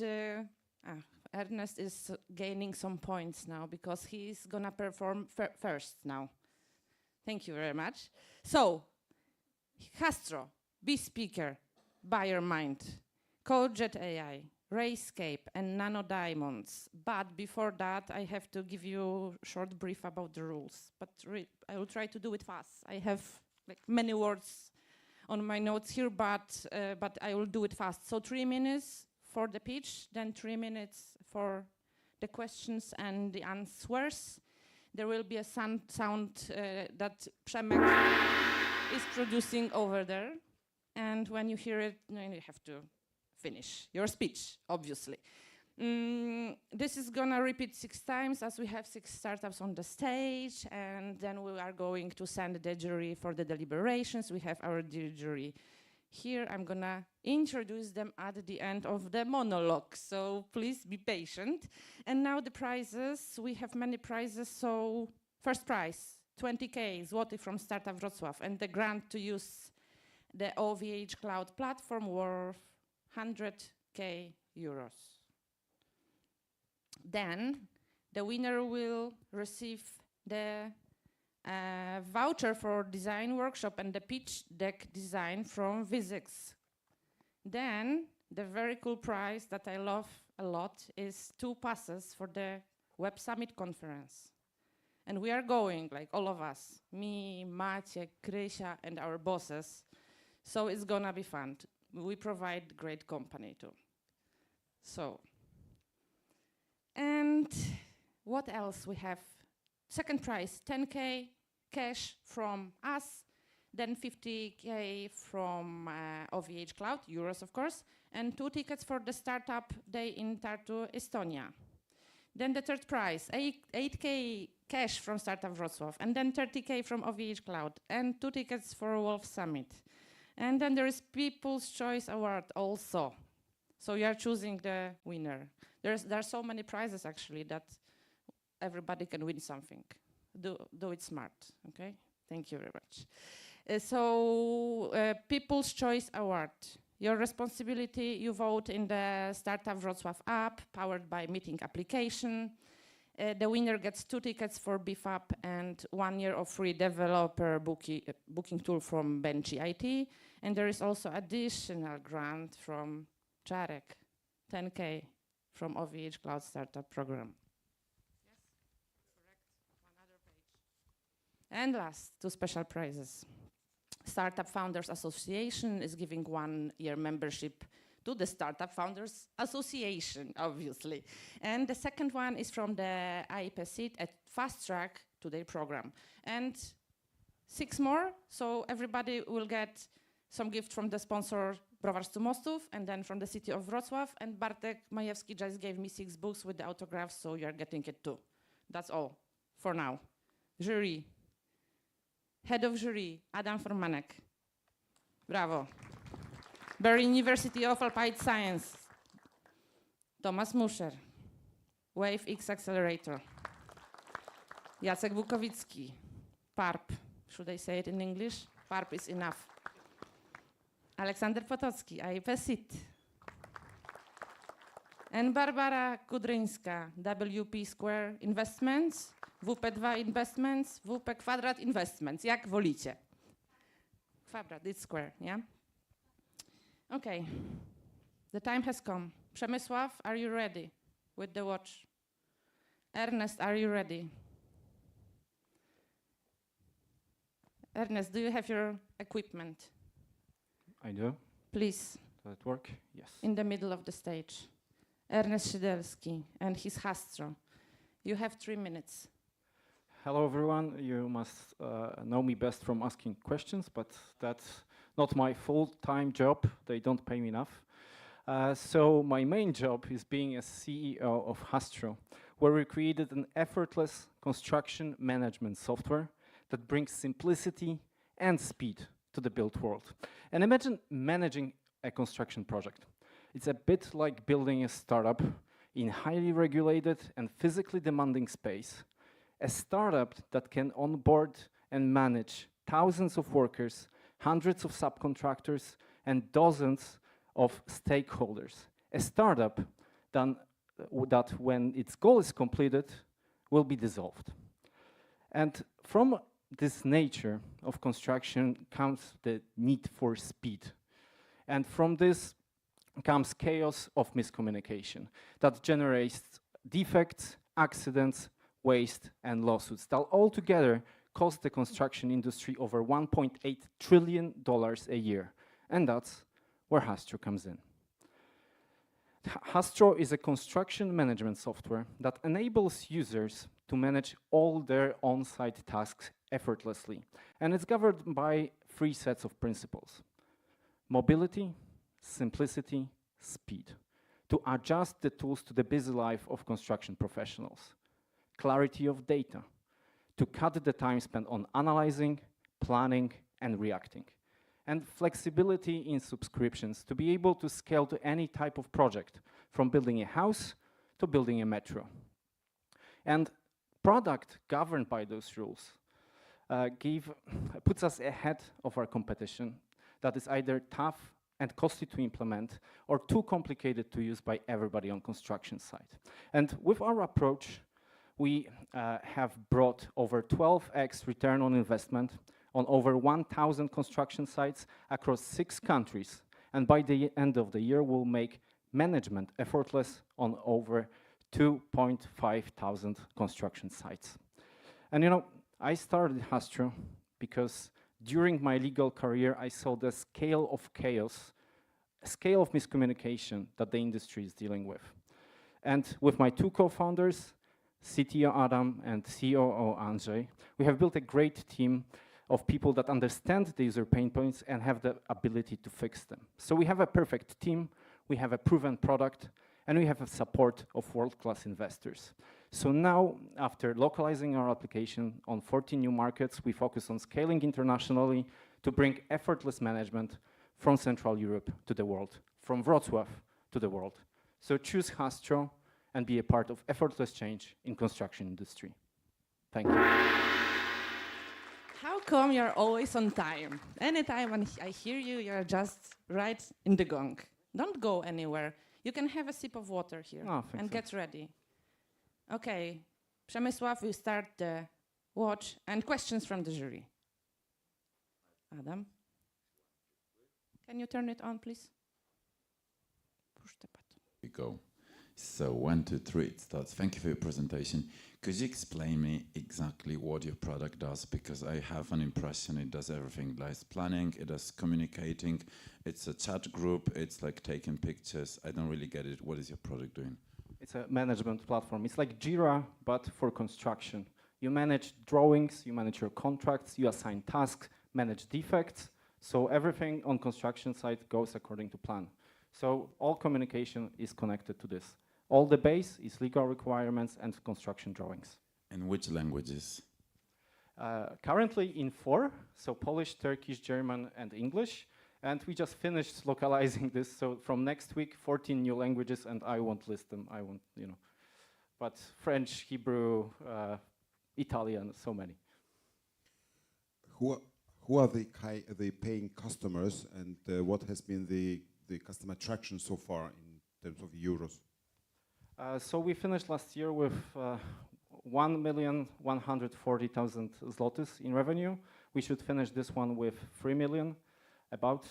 Ernest is gaining some points now because he's gonna perform first now. Thank you very much. So, Castro, be speaker, buy your mind, CodeJet AI, Rayscape, and Nano Diamonds. But before that, I have to give you a short brief about the rules. But I will try to do it fast. I have like many words on my notes here, but I will do it fast. So 3 minutes for the pitch, then 3 minutes for the questions and the answers. There will be a sound that Przemek is producing over there. And when you hear it, you have to finish your speech, obviously. This is gonna repeat 6 times as we have 6 startups on the stage, and then we are going to send the jury for the deliberations. We have our dear jury here. I'm gonna introduce them at the end of the monologue, so please be patient. And now the prizes. We have many prizes, so first prize 20K zloty from Startup Wrocław, and the grant to use the OVH cloud platform worth 100K euros. Then the winner will receive the voucher for design workshop and the pitch deck design from Visix. Then the very cool prize that I love a lot is 2 passes for the Web Summit conference. And we are going, like all of us, me, Maciek, Krysia, and our bosses. So it's gonna be fun. We provide great company too. So, and what else we have? Second prize, 10K cash from us, then 50K from OVH Cloud, euros of course, and 2 tickets for the startup day in Tartu, Estonia. Then the third prize, 8K cash from Startup Wrocław, and then 30K from OVH Cloud, and 2 tickets for Wolf Summit. And then there is People's Choice Award also. So you are choosing the winner. There are so many prizes actually that everybody can win something. Do it smart, okay? Thank you very much. People's Choice Award. Your responsibility, you vote in the Startup Wrocław app, powered by meeting application. The winner gets 2 tickets for BFAP and 1 year of free developer booking tool from Benchy IT. And there is also additional grant from Szarek, 10K from OVH Cloud Startup Program. And last, 2 special prizes. Startup Founders Association is giving 1 year membership to the Startup Founders Association, obviously. And the second one is from the IPSIT at Fast Track to their program. And 6 more, so everybody will get some gift from the sponsor Browars to Mostów, and then from the city of Wrocław, and Bartek Majewski just gave me 6 books with the autographs, so you're getting it too. That's all for now. Jury. Head of jury, Adam Formanek. Bravo. Berlin University of Applied Science, Tomasz Muscher. Wave X Accelerator. Jacek Bukowicki, PARP. Should I say it in English? PARP is enough. Aleksander Potocki, IPSIT. And Barbara Kudryńska, WP Square Investments, WP2 Investments, WP Kwadrat Investments, jak wolicie. Kwadrat, it's square, yeah? Okay, the time has come. Przemysław, are you ready with the watch? Ernest, are you ready? Ernest, do you have your equipment? I do. Please. Does it work? Yes. In the middle of the stage. Ernest Szydelski and his Hastro. You have 3 minutes. Hello, everyone. You must know me best from asking questions, but that's not my full-time job. They don't pay me enough. So my main job is being a CEO of Hastro, where we created an effortless construction management software that brings simplicity and speed to the built world. And imagine managing a construction project. It's a bit like building a startup in highly regulated and physically demanding space. A startup that can onboard and manage thousands of workers, hundreds of subcontractors, and dozens of stakeholders. A startup that when its goal is completed, will be dissolved. And from this nature of construction comes the need for speed. And from this comes chaos of miscommunication that generates defects, accidents, waste, and lawsuits that all together cost the construction industry over $1.8 trillion a year. And that's where Hastro comes in. Hastro is a construction management software that enables users to manage all their on-site tasks effortlessly. And it's governed by 3 sets of principles: mobility, simplicity, speed, to adjust the tools to the busy life of construction professionals. Clarity of data, to cut the time spent on analyzing, planning, and reacting. And flexibility in subscriptions, to be able to scale to any type of project, from building a house to building a metro. And product governed by those rules puts us ahead of our competition that is either tough and costly to implement or too complicated to use by everybody on construction site. And with our approach, we have brought over 12x return on investment on over 1,000 construction sites across 6 countries. And by the end of the year, we'll make management effortless on over 2,500 construction sites. And you know, I started Hastro because during my legal career, I saw the scale of chaos, scale of miscommunication that the industry is dealing with. And with my 2 co-founders, CTO Adam and COO Andrzej, we have built a great team of people that understand the user pain points and have the ability to fix them. So we have a perfect team, we have a proven product, and we have a support of world-class investors. So now, after localizing our application on 14 new markets, we focus on scaling internationally to bring effortless management from Central Europe to the world, from Wrocław to the world. So choose Hastro and be a part of effortless change in construction industry. Thank you. How come you're always on time? Anytime when I hear you, you're just right in the gong. Don't go anywhere. You can have a sip of water here and get ready. Okay, Przemysław will start the watch and questions from the jury. Adam, can you turn it on, please? Push the button. We go. So 1, 2, 3, it starts. Thank you for your presentation. Could you explain me exactly what your product does? Because I have an impression it does everything. It does planning, it does communicating, it's a chat group, it's like taking pictures. I don't really get it. What is your product doing? It's a management platform. It's like Jira, but for construction. You manage drawings, you manage your contracts, you assign tasks, manage defects. So everything on construction site goes according to plan. So all communication is connected to this. All the base is legal requirements and construction drawings. In which languages? Currently in 4, so Polish, Turkish, German, and English. And we just finished localizing this, so from next week, 14 new languages, and I won't list them, I won't, you know. But French, Hebrew, Italian, so many. Who are the paying customers, and what has been the customer attraction so far in terms of euros? So we finished last year with 1,140,000 zlotys in revenue. We should finish this one with 3 million. About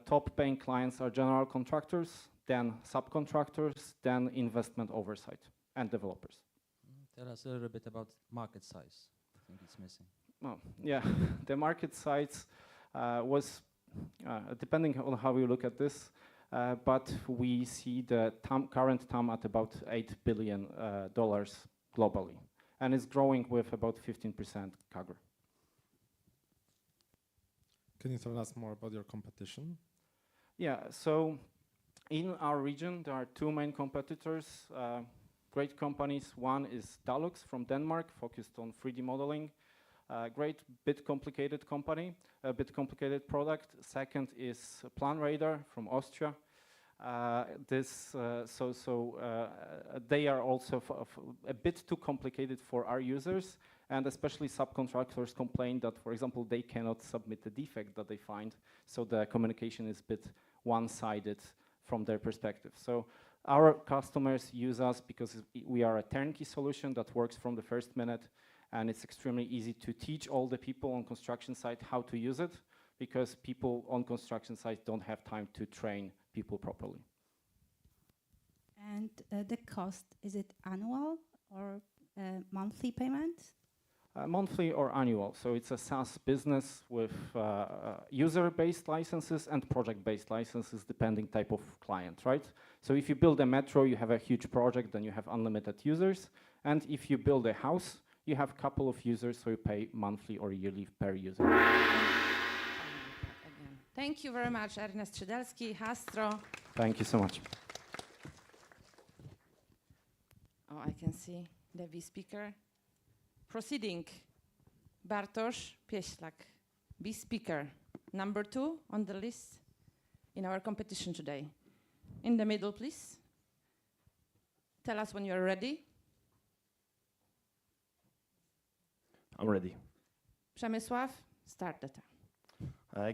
top paying clients are general contractors, then subcontractors, then investment oversight, and developers. Tell us a little bit about market size. I think it's missing. Oh, yeah, the market size was, depending on how you look at this, but we see the current TAM at about $8 billion globally, and it's growing with about 15% CAGR. Can you tell us more about your competition? Yeah, so in our region, there are 2 main competitors, great companies. One is Dalux from Denmark, focused on 3D modeling. Great, bit complicated company, a bit complicated product. Second is PlanRadar from Austria. They are also a bit too complicated for our users, and especially subcontractors complain that, for example, they cannot submit the defect that they find, so the communication is a bit one-sided from their perspective. So our customers use us because we are a turnkey solution that works from the first minute, and it's extremely easy to teach all the people on construction site how to use it, because people on construction site don't have time to train people properly. And the cost, is it annual or monthly payment? Monthly or annual. So it's a SaaS business with user-based licenses and project-based licenses, depending type of client, right? So if you build a metro, you have a huge project, then you have unlimited users. And if you build a house, you have a couple of users, so you pay monthly or yearly per user. Thank you very much, Ernest Szydelski, Hastro. Thank you so much. Oh, I can see the V speaker. Proceeding, Bartosz Pieślak, B speaker, number 2 on the list in our competition today. In the middle, please. Tell us when you're ready. I'm ready. Przemysław, start the time.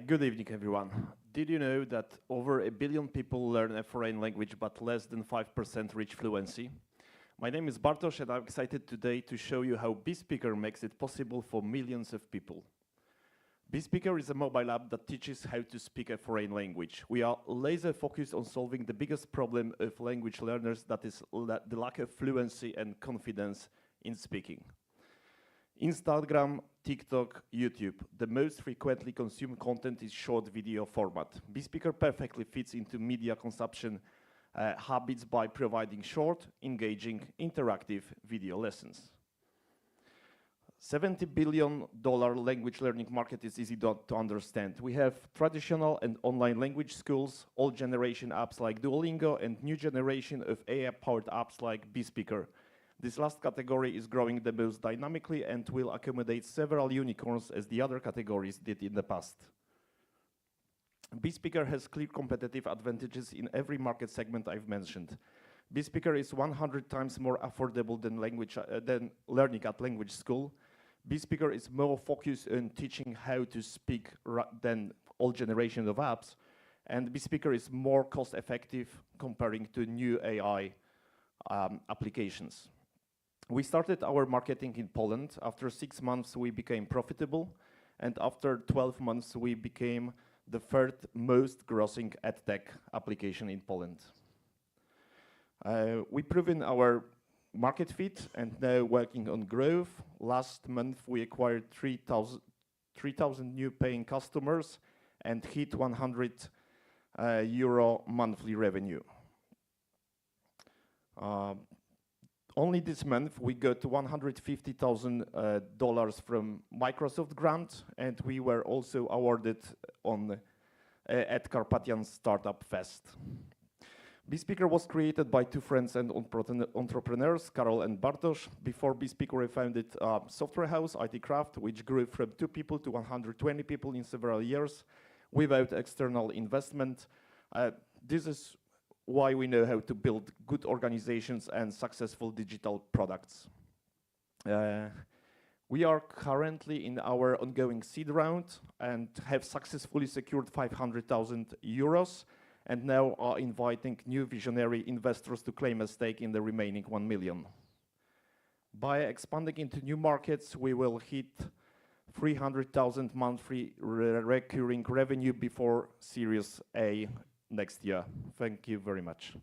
Good evening, everyone. Did you know that over 1 billion people learn a foreign language, but less than 5% reach fluency? My name is Bartosz, and I'm excited today to show you how BeSpeaker makes it possible for millions of people. BeSpeaker is a mobile app that teaches how to speak a foreign language. We are laser focused on solving the biggest problem of language learners, that is the lack of fluency and confidence in speaking. Instagram, TikTok, YouTube. The most frequently consumed content is short video format. BeSpeaker perfectly fits into media consumption habits by providing short, engaging, interactive video lessons. $70 billion language learning market is easy to understand. We have traditional and online language schools, old generation apps like Duolingo, and new generation of AI-powered apps like BeSpeaker. This last category is growing the most dynamically and will accommodate several unicorns as the other categories did in the past. BeSpeaker has clear competitive advantages in every market segment I've mentioned. BeSpeaker is 100 times more affordable than learning at language school. BeSpeaker is more focused on teaching how to speak than old generation of apps. And BeSpeaker is more cost effective comparing to new AI applications. We started our marketing in Poland. After 6 months, we became profitable. And after 12 months, we became the third most grossing edtech application in Poland. We've proven our market fit and now working on growth. Last month, we acquired 3,000 new paying customers and hit €100 monthly revenue. Only this month, we got $150,000 from Microsoft grant, and we were also awarded at Carpathian Startup Fest. BeSpeaker was created by two friends and entrepreneurs, Karol and Bartosz. Before BeSpeaker, we founded a software house, IT Craft, which grew from 2 people to 120 people in several years without external investment. This is why we know how to build good organizations and successful digital products. We are currently in our ongoing seed round and have successfully secured €500,000 and now are inviting new visionary investors to claim a stake in the remaining 1 million. By expanding into new markets, we will hit 300,000 monthly recurring revenue before Series A next year. Thank you very much.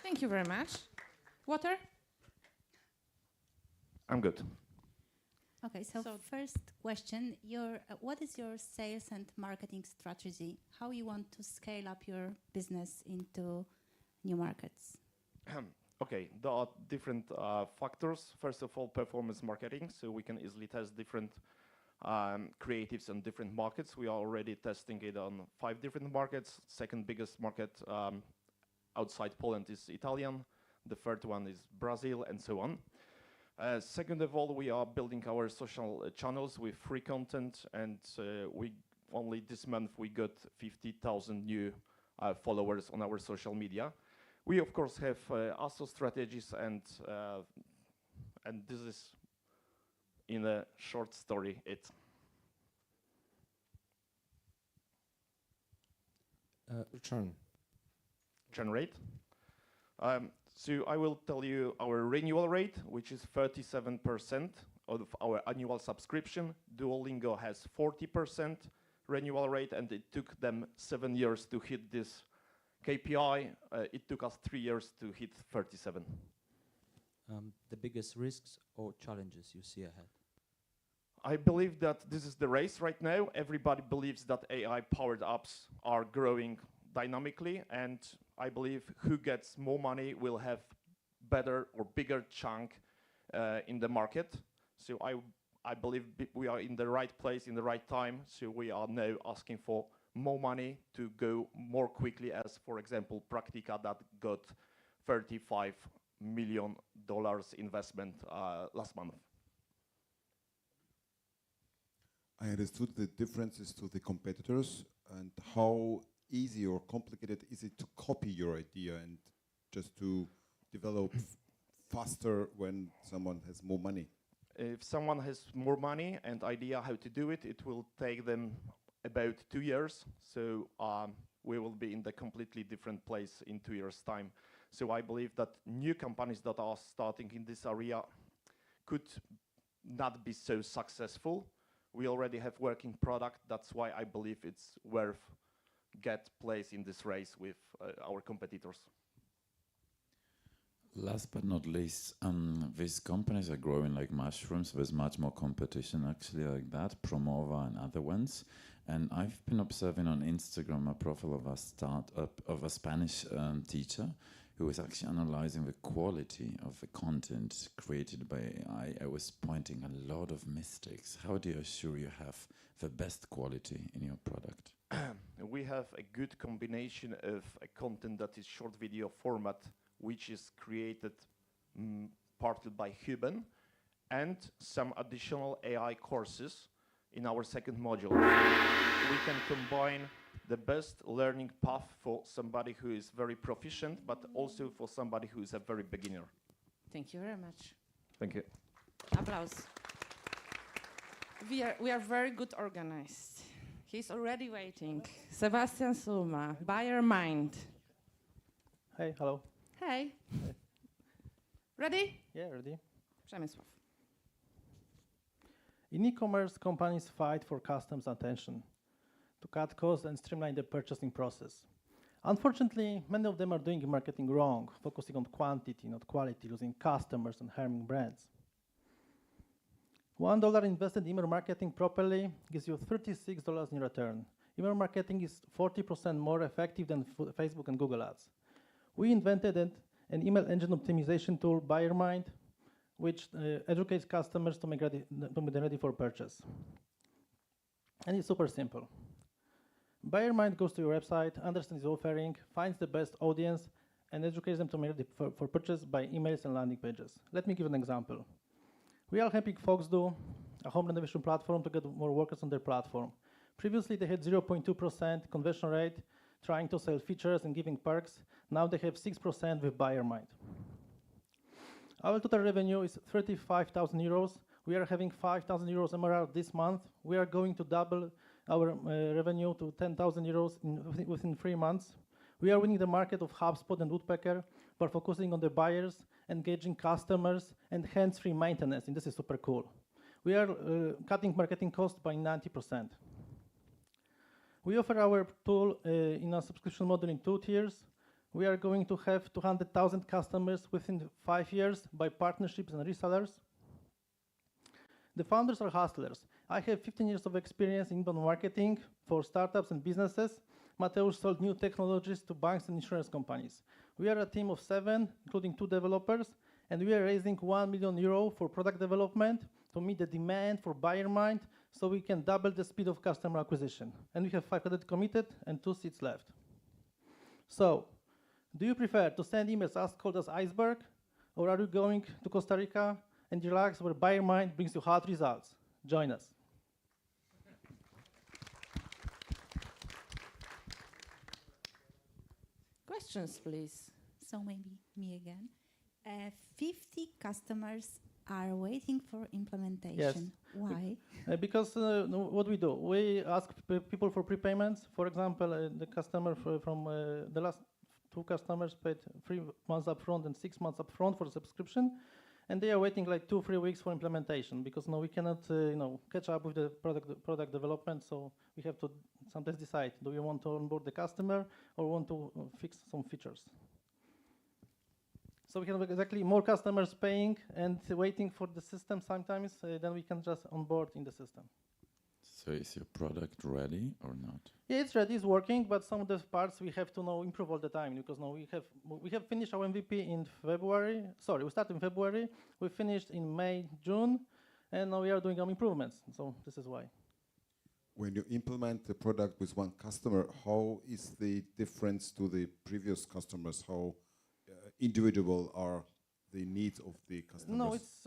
Thank you very much. Water? I'm good. Okay, so first question, what is your sales and marketing strategy? How you want to scale up your business into new markets? Okay, there are different factors. First of all, performance marketing, so we can easily test different creatives on different markets. We are already testing it on 5 different markets. Second biggest market outside Poland is Italian. The third one is Brazil, and so on. Second of all, we are building our social channels with free content, and only this month we got 50,000 new followers on our social media. We of course have also strategies, and this is in a short story it. Churn rate. So I will tell you our renewal rate, which is 37% of our annual subscription. Duolingo has 40% renewal rate, and it took them 7 years to hit this KPI. It took us 3 years to hit 37. The biggest risks or challenges you see ahead? I believe that this is the race right now. Everybody believes that AI-powered apps are growing dynamically, and I believe who gets more money will have better or bigger chunk in the market. So I believe we are in the right place in the right time. So we are now asking for more money to go more quickly, as for example, Praktika that got $35 million investment last month. I understood the differences to the competitors, and how easy or complicated is it to copy your idea and just to develop faster when someone has more money? If someone has more money and idea how to do it, it will take them about 2 years. So we will be in the completely different place in 2 years' time. So I believe that new companies that are starting in this area could not be so successful. We already have working product. That's why I believe it's worth get place in this race with our competitors. Last but not least, these companies are growing like mushrooms. There's much more competition actually like that, Promova and other ones. And I've been observing on Instagram a profile of a startup, of a Spanish teacher who was actually analyzing the quality of the content created by AI. I was pointing a lot of mistakes. How do you assure you have the best quality in your product? We have a good combination of a content that is short video format, which is created partly by human, and some additional AI courses in our second module. We can combine the best learning path for somebody who is very proficient, but also for somebody who is a very beginner. Thank you very much. Thank you. Applause. We are very good organized. He's already waiting. Sebastian Suma, Buyer Mind. Hey, hello. Hey. Hey. Ready? Yeah, ready. Przemysław. In e-commerce, companies fight for customers' attention to cut costs and streamline the purchasing process. Unfortunately, many of them are doing marketing wrong, focusing on quantity, not quality, losing customers and harming brands. $1 invested in email marketing properly gives you $36 in return. Email marketing is 40% more effective than Facebook and Google ads. We invented an email engine optimization tool, BuyerMind, which educates customers to be ready for purchase. And it's super simple. BuyerMind goes to your website, understands the offering, finds the best audience, and educates them to be ready for purchase by emails and landing pages. Let me give an example. We are helping folks do a home renovation platform to get more workers on their platform. Previously, they had 0.2% conversion rate, trying to sell features and giving perks. Now they have 6% with BuyerMind. Our total revenue is 35,000 euros. We are having 5,000 euros MRR this month. We are going to double our revenue to 10,000 euros within 3 months. We are winning the market of HubSpot and Woodpecker by focusing on the buyers, engaging customers, and hands-free maintenance, and this is super cool. We are cutting marketing costs by 90%. We offer our tool in a subscription model in 2 tiers. We are going to have 200,000 customers within 5 years by partnerships and resellers. The founders are hustlers. I have 15 years of experience in inbound marketing for startups and businesses. Mateusz sold new technologies to banks and insurance companies. We are a team of 7, including 2 developers, and we are raising €1 million for product development to meet the demand for BuyerMind so we can double the speed of customer acquisition. And we have 500 committed and 2 seats left. So, do you prefer to send emails as cold as iceberg, or are you going to Costa Rica and relax where BuyerMind brings you hot results? Join us. Questions, please. So maybe me again. 50 customers are waiting for implementation. Yes. Why? Because what we do, we ask people for prepayments. For example, the customer from the last 2 customers paid 3 months upfront and 6 months upfront for the subscription, and they are waiting like 2-3 weeks for implementation because we cannot catch up with the product development. So we have to sometimes decide: do we want to onboard the customer or want to fix some features? So we have exactly more customers paying and waiting for the system sometimes than we can just onboard in the system. So is your product ready or not? Yeah, it's ready, it's working, but some of the parts we have to improve all the time because we have finished our MVP in February. Sorry, we started in February. We finished in May, June, and now we are doing some improvements. So this is why. When you implement the product with one customer, how is the difference to the previous customers? How individual are the needs of the customers? No, it's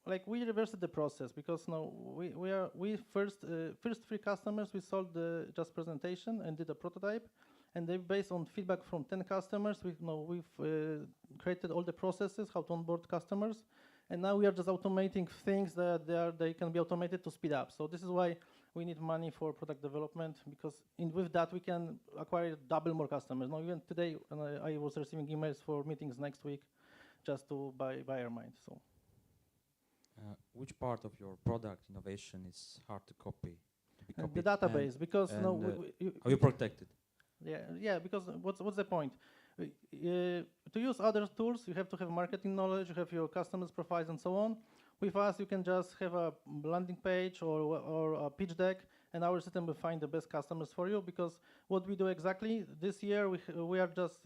like we reversed the process because we first 3 customers we sold the just presentation and did a prototype, and they based on feedback from 10 customers we've created all the processes how to onboard customers, And now we are just automating things that they can be automated to speed up. So this is why we need money for product development, because with that we can acquire double more customers. Now even today, I was receiving emails for meetings next week just to buy AirMind. So. Which part of your product innovation is hard to copy? The database, because how you protect it? Yeah. Because what's the point? To use other tools, you have to have marketing knowledge, you have your customers' profiles, and so on. With us, you can just have a landing page or a pitch deck, and our system will find the best customers for you. Because what we do exactly this year, we are just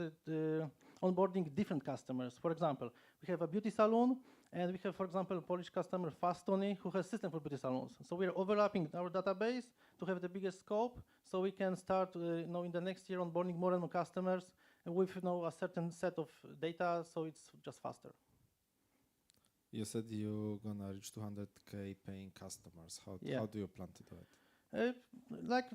onboarding different customers. For example, we have a beauty salon. And we have, for example, a Polish customer, Fastony, who has a system for beauty salons. So we are overlapping our database to have the biggest scope, so we can start, in the next year onboarding more and more customers with, a certain set of data, so it's just faster. You said you're gonna reach 200K paying customers. How do you plan to do it? Like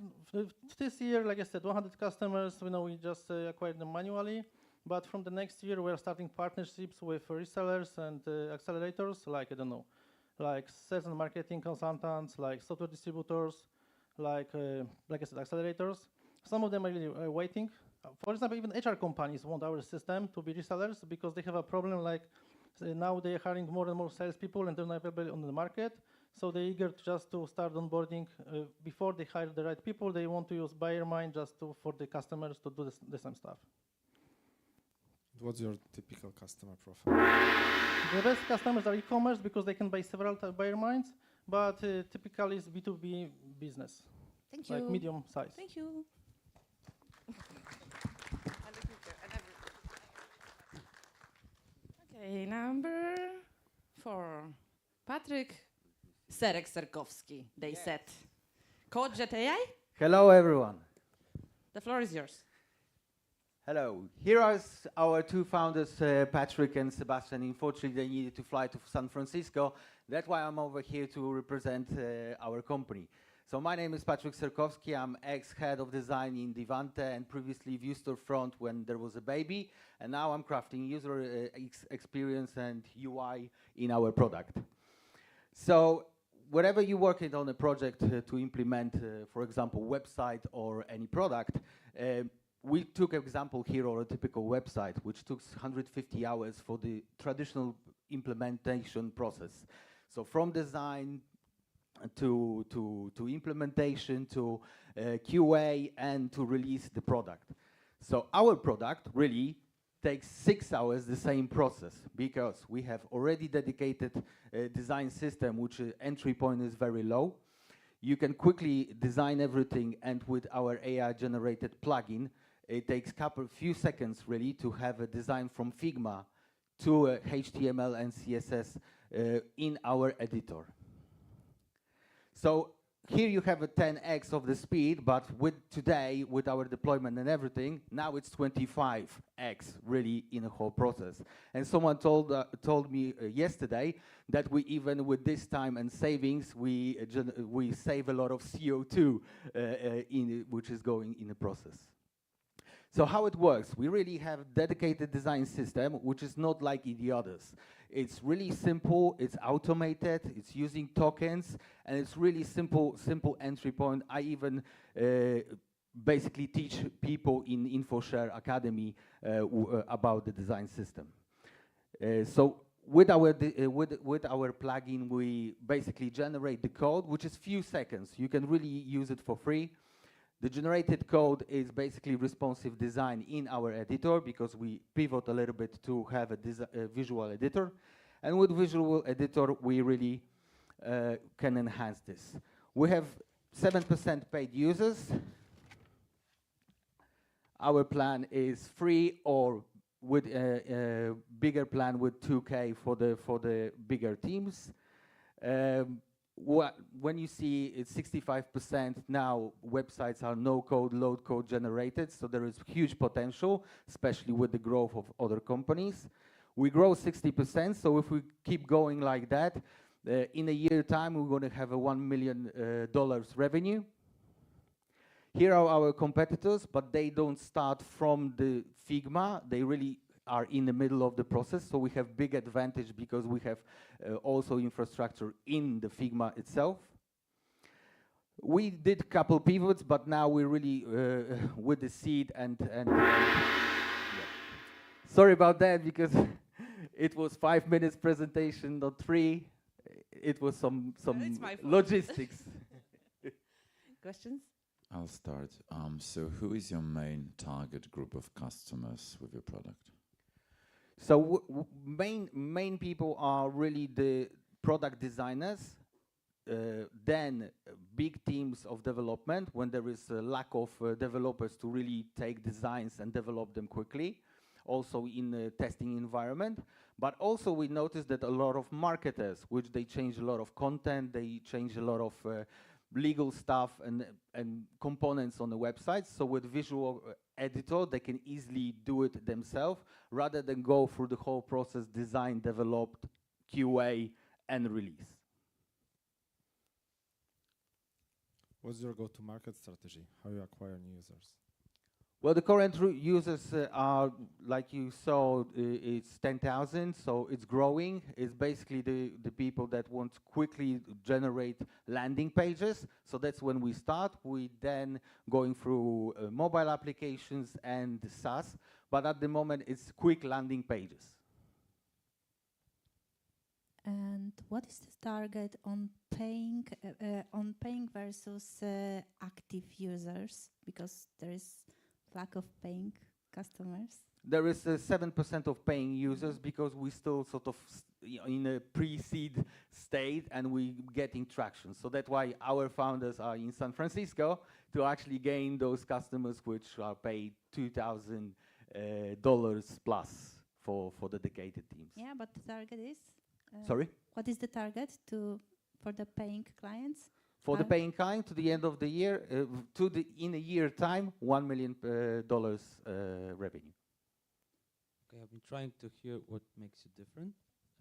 this year, like I said, 100 customers. We just acquired them manually. But from the next year, we're starting partnerships with resellers and accelerators, like, like sales and marketing consultants, like software distributors, like I said, accelerators. Some of them are really waiting. For example, even HR companies want our system to be resellers because they have a problem like now they are hiring more and more salespeople and they're not available on the market. So they're eager just to start onboarding. Before they hire the right people, they want to use BuyerMind just for the customers to do the same stuff. What's your typical customer profile? The best customers are e-commerce because they can buy several BuyerMinds, but typically it's B2B business. Thank you. Like medium size. Thank you. Okay, number 4. Patryk Serek-Serkowski, they said. CodeJet AI? Hello, everyone. The floor is yours. Hello. Here are our two founders, Patrick and Sebastian. Unfortunately, they needed to fly to San Francisco. That's why I'm over here to represent our company. So my name is Patrick Serkowski. I'm ex-head of design in IDENTT and previously ViewStore Front when there was a baby. And now I'm crafting user experience and UI in our product. So wherever you're working on a project to implement, for example, website or any product, we took example here of a typical website, which took 150 hours for the traditional implementation process. So from design to implementation to QA and to release the product. So our product really takes 6 hours, the same process, because we have already dedicated design system, which entry point is very low. You can quickly design everything, and with our AI-generated plugin, it takes few seconds really to have a design from Figma to HTML and CSS in our editor. So here you have a 10x of the speed, but today, with our deployment and everything, now it's 25x really in the whole process. And someone told me yesterday that we even with this time and savings, we save a lot of CO2 which is going in the process. So how it works, we really have a dedicated design system, which is not like the others. It's really simple, it's automated, it's using tokens, and it's really simple entry point. I even basically teach people in InfoShare Academy about the design system. So with our plugin, we basically generate the code, which is few seconds. You can really use it for free. The generated code is basically responsive design in our editor because we pivot a little bit to have a visual editor. And with visual editor, we really can enhance this. We have 7% paid users. Our plan is free or with a bigger plan with 2K for the bigger teams. When you see it's 65% now, websites are no-code, low-code generated, so there is huge potential, especially with the growth of other companies. We grow 60%, so if we keep going like that, in a year time, we're going to have a $1 million revenue. Here are our competitors, but they don't start from the Figma. They really are in the middle of the process. So we have big advantage because we have also infrastructure in the Figma itself. We did a couple pivots, but now we're really with the seed and yeah. Sorry about that, because it was 5 minutes presentation, not 3. It was some logistics. Questions? I'll start. So who is your main target group of customers with your product? So main people are really the product designers, then big teams of development when there is a lack of developers to really take designs and develop them quickly, also in the testing environment. But also we noticed that a lot of marketers, which they change a lot of content, they change a lot of legal stuff and components on the website. So with visual editor, they can easily do it themselves rather than go through the whole process, design, develop, QA, and release. What's your go-to-market strategy? How you acquire new users? Well, the current users are, like you saw, it's 10,000, so it's growing. It's basically the people that want to quickly generate landing pages. So that's when we start. We then going through mobile applications and SaaS, but at the moment it's quick landing pages. And what is the target on paying versus active users? Because there is lack of paying customers. There is 7% of paying users because we still sort of in a pre-seed state and we getting traction. So that's why our founders are in San Francisco to actually gain those customers which are paid $2,000 plus for dedicated teams. Yeah, but the target is? Sorry? What is the target for the paying clients? For the paying client, to the end of the year, in a year time, $1 million revenue. Okay, I've been trying to hear what makes you different,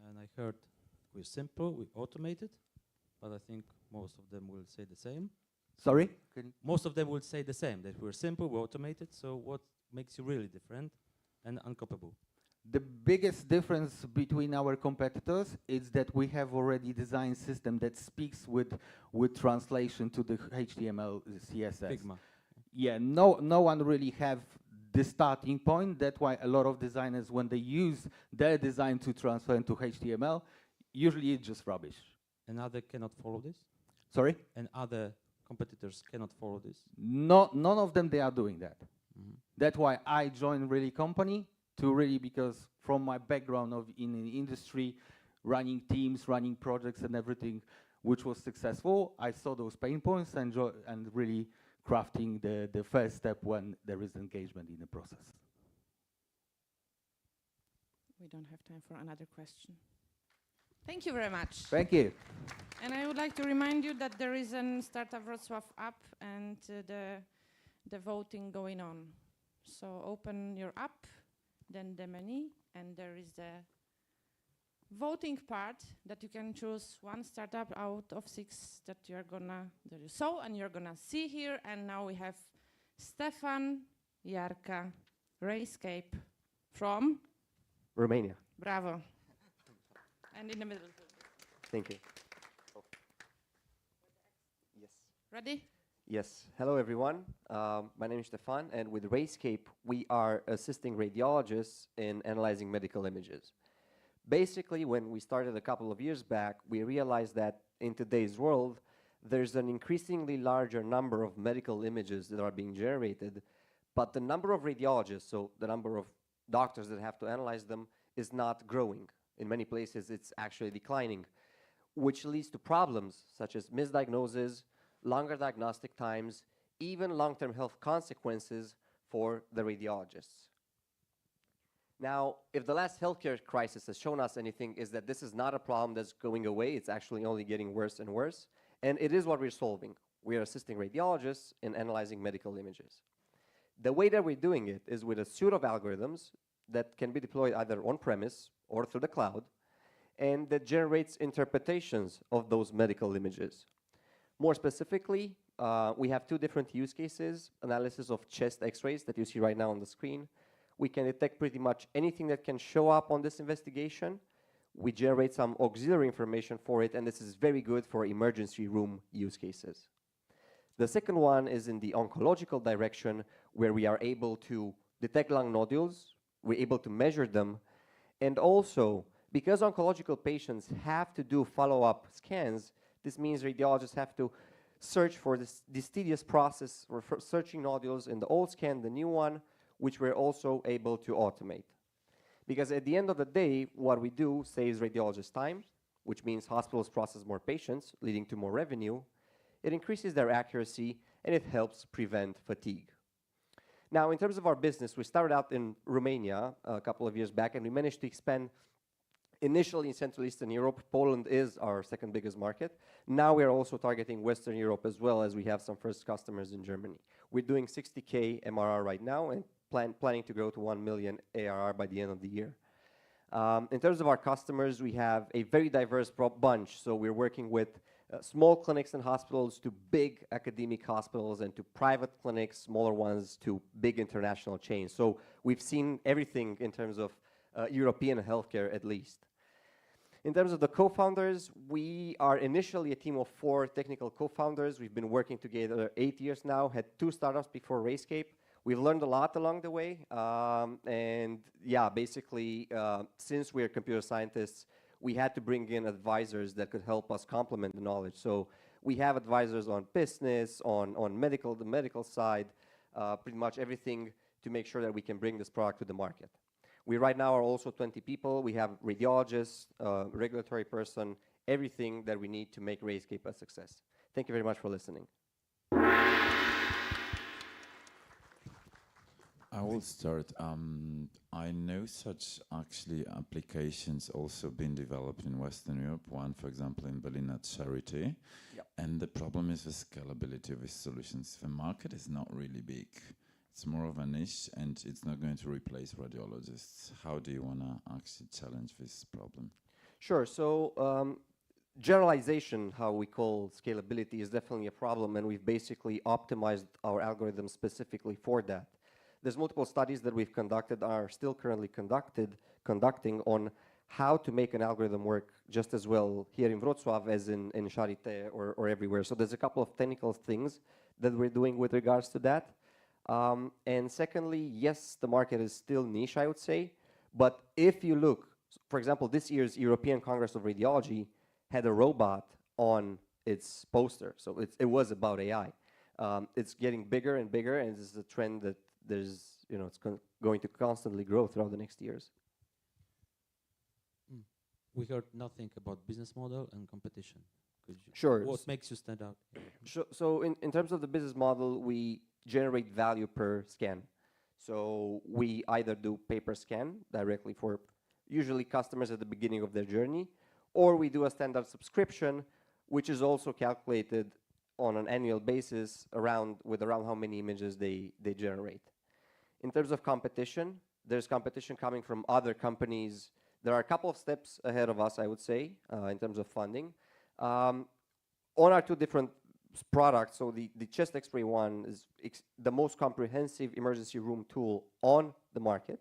and I heard we're simple, we automated, but I think most of them will say the same. Sorry? Most of them will say the same, that we're simple, we're automated, so what makes you really different and uncopyable? The biggest difference between our competitors is that we have already designed system that speaks with translation to the HTML, CSS. Figma. Yeah, no one really have the starting point. That's why a lot of designers, when they use their design to transfer into HTML, usually it's just rubbish. And other cannot follow this? Sorry? And other competitors cannot follow this? No, none of them, they are doing that. That's why I joined really company, because from my background in the industry, running teams, running projects and everything, which was successful, I saw those pain points and really crafting the first step when there is engagement in the process. We don't have time for another question. Thank you very much. Thank you. And I would like to remind you that there is a Startup Wrocław app and the voting going on. So open your app, then the menu, and there is the voting part that you can choose one startup out of 6 that you're gonna and you're gonna see here. And now we have Stefan, Jarka, Rayscape from Romania. Bravo. And in the middle. Thank you. Yes. Ready? Yes. Hello, everyone. My name is Stefan, and with Rayscape, we are assisting radiologists in analyzing medical images. Basically, when we started a couple of years back, we realized that in today's world, there's an increasingly larger number of medical images that are being generated, but the number of radiologists, so the number of doctors that have to analyze them, is not growing. In many places, it's actually declining, which leads to problems such as misdiagnosis, longer diagnostic times, even long-term health consequences for the radiologists. Now, if the last healthcare crisis has shown us anything, is that this is not a problem that's going away. It's actually only getting worse and worse. And it is what we're solving. We are assisting radiologists in analyzing medical images. The way that we're doing it is with a suite of algorithms that can be deployed either on-premise or through the cloud, and that generates interpretations of those medical images. More specifically, we have 2 different use cases: analysis of chest x-rays that you see right now on the screen, We can detect pretty much anything that can show up on this investigation. We generate some auxiliary information for it, and this is very good for emergency room use cases. The second one is in the oncological direction, where we are able to detect lung nodules, we're able to measure them, and also, because oncological patients have to do follow-up scans, this means radiologists have to search for this tedious process for searching nodules in the old scan, the new one, which we're also able to automate. Because at the end of the day, what we do saves radiologists time, which means hospitals process more patients, leading to more revenue. It increases their accuracy, and it helps prevent fatigue. Now, in terms of our business, we started out in Romania a couple of years back, and we managed to expand initially in Central Eastern Europe. Poland is our second biggest market. Now we are also targeting Western Europe as well, as we have some first customers in Germany. We're doing 60K MRR right now and planning to grow to 1 million ARR by the end of the year. In terms of our customers, we have a very diverse bunch. So we're working with small clinics and hospitals to big academic hospitals and to private clinics, smaller ones to big international chains. So we've seen everything in terms of European healthcare at least. In terms of the co-founders, we are initially a team of 4 technical co-founders. We've been working together 8 years now, had 2 startups before RayScape. We've learned a lot along the way. And yeah, basically, since we're computer scientists, we had to bring in advisors that could help us complement the knowledge. So we have advisors on business, on the medical side, pretty much everything to make sure that we can bring this product to the market. We right now are also 20 people. We have radiologists, regulatory person, everything that we need to make RayScape a success. Thank you very much for listening. I will start. I know such actually applications also been developed in Western Europe. One, for example, in Berlin at Charité. Yep. And the problem is the scalability of these solutions. The market is not really big. It's more of a niche, and it's not going to replace radiologists. How do you want to actually challenge this problem? Sure. So generalization, how we call scalability, is definitely a problem, and we've basically optimized our algorithm specifically for that. There's multiple studies that we've conducted, are still currently conducting on how to make an algorithm work just as well here in Wrocław as in Charité or everywhere. So there's a couple of technical things that we're doing with regards to that. And secondly, yes, the market is still niche, I would say. But if you look, for example, this year's European Congress of Radiology had a robot on its poster. So it was about AI. It's getting bigger and bigger, and this is a trend that it's going to constantly grow throughout the next years. We heard nothing about business model and competition. Sure. What makes you stand out? So in terms of the business model, we generate value per scan. So we either do pay-per-scan directly for usually customers at the beginning of their journey, or we do a standard subscription, which is also calculated on an annual basis with around how many images they generate. In terms of competition, there's competition coming from other companies. There are a couple of steps ahead of us, I would say, in terms of funding. On our 2 different products, so the chest X-ray one is the most comprehensive emergency room tool on the market.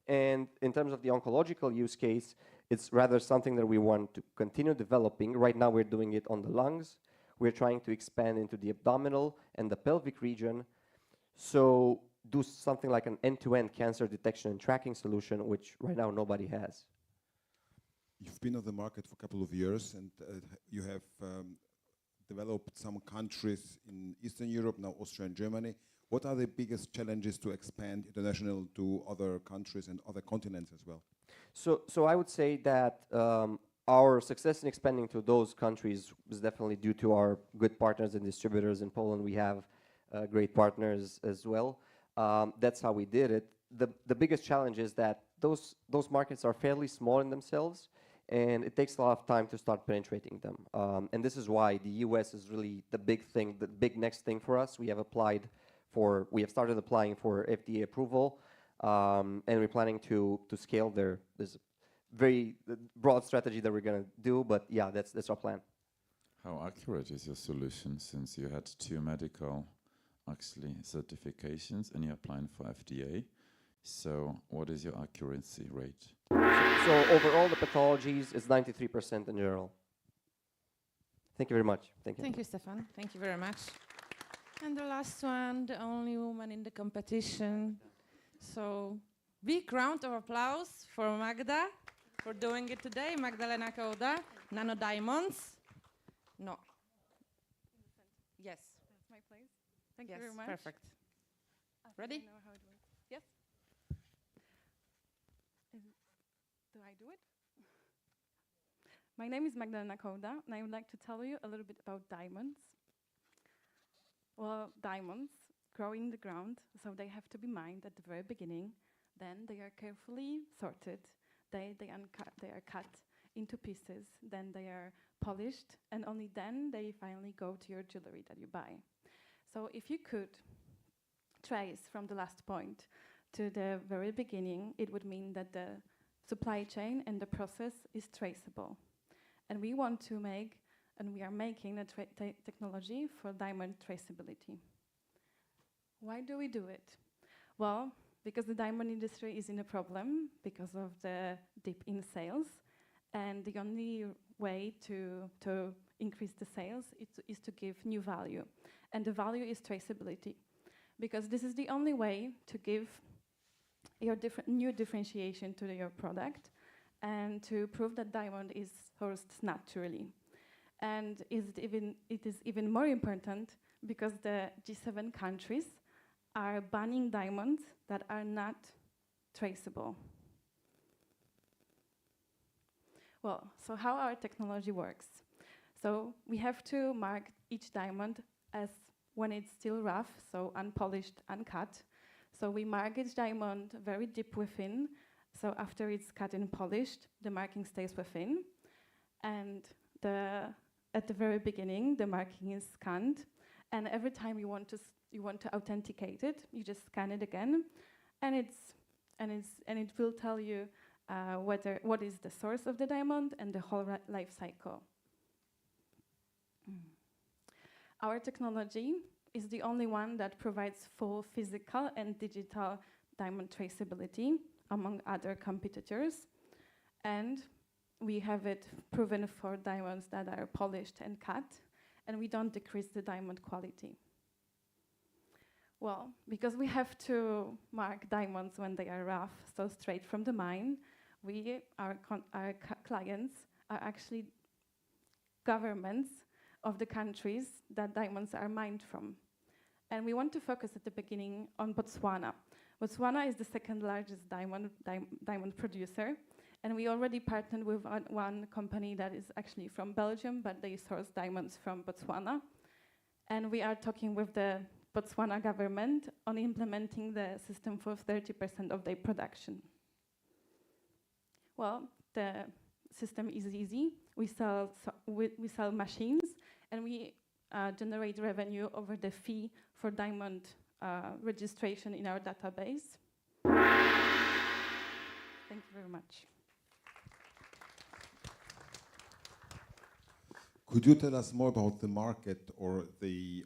And in terms of the oncological use case, it's rather something that we want to continue developing. Right now we're doing it on the lungs. We're trying to expand into the abdominal and the pelvic region. So do something like an end-to-end cancer detection and tracking solution, which right now nobody has. You've been on the market for a couple of years, and you have developed some countries in Eastern Europe, now Austria and Germany. What are the biggest challenges to expand international to other countries and other continents as well? So I would say that our success in expanding to those countries was definitely due to our good partners and distributors. In Poland, we have great partners as well. That's how we did it. The biggest challenge is that those markets are fairly small in themselves, and it takes a lot of time to start penetrating them. And this is why the US is really the big thing, the big next thing for us. We have started applying for FDA approval, and we're planning to scale there. There's a very broad strategy that we're going to do, but yeah, that's our plan. How accurate is your solution, since you had 2 medical actually certifications and you're applying for FDA? So what is your accuracy rate? So overall, the pathologies is 93% in general. Thank you very much. Thank you. Thank you, Stefan. Thank you very much. And the last one, the only woman in the competition. So big round of applause for Magda for doing it today. Magdalena Olczak-Nowicka, Nano Diamonds. No. Yes. That's my place. Thank Yes, you very much. perfect. Ready? I know how it works. Yes. Do I do it? My name is Magdalena Olczak-Nowicka, and I would like to tell you a little bit about diamonds. Well, diamonds grow in the ground, so they have to be mined at the very beginning. Then they are carefully sorted. They are cut into pieces. Then they are polished, and only then they finally go to your jewelry that you buy. So if you could trace from the last point to the very beginning, it would mean that the supply chain and the process is traceable. And we want to make, and we are making a technology for diamond traceability. Why do we do it? Well, because the diamond industry is in a problem because of the dip in sales. And the only way to increase the sales is to give new value. And the value is traceability. Because this is the only way to give your new differentiation to your product and to prove that diamond is sourced naturally. And it is even more important because the G7 countries are banning diamonds that are not traceable. Well, so how our technology works. So we have to mark each diamond as when it's still rough, so unpolished, uncut. So we mark each diamond very deep within. So after it's cut and polished, the marking stays within. And at the very beginning, the marking is scanned. And every time you want to authenticate it, you just scan it again, and it will tell you what is the source of the diamond and the whole life cycle. Our technology is the only one that provides full physical and digital diamond traceability among other competitors, and we have it proven for diamonds that are polished and cut, and we don't decrease the diamond quality. Well, because we have to mark diamonds when they are rough, so straight from the mine, our clients are actually governments of the countries that diamonds are mined from. And we want to focus at the beginning on Botswana. Botswana is the second largest diamond producer, and we already partnered with one company that is actually from Belgium, but they source diamonds from Botswana. And we are talking with the Botswana government on implementing the system for 30% of their production. Well, the system is easy. We sell machines, and we generate revenue over the fee for diamond registration in our database. Thank you very much. Could you tell us more about the market or the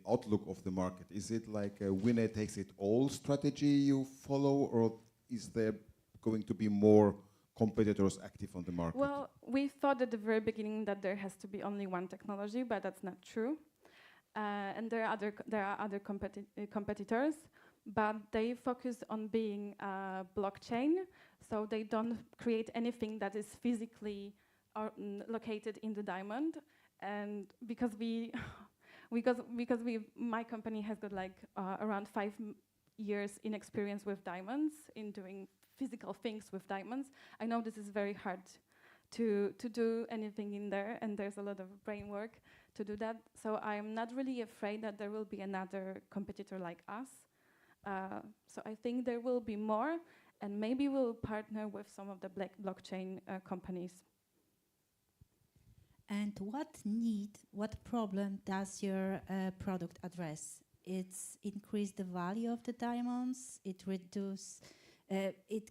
outlook of the market? Is it like a winner takes it all strategy you follow, or is there going to be more competitors active on the market? Well, we thought at the very beginning that there has to be only one technology, but that's not true. And there are other competitors, but they focus on being a blockchain, so they don't create anything that is physically located in the diamond. And because my company has got like around 5 years in experience with diamonds, in doing physical things with diamonds, I know this is very hard to do anything in there, and there's a lot of brain work to do that. So I'm not really afraid that there will be another competitor like us. So I think there will be more, and maybe we'll partner with some of the blockchain companies. And what problem does your product address? It's increase the value of the diamonds, it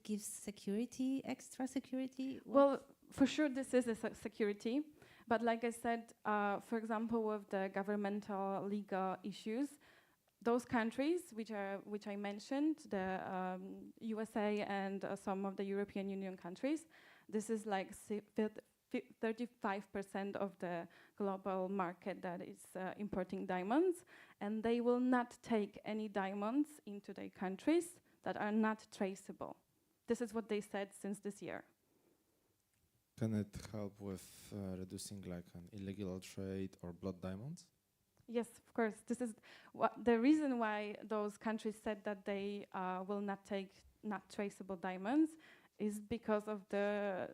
gives security, extra security? Well, for sure this is a security, but like I said, for example, with the governmental legal issues, those countries which I mentioned, the USA and some of the European Union countries, this is like 35% of the global market that is importing diamonds, and they will not take any diamonds into their countries that are not traceable. This is what they said since this year. Can it help with reducing like an illegal trade or blood diamonds? Yes, of course. This is the reason why those countries said that they will not take not traceable diamonds is because of the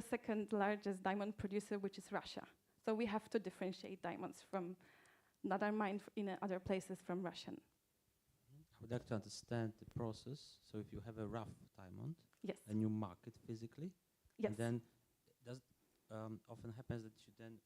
second largest diamond producer, which is Russia. So we have to differentiate diamonds from that are mined in other places from Russian. I would like to understand the process. So if you have a rough diamond, yes, and you mark it physically, yes, and then does often happens that you then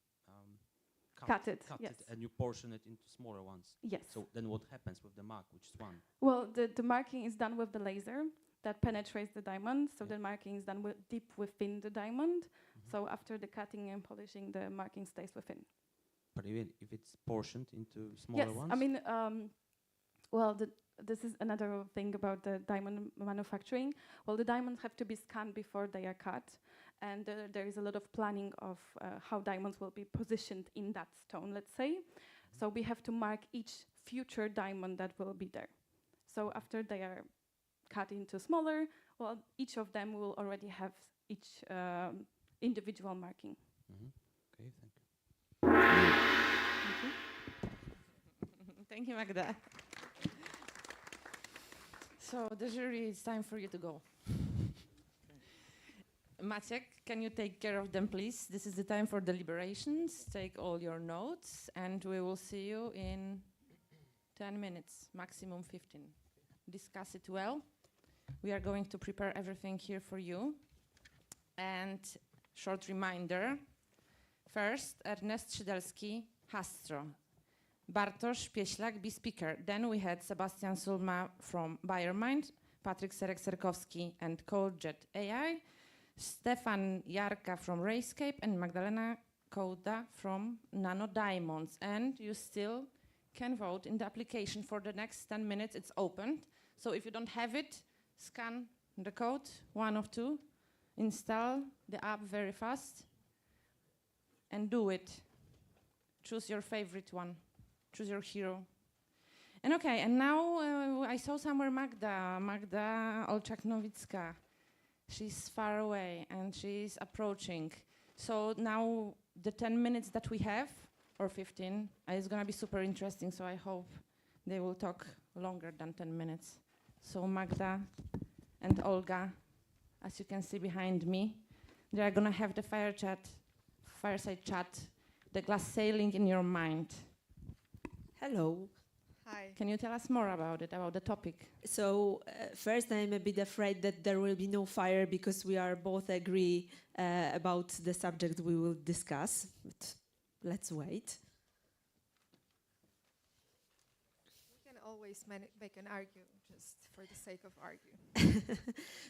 cut it, cut yes, it, and you portion it into smaller ones. Yes. So then what happens with the mark, which is one? Well, the marking is done with the laser that penetrates the diamond. So the marking is done deep within the diamond. So after the cutting and polishing, the marking stays within. But even if it's portioned into smaller ones? Yes, I mean, well, this is another thing about the diamond manufacturing. Well, the diamonds have to be scanned before they are cut. And there is a lot of planning of how diamonds will be positioned in that stone, let's say. So we have to mark each future diamond that will be there. So after they are cut into smaller, well, each of them will already have each individual marking. Okay, thank you. Thank you, Magda. So the jury, it's time for you to go. Maciek, can you take care of them, please? This is the time for deliberations. Take all your notes, and we will see you in 10 minutes, maximum 15. Discuss it well. We are going to prepare everything here for you. And short reminder. First, Ernest Szydelski, Hastro. Bartosz Pieślak, be speaker. Then we had Sebastian Sulma from BuyerMind, Patrick Serek-Serkowski and CodeJet AI, Stefan Jarka from Rayscape, and Magdalena Koda from Nano Diamonds. And you still can vote in the application for the next 10 minutes. It's opened. So if you don't have it, scan the code, one of two, install the app very fast, and do it. Choose your favorite one. Choose your hero. And okay, and now I saw somewhere Magda Olczak-Nowicka. She's far away and she's approaching. So now the 10 minutes that we have, or 15, is gonna be super interesting, so I hope they will talk longer than 10 minutes. So Magda and Olga, as you can see behind me, they are gonna have the fireside chat, the glass sailing in your mind. Hello. Hi. Can you tell us more about it, about the topic? So first, I'm a bit afraid that there will be no fire because we are both agree about the subject we will discuss. But let's wait. We can always make an argue just for the sake of arguing.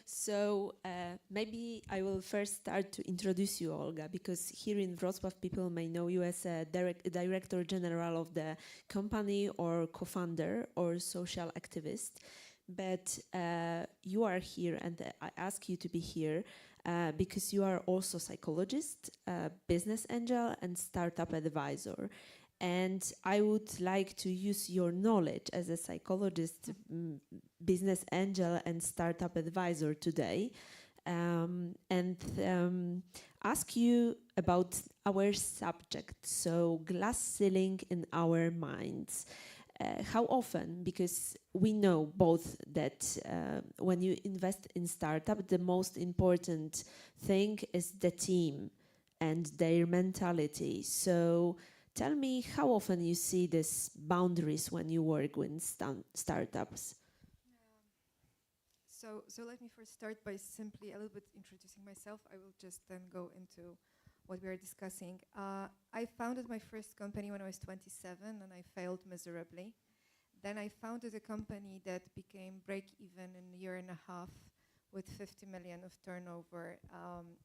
So maybe I will first start to introduce you, Olga, because here in Wrocław, people may know you as a director general of the company or co-founder or social activist. But you are here, and I ask you to be here because you are also psychologist, business angel, and startup advisor. And I would like to use your knowledge as a psychologist, business angel, and startup advisor today, and ask you about our subject, so glass ceiling in our minds. How often? Because we know both that when you invest in startup, the most important thing is the team and their mentality. So tell me how often you see these boundaries when you work with startups. So let me first start by simply a little bit introducing myself. I will just then go into what we are discussing. I founded my first company when I was 27 and I failed miserably. Then I founded a company that became break-even in a year and a half with 50 million of turnover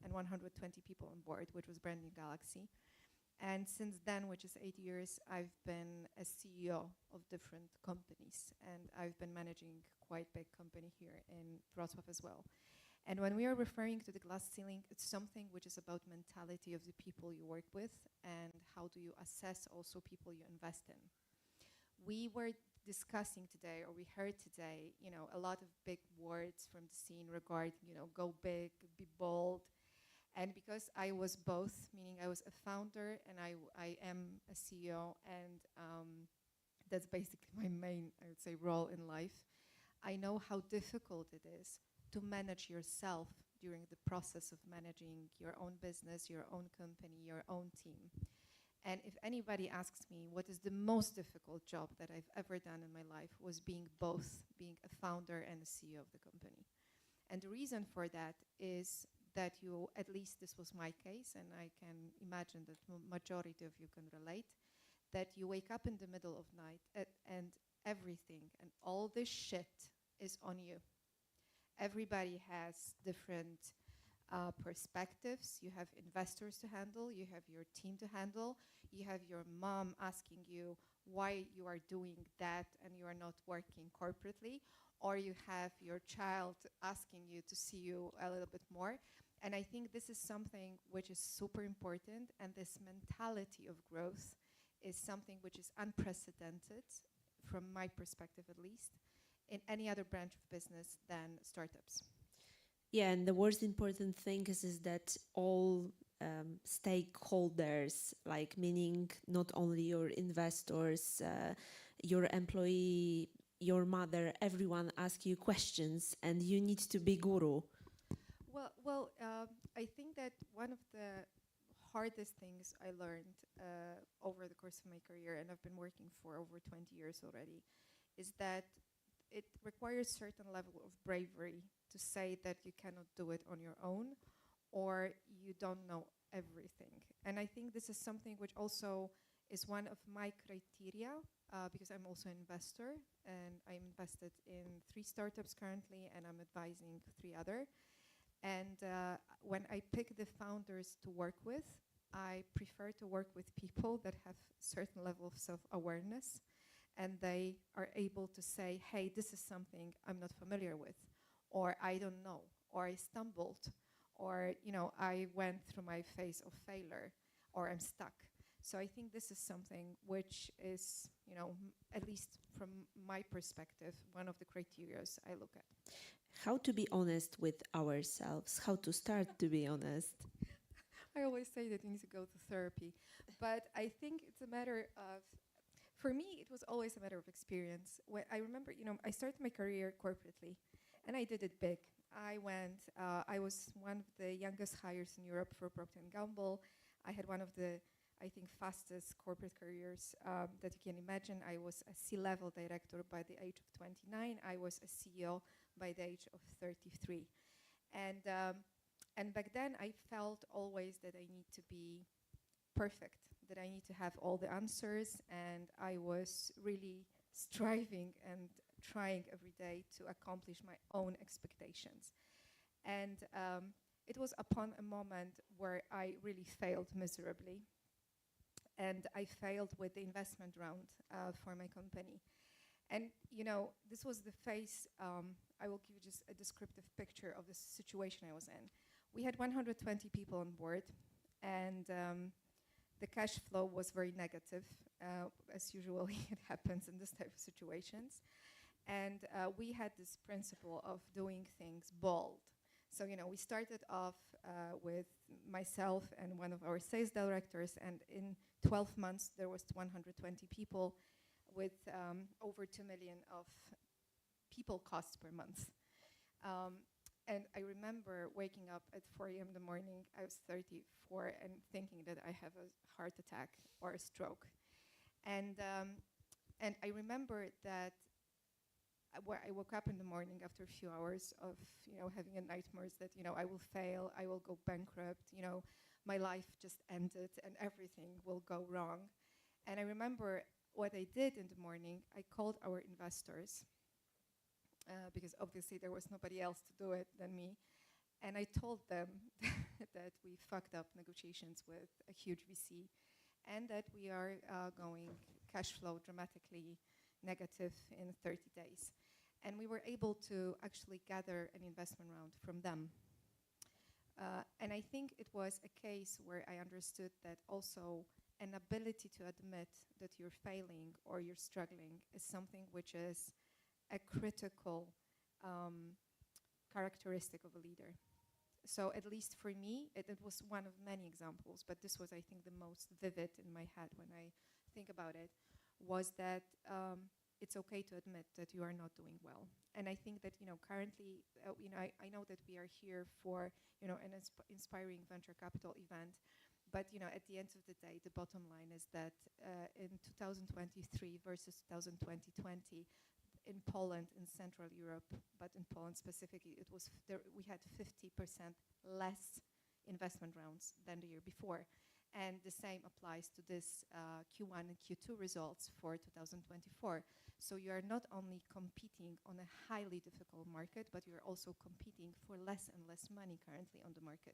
and 120 people on board, which was Branding Galaxy. And since then, which is 8 years, I've been a CEO of different companies, and I've been managing quite big company here in Wrocław as well. And when we are referring to the glass ceiling, it's something which is about mentality of the people you work with and how do you assess also people you invest in. We were discussing today, or we heard today, you know, a lot of big words from the scene regarding, you know, go big, be bold. And because I was both, meaning I was a founder and I am a CEO, and that's basically my main, I would say, role in life, I know how difficult it is to manage yourself during the process of managing your own business, your own company, your own team. And if anybody asks me what is the most difficult job that I've ever done in my life, was being both, being a founder and a CEO of the company. And the reason for that is that you, at least this was my case, and I can imagine that majority of you can relate, that you wake up in the middle of night and everything and all this shit is on you. Everybody has different perspectives. You have investors to handle, you have your team to handle, you have your mom asking you why you are doing that and you are not working corporately, or you have your child asking you to see you a little bit more. And I think this is something which is super important, and this mentality of growth is something which is unprecedented, from my perspective at least, in any other branch of business than startups. Yeah, and the most important thing is that all stakeholders, like meaning not only your investors, your employee, your mother, everyone ask you questions, and you need to be guru. Well, I think that one of the hardest things I learned over the course of my career, and I've been working for over 20 years already, is that it requires certain level of bravery to say that you cannot do it on your own, or you don't know everything. And I think this is something which also is one of my criteria, because I'm also an investor, and I'm invested in 3 startups currently, and I'm advising 3 other. And when I pick the founders to work with, I prefer to work with people that have certain level of self-awareness, and they are able to say, hey, this is something I'm not familiar with, or I don't know, or I stumbled, or, you know, I went through my phase of failure, or I'm stuck. So I think this is something which is, you know, at least from my perspective, one of the criteria I look at. How to be honest with ourselves, how to start to be honest. I always say that you need to go to therapy, but I think it's a matter of, for me, it was always a matter of experience. When I remember, you know, I started my career corporately, and I did it big. I was one of the youngest hires in Europe for Procter & Gamble. I had one of the, I think, fastest corporate careers that you can imagine. I was a C-level director by the age of 29. I was a CEO by the age of 33. And back then, I felt always that I need to be perfect, that I need to have all the answers, and I was really striving and trying every day to accomplish my own expectations. And it was upon a moment where I really failed miserably. And I failed with the investment round for my company. And, you know, this was the phase, I will give you just a descriptive picture of the situation I was in. We had 120 people on board, and the cash flow was very negative, as usually it happens in this type of situations. And we had this principle of doing things bold. So, you know, we started off with myself and one of our sales directors, and in 12 months, there was 120 people with over 2 million of people costs per month. And I remember waking up at 4 a.m. in the morning. I was 34 and thinking that I have a heart attack or a stroke. And I remember that where I woke up in the morning after a few hours of, you know, having a nightmares that, you know, I will fail, I will go bankrupt, you know, my life just ended and everything will go wrong. And I remember what I did in the morning. I called our investors because obviously there was nobody else to do it than me. And I told them that we fucked up negotiations with a huge VC and that we are going cash flow dramatically negative in 30 days. And we were able to actually gather an investment round from them. And I think it was a case where I understood that also an ability to admit that you're failing or you're struggling is something which is a critical characteristic of a leader. So at least for me, it was one of many examples, but this was, I think, the most vivid in my head when I think about it, was that it's okay to admit that you are not doing well. And I think that, currently, I know that we are here for, an inspiring venture capital event, but, at the end of the day, the bottom line is that in 2023 versus 2020, in Poland, in Central Europe, but in Poland specifically, it was we had 50% less investment rounds than the year before. And the same applies to this Q1 and Q2 results for 2024. So you are not only competing on a highly difficult market, but you're also competing for less and less money currently on the market.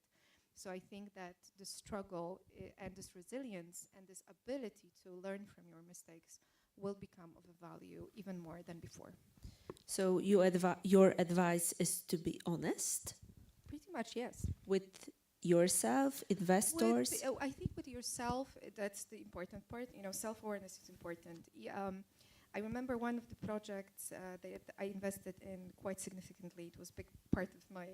So I think that the struggle and this resilience and this ability to learn from your mistakes will become of a value even more than before. So your advice is to be honest? Pretty much, yes. With yourself, investors? I think with yourself, that's the important part. Self-awareness is important. I remember one of the projects that I invested in quite significantly. It was a big part of my,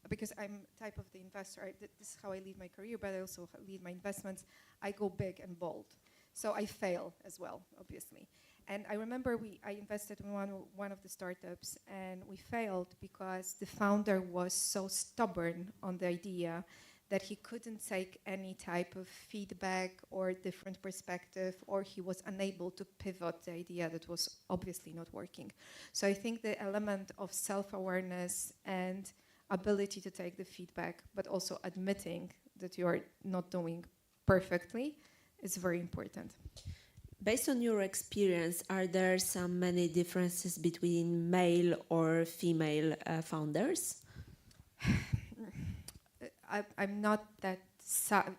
because I'm type of the investor, this is how I lead my career, but I also lead my investments. I go big and bold. So I fail as well, obviously. And I remember I invested in one of the startups, and we failed because the founder was so stubborn on the idea that he couldn't take any type of feedback or different perspective, or he was unable to pivot the idea that was obviously not working. So I think the element of self-awareness and ability to take the feedback, but also admitting that you're not doing perfectly, is very important. Based on your experience, are there many differences between male or female founders? I'm not that,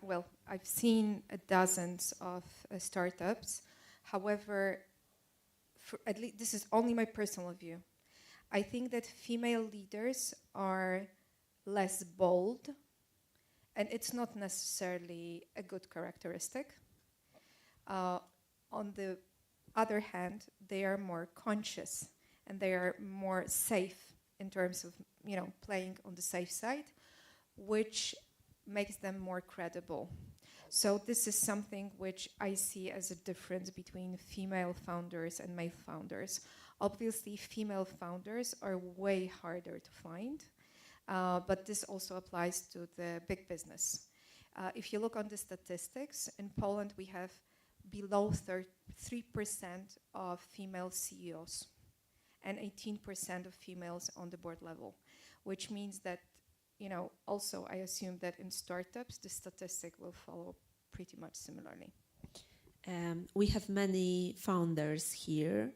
well, I've seen dozens of startups. However, at least this is only my personal view. I think that female leaders are less bold, and it's not necessarily a good characteristic. On the other hand, they are more conscious and they are more safe in terms of, playing on the safe side, which makes them more credible. So this is something which I see as a difference between female founders and male founders. Obviously, female founders are way harder to find, but this also applies to the big business. If you look on the statistics, in Poland we have below 3% of female CEOs and 18% of females on the board level, which means that, also I assume that in startups, the statistic will follow pretty much similarly. We have many founders here.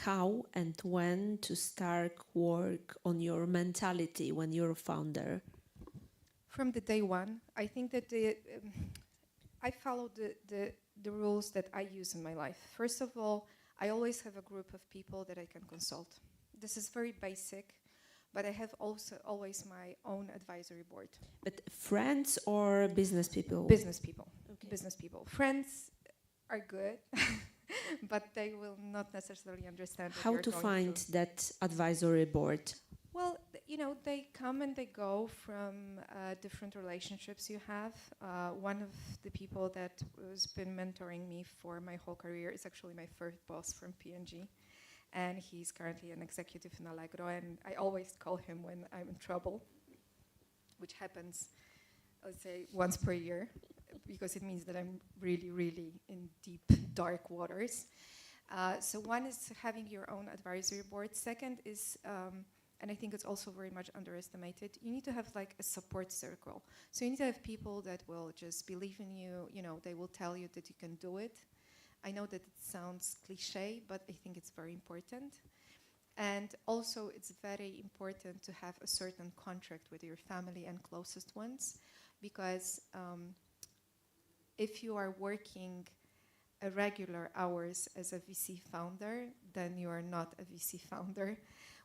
How and when to start work on your mentality when you're a founder? From the day one, I think that I follow the rules that I use in my life. First of all, I always have a group of people that I can consult. This is very basic, but I have also always my own advisory board. But friends or business people? Business people. Okay. Business people. Friends are good, but they will not necessarily understand. How to find that advisory board? Well, they come and they go from different relationships you have. One of the people that has been mentoring me for my whole career is actually my first boss from P&G. And he's currently an executive in Allegro. And I always call him when I'm in trouble, which happens, let's say, once per year, because it means that I'm really, really in deep, dark waters. So one is having your own advisory board. Second is... and I think it's also very much underestimated. You need to have like a support circle. So you need to have people that will just believe in you. They will tell you that you can do it. I know that it sounds cliche, but I think it's very important. And also it's very important to have a certain contract with your family and closest ones, because if you are working regular hours as a VC founder, then you are not a VC founder,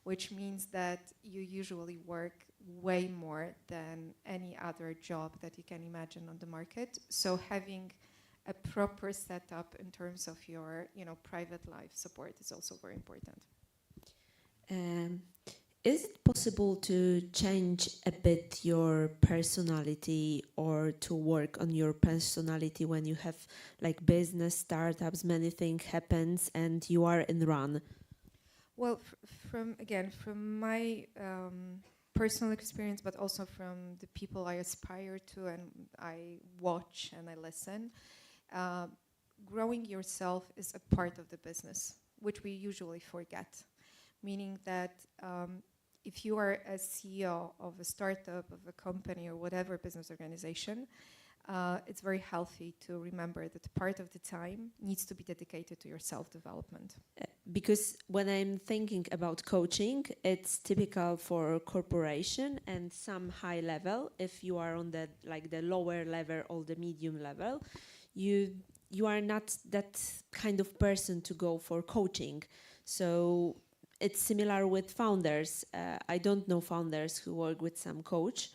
which means that you usually work way more than any other job that you can imagine on the market. So having a proper setup in terms of your, private life support is also very important. Is it possible to change a bit your personality or to work on your personality when you have like business, startups, many things happens and you are in run? Well, from my personal experience, but also from the people I aspire to and I watch and I listen, growing yourself is a part of the business, which we usually forget. Meaning that if you are a CEO of a startup, of a company, or whatever business organization, it's very healthy to remember that part of the time needs to be dedicated to your self-development. Because when I'm thinking about coaching, it's typical for corporation and some high level. If you are on the lower level or the medium level, you are not that kind of person to go for coaching. So it's similar with founders. I don't know founders who work with some coach.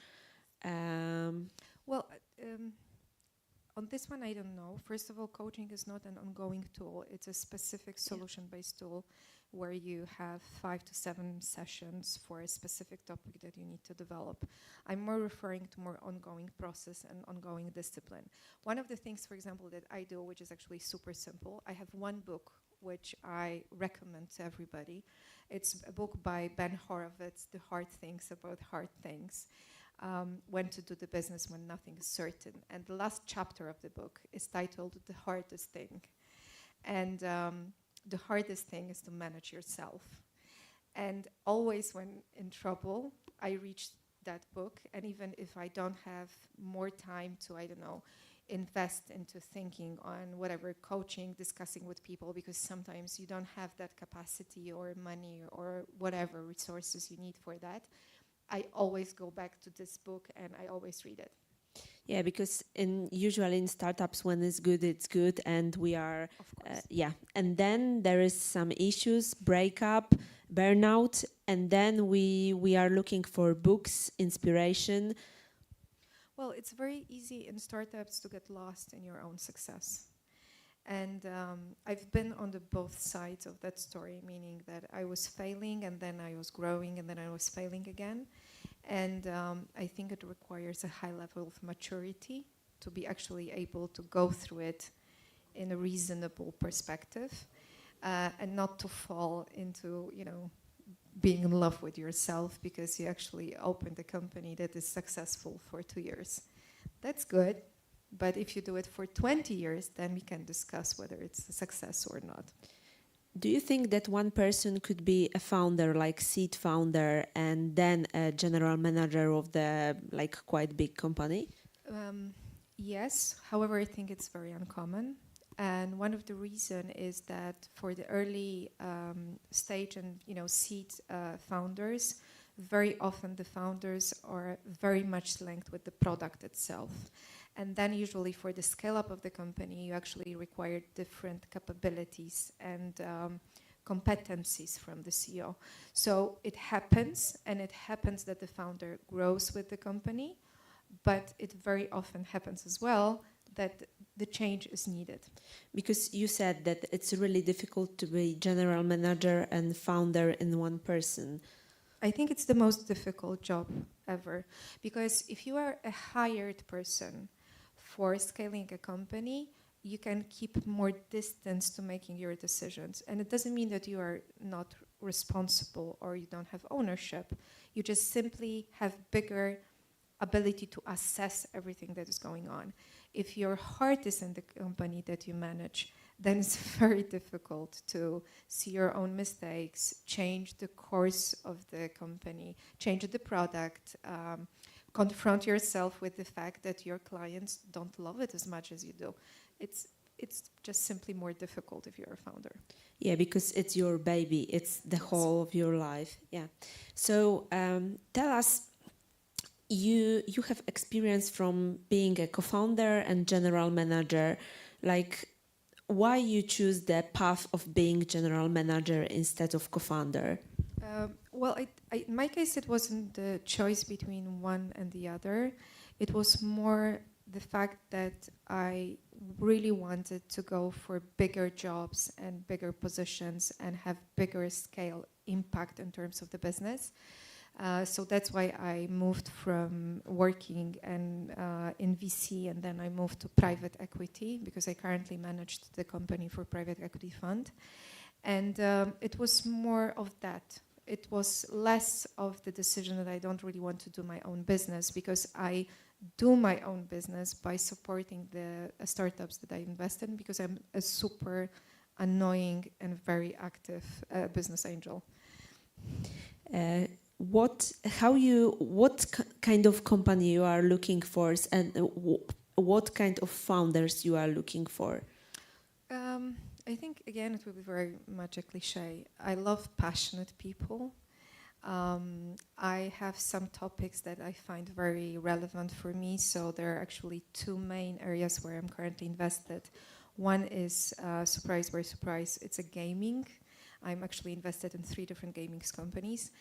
On this one, I don't know. First of all, coaching is not an ongoing tool. It's a specific solution-based tool where you have 5 to 7 sessions for a specific topic that you need to develop. I'm more referring to more ongoing process and ongoing discipline. One of the things, for example, that I do, which is actually super simple, I have one book which I recommend to everybody. It's a book by Ben Horowitz, The Hard Things About Hard Things. When to do the business when nothing is certain. And the last chapter of the book is titled The Hardest Thing. And the hardest thing is to manage yourself. And always when in trouble, I reach that book. And even if I don't have more time to, invest into thinking on whatever coaching, discussing with people, because sometimes you don't have that capacity or money or whatever resources you need for that, I always go back to this book and I always read it. Yeah, because usually in startups, when it's good, and we are, and then there is some issues, breakup, burnout, and then we are looking for books, inspiration. Well, it's very easy in startups to get lost in your own success. And I've been on the both sides of that story, meaning that I was failing and then I was growing and then I was failing again. And I think it requires a high level of maturity to be actually able to go through it in a reasonable perspective and not to fall into, being in love with yourself because you actually opened a company that is successful for 2 years. That's good. But if you do it for 20 years, then we can discuss whether it's a success or not. Do you think that one person could be a founder, like seed founder, and then a general manager of the quite big company? Yes. However, I think it's very uncommon. And one of the reasons is that for the early stage and seed founders, very often the founders are very much linked with the product itself. And then usually for the scale up of the company, you actually require different capabilities and competencies from the CEO. So it happens that the founder grows with the company, but it very often happens as well that the change is needed. Because you said that it's really difficult to be general manager and founder in one person. I think it's the most difficult job ever. Because if you are a hired person for scaling a company, you can keep more distance to making your decisions. And it doesn't mean that you are not responsible or you don't have ownership. You just simply have bigger ability to assess everything that is going on. If your heart is in the company that you manage, then it's very difficult to see your own mistakes, change the course of the company, change the product, confront yourself with the fact that your clients don't love it as much as you do. It's just simply more difficult if you're a founder. Yeah, because it's your baby. It's the whole of your life. Yeah. So tell us, you have experience from being a co-founder and general manager. Like, why you choose the path of being general manager instead of co-founder? Well, in my case, it wasn't the choice between one and the other. It was more the fact that I really wanted to go for bigger jobs and bigger positions and have bigger scale impact in terms of the business. So that's why I moved from working in VC, and then I moved to private equity, because I currently managed the company for private equity fund. And it was more of that. It was less of the decision that I don't really want to do my own business, because I do my own business by supporting the startups that I invest in, because I'm a super annoying and very active business angel. What kind of company you are looking for, and what kind of founders you are looking for? I think, again, it will be very much a cliche. I love passionate people. I have some topics that I find very relevant for me, so there are actually two main areas where I'm currently invested. One is, surprise, very surprise, it's a gaming. I'm actually invested in 3 different gaming companies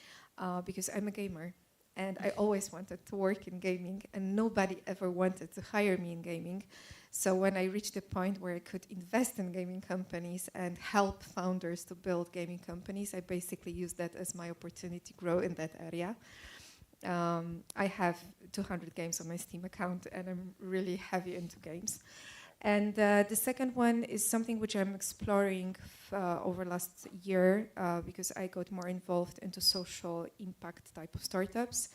because I'm a gamer, and I always wanted to work in gaming, and nobody ever wanted to hire me in gaming. So when I reached a point where I could invest in gaming companies and help founders to build gaming companies, I basically used that as my opportunity to grow in that area. I have 200 games on my Steam account, and I'm really heavy into games. And the second one is something which I'm exploring over last year because I got more involved into social impact type of startups.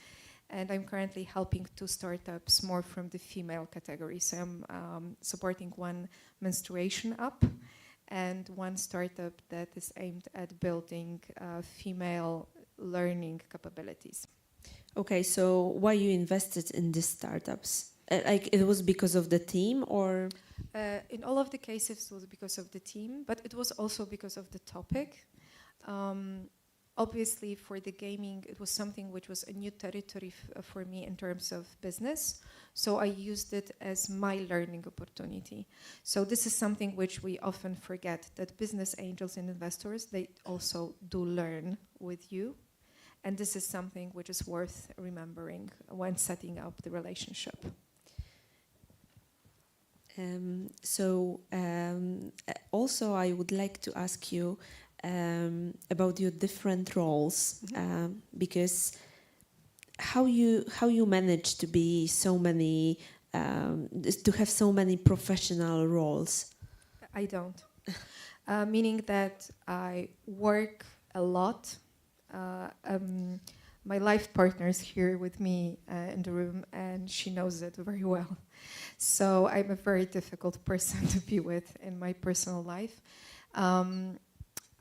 And I'm currently helping 2 startups more from the female category. So I'm supporting one menstruation app and one startup that is aimed at building female learning capabilities. Okay, so why you invested in these startups? Like, it was because of the team, or? In all of the cases, it was because of the team, but it was also because of the topic. Obviously, for the gaming, it was something which was a new territory for me in terms of business. So I used it as my learning opportunity. So this is something which we often forget, that business angels and investors, they also do learn with you. And this is something which is worth remembering when setting up the relationship. Also, I would like to ask you about your different roles, because how you manage to be so many to have so many professional roles? I don't, meaning that I work a lot. My life partner is here with me in the room, and she knows it very well. So I'm a very difficult person to be with in my personal life.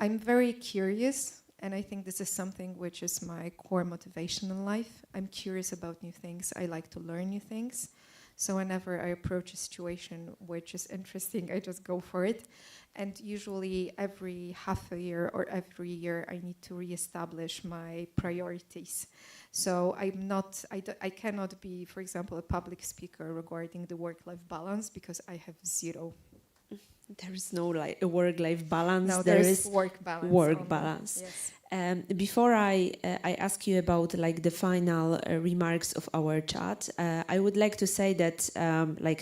I'm very curious, and I think this is something which is my core motivation in life. I'm curious about new things. I like to learn new things. So whenever I approach a situation which is interesting, I just go for it. And usually every half a year or every year, I need to reestablish my priorities. So I cannot be, for example, a public speaker regarding the work-life balance, because I have 0. There is no work-life balance. No, there is work balance. Work balance. Yes. Before I ask you about the final remarks of our chat, I would like to say that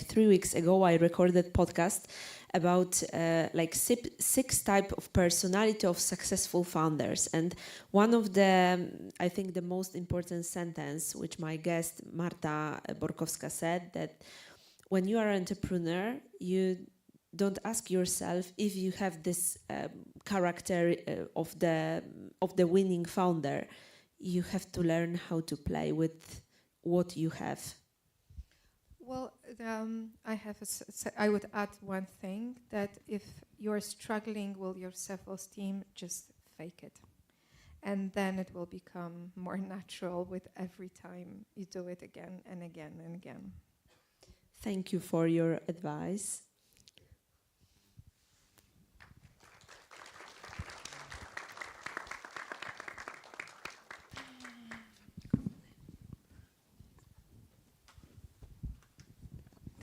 3 weeks ago I recorded podcast about 6 type of personality of successful founders, and one of the, I think, the most important sentence which my guest Marta Borkowska said, that when you are an entrepreneur, you don't ask yourself if you have this character of the winning founder. You have to learn how to play with what you have. Well, I would add one thing, that if you're struggling with your self-esteem, just fake it. And then it will become more natural with every time you do it again and again and again. Thank you for your advice.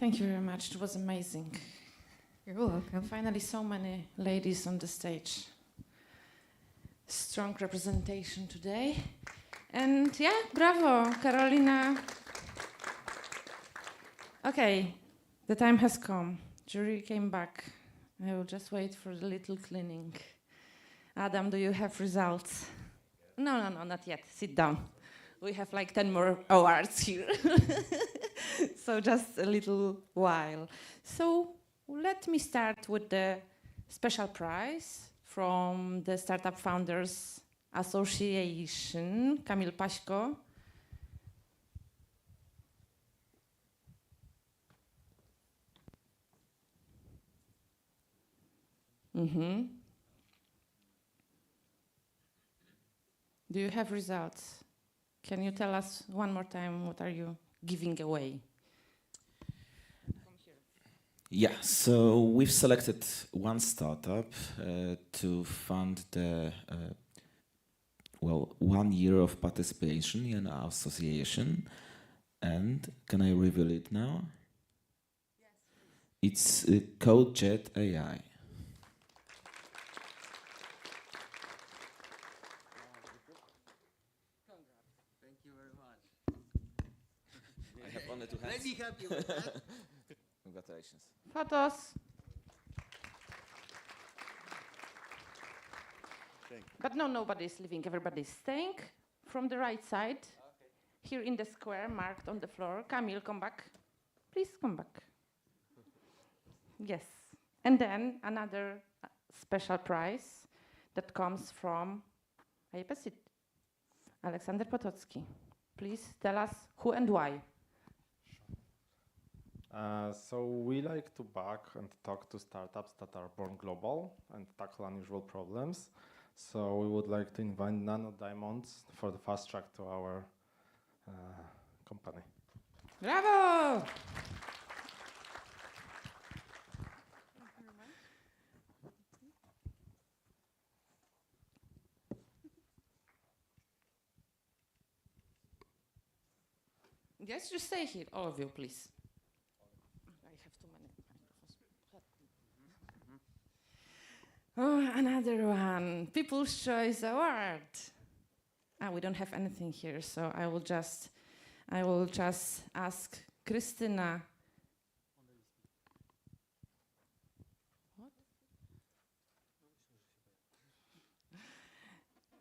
Thank you very much. It was amazing. You're welcome. Finally, so many ladies on the stage. Strong representation today. And yeah, bravo, Karolina. Okay, the time has come. Jury came back. I will just wait for the little cleaning. Adam, do you have results? No, not yet. Sit down. We have like 10 more awards here. So just a little while. So let me start with the special prize from the Startup Founders Association. Kamil Paśko. Do you have results? Can you tell us one more time what are you giving away? Yeah, so we've selected one startup to fund the 1 year of participation in our association. And can I reveal it now? Yes. It's CodeJet AI. Thank you very much. I have only 2 hands. Let me help you with that. Congratulations. Photos. But no, nobody is leaving. Everybody is staying. From the right side, here in the square marked on the floor. Kamil, come back. Please come back. Yes. And then another special prize that comes from Aleksander Potocki. Please tell us who and why. So we like to back and talk to startups that are born global and tackle unusual problems. So we would like to invite Nano Diamonds for the fast track to our company. Bravo! Yes, just stay here, all of you, please. I have too many microphones. Oh, another one. People's Choice Award. We don't have anything here, so I will just ask Krystyna. What?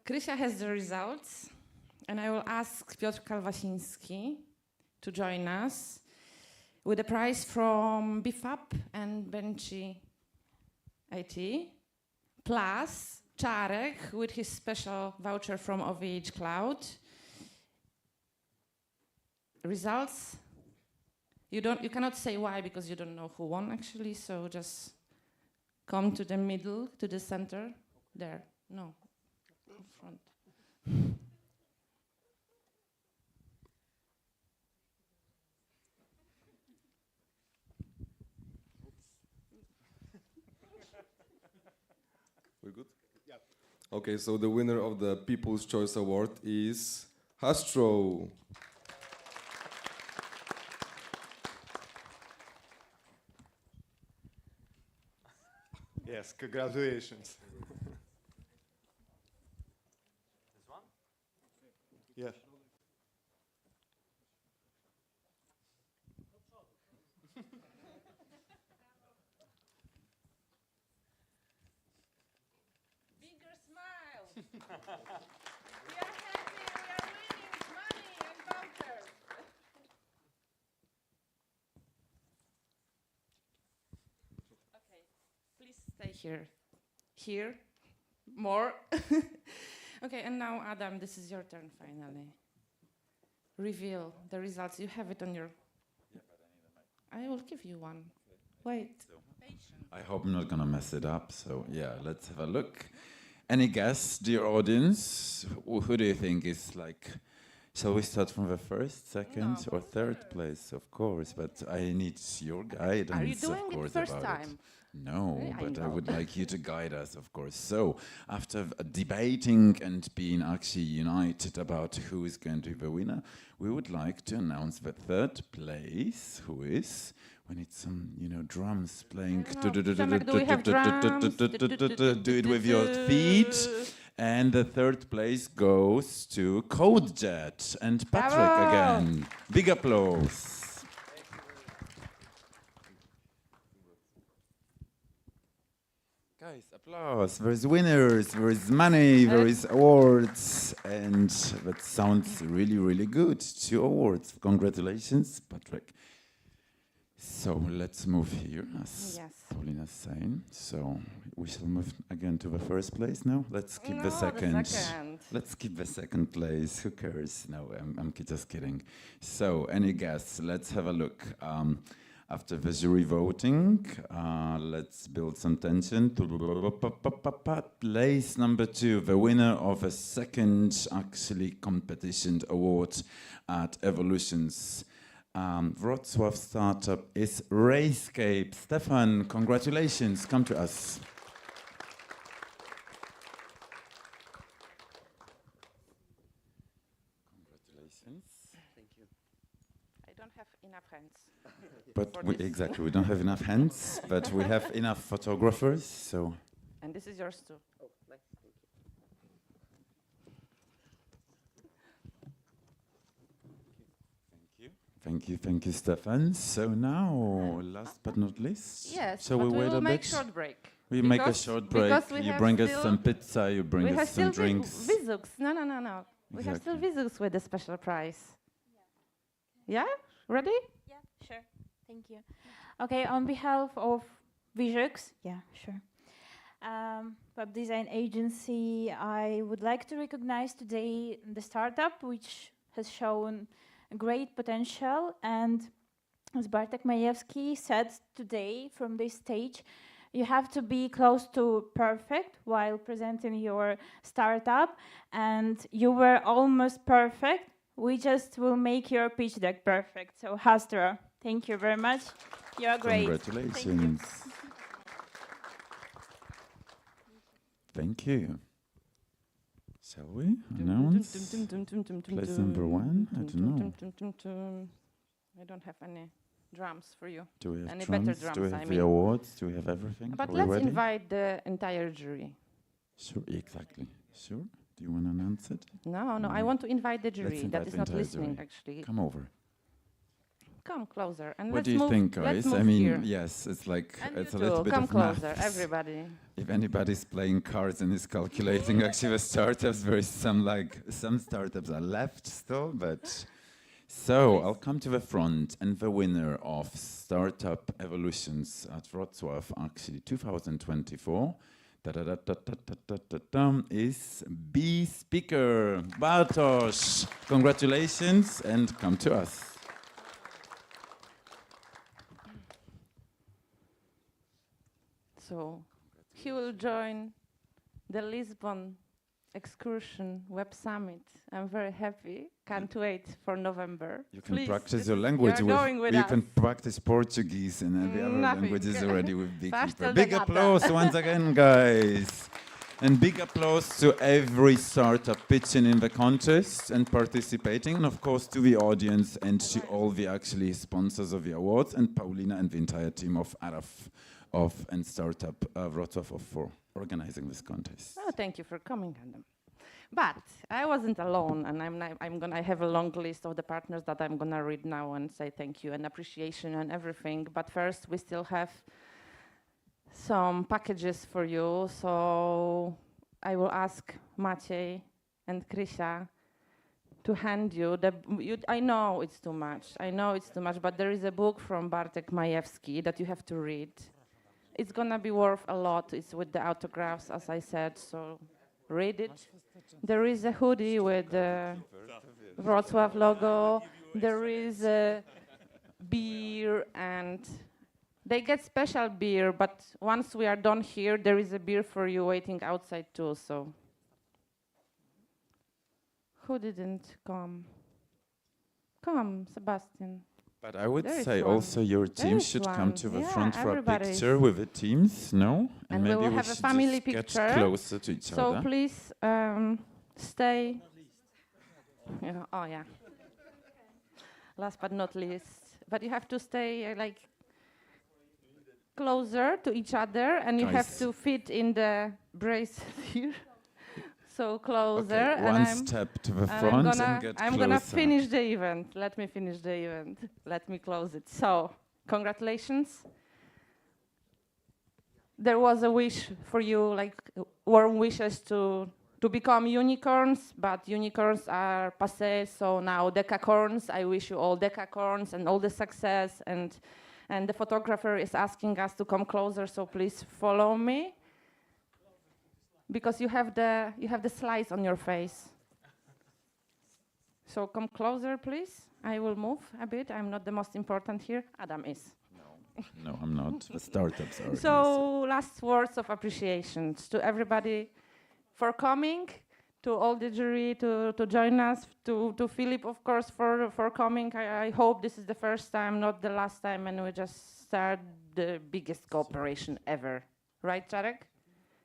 Krysia has the results, and I will ask Piotr Kalwasiński to join us with a prize from BFAP and Benchy IT, plus Szarek with his special voucher from OVH Cloud. Results, you cannot say why because you don't know who won actually, so just come to the middle, to the center, there, no, in front. We're good? Yeah. Okay, so the winner of the People's Choice Award is Hastro. Yes, congratulations. This one? Yes. Bigger smile. We are happy, we are winning money and vouchers. Okay, please stay here. Here, more. Okay, and now Adam, this is your turn finally. Reveal the results. You have it on your... Yeah, but I need a mic. I will give you one. Wait. I hope I'm not gonna mess it up. So yeah, let's have a look. Any guess, dear audience? Who do you think is like? Shall we start from the first, second, or third place? Of course, but I need your guidance. Are you doing of course, it first about time? It. No, I but I know. would like you to guide us, of course. So, after debating and being actually united about who is going to be the winner, we would like to announce the third place, who is We need some, you know, drums playing. Do we have drums? Do it with your feet. And the third place goes to CodeJet and Patrick again. Big applause. Guys, applause. There's winners, there is money, there is awards, and that sounds really, really good. 2 awards. Congratulations, Patrick. So let's move here, as Paulina's saying. So we shall move again to the first place now. Let's keep the second. Let's keep the second place. Who cares? No, I'm just kidding. So any guess? Let's have a look. After the jury voting, let's build some tension. Place number 2, the winner of a second actually competition award at Evolutions Wrocław startup is Rayscape. Stefan, congratulations, come to us. Congratulations. Thank you. I don't have enough hands. But we don't have enough hands, but we have enough photographers, so. And this is yours too. Oh, nice, thank you. Thank you, Stefan. So now, last but not least, yes, shall we wait a bit? Make short break. We make a short break. You bring us some pizza, you bring us some drinks. Vizux. No. We have still Vizux with a special prize. Yeah? Ready? Yeah, sure. Thank you. Okay, on behalf of Vizux, web design agency, I would like to recognize today the startup which has shown great potential, and as Bartek Majewski said today from this stage, you have to be close to perfect while presenting your startup, and you were almost perfect. We just will make your pitch deck perfect. So Hastra, thank you very much. You're great. Congratulations. Thank you. Shall we announce place number 1? I don't know. I don't have any drums for you. Do we have any drums? Better drums? Do we have the awards? Do we have everything? But let's invite the entire jury. Sure, exactly. Sure. Do you want to announce it? No. I want to invite the jury that is not listening, actually. Come over. Come closer and what let's move. What do you think, guys? I mean, here. Yes, it's like and it's a little bit of closer, maths. everybody. If anybody's playing cards and is calculating actually the startups, there is some startups are left still, but so I'll come to the front, and the winner of Startup Evolutions at Wrocław actually 2024 is B speaker Bartosz. Congratulations and come to us. So he will join the Lisbon Excursion Web Summit. I'm very happy. Can't wait for November. You can practice your language. You can practice Portuguese and the other languages already with Beekeeper. Big applause once again, guys. And big applause to every startup pitching in the contest and participating, and of course to the audience and to all the actually sponsors of the awards, and Paulina and the entire team of ARAF and Startup Wrocław for organizing this contest. Oh, thank you for coming, Adam. But I wasn't alone, and I have a long list of the partners that I'm gonna read now and say thank you and appreciation and everything. But first, we still have some packages for you. So I will ask Maciej and Krysia to hand you I know it's too much. But there is a book from Bartek Majewski that you have to read. It's gonna be worth a lot. It's with the autographs, as I said, so read it. There is a hoodie with the Wrocław logo. There is a beer, and they get special beer, but once we are done here, there is a beer for you waiting outside too, so. Who didn't come? Come, Sebastian. But I would say also your team should come to the front for a picture with the teams, no? And maybe we will have a family picture. Get closer to each other. So please stay. Oh yeah. Last but not least, but you have to stay like closer to each other, and you have Guys. to fit in the braces here. So closer, Okay, and one I'm step to the and front and get I'm gonna closer. finish the event. Let me finish the event. Let me close it. So, congratulations. There was a wish for you, like warm wishes to become unicorns, but unicorns are passé. So now decacorns. I wish you all decacorns and all the success. And the photographer is asking us to come closer. So please follow me, because you have the slice on your face. So come closer, please. I will move a bit. I'm not the most important here. Adam is. No, I'm not. The startups are. So last words of appreciation to everybody for coming, to all the jury to join us, to Philip, of course, for coming. I hope this is the first time, not the last time, and we just start the biggest cooperation ever. Right, Szarek?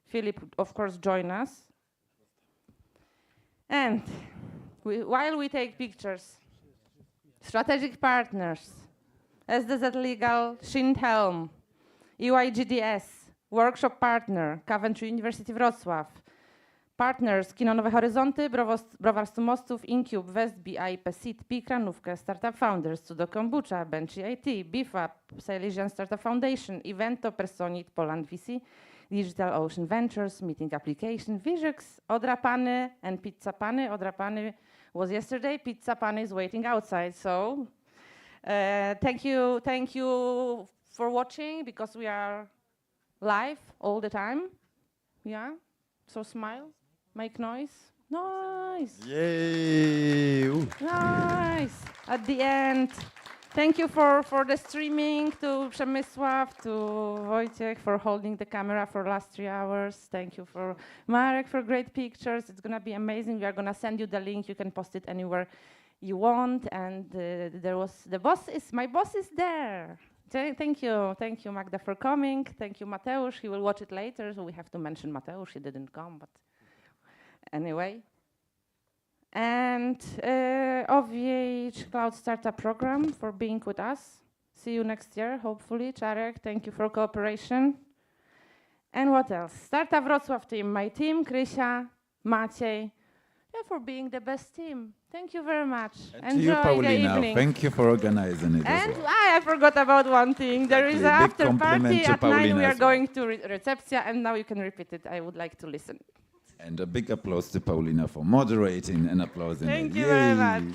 Philip, of course, join us. And while we take pictures, strategic partners, SDZLEGAL, SCHINDHELM, EYGDS, workshop partner, Coventry University Wrocław, partners, Kino Nowe Horyzonty, Browarstwo Mostów, Incube, Westby, IP, SIT, Kranówkę, Startup Founders, Cudo Kombucha, Benchy IT, BIFAP, Silesian Startup Foundation, IDENTT, Personit, Poland.VC, Digital Ocean Ventures, Meeting Application, Vizix, Odrapany, and Pizza Pany. Odrapany was yesterday, Pizza Pany is waiting outside, so thank you for watching, because we are live all the time. Yeah, so smile, make noise. Nice. Yay! Ooh. Nice. At the end. Thank you for the streaming, to Przemysław, to Wojciech for holding the camera for the last 3 hours. Thank you for Marek for great pictures. It's gonna be amazing. We are gonna send you the link. You can post it anywhere you want. And my boss is there. Thank you, Magda, for coming. Thank you, Mateusz. He will watch it later, so we have to mention Mateusz. He didn't come, but anyway. And OVH Cloud Startup Program for being with us. See you next year, hopefully. Szarek, thank you for cooperation. And what else? Startup Wrocław team, my team, Krysia, Maciej, for being the best team. Thank you very much. And to you, Paulina, thank you for organizing it. And I forgot about one thing. There is an after party at 9. We are going to reception, and now you can repeat it. I would like to listen. And a big applause to Paulina for moderating and applauding. Thank you very much.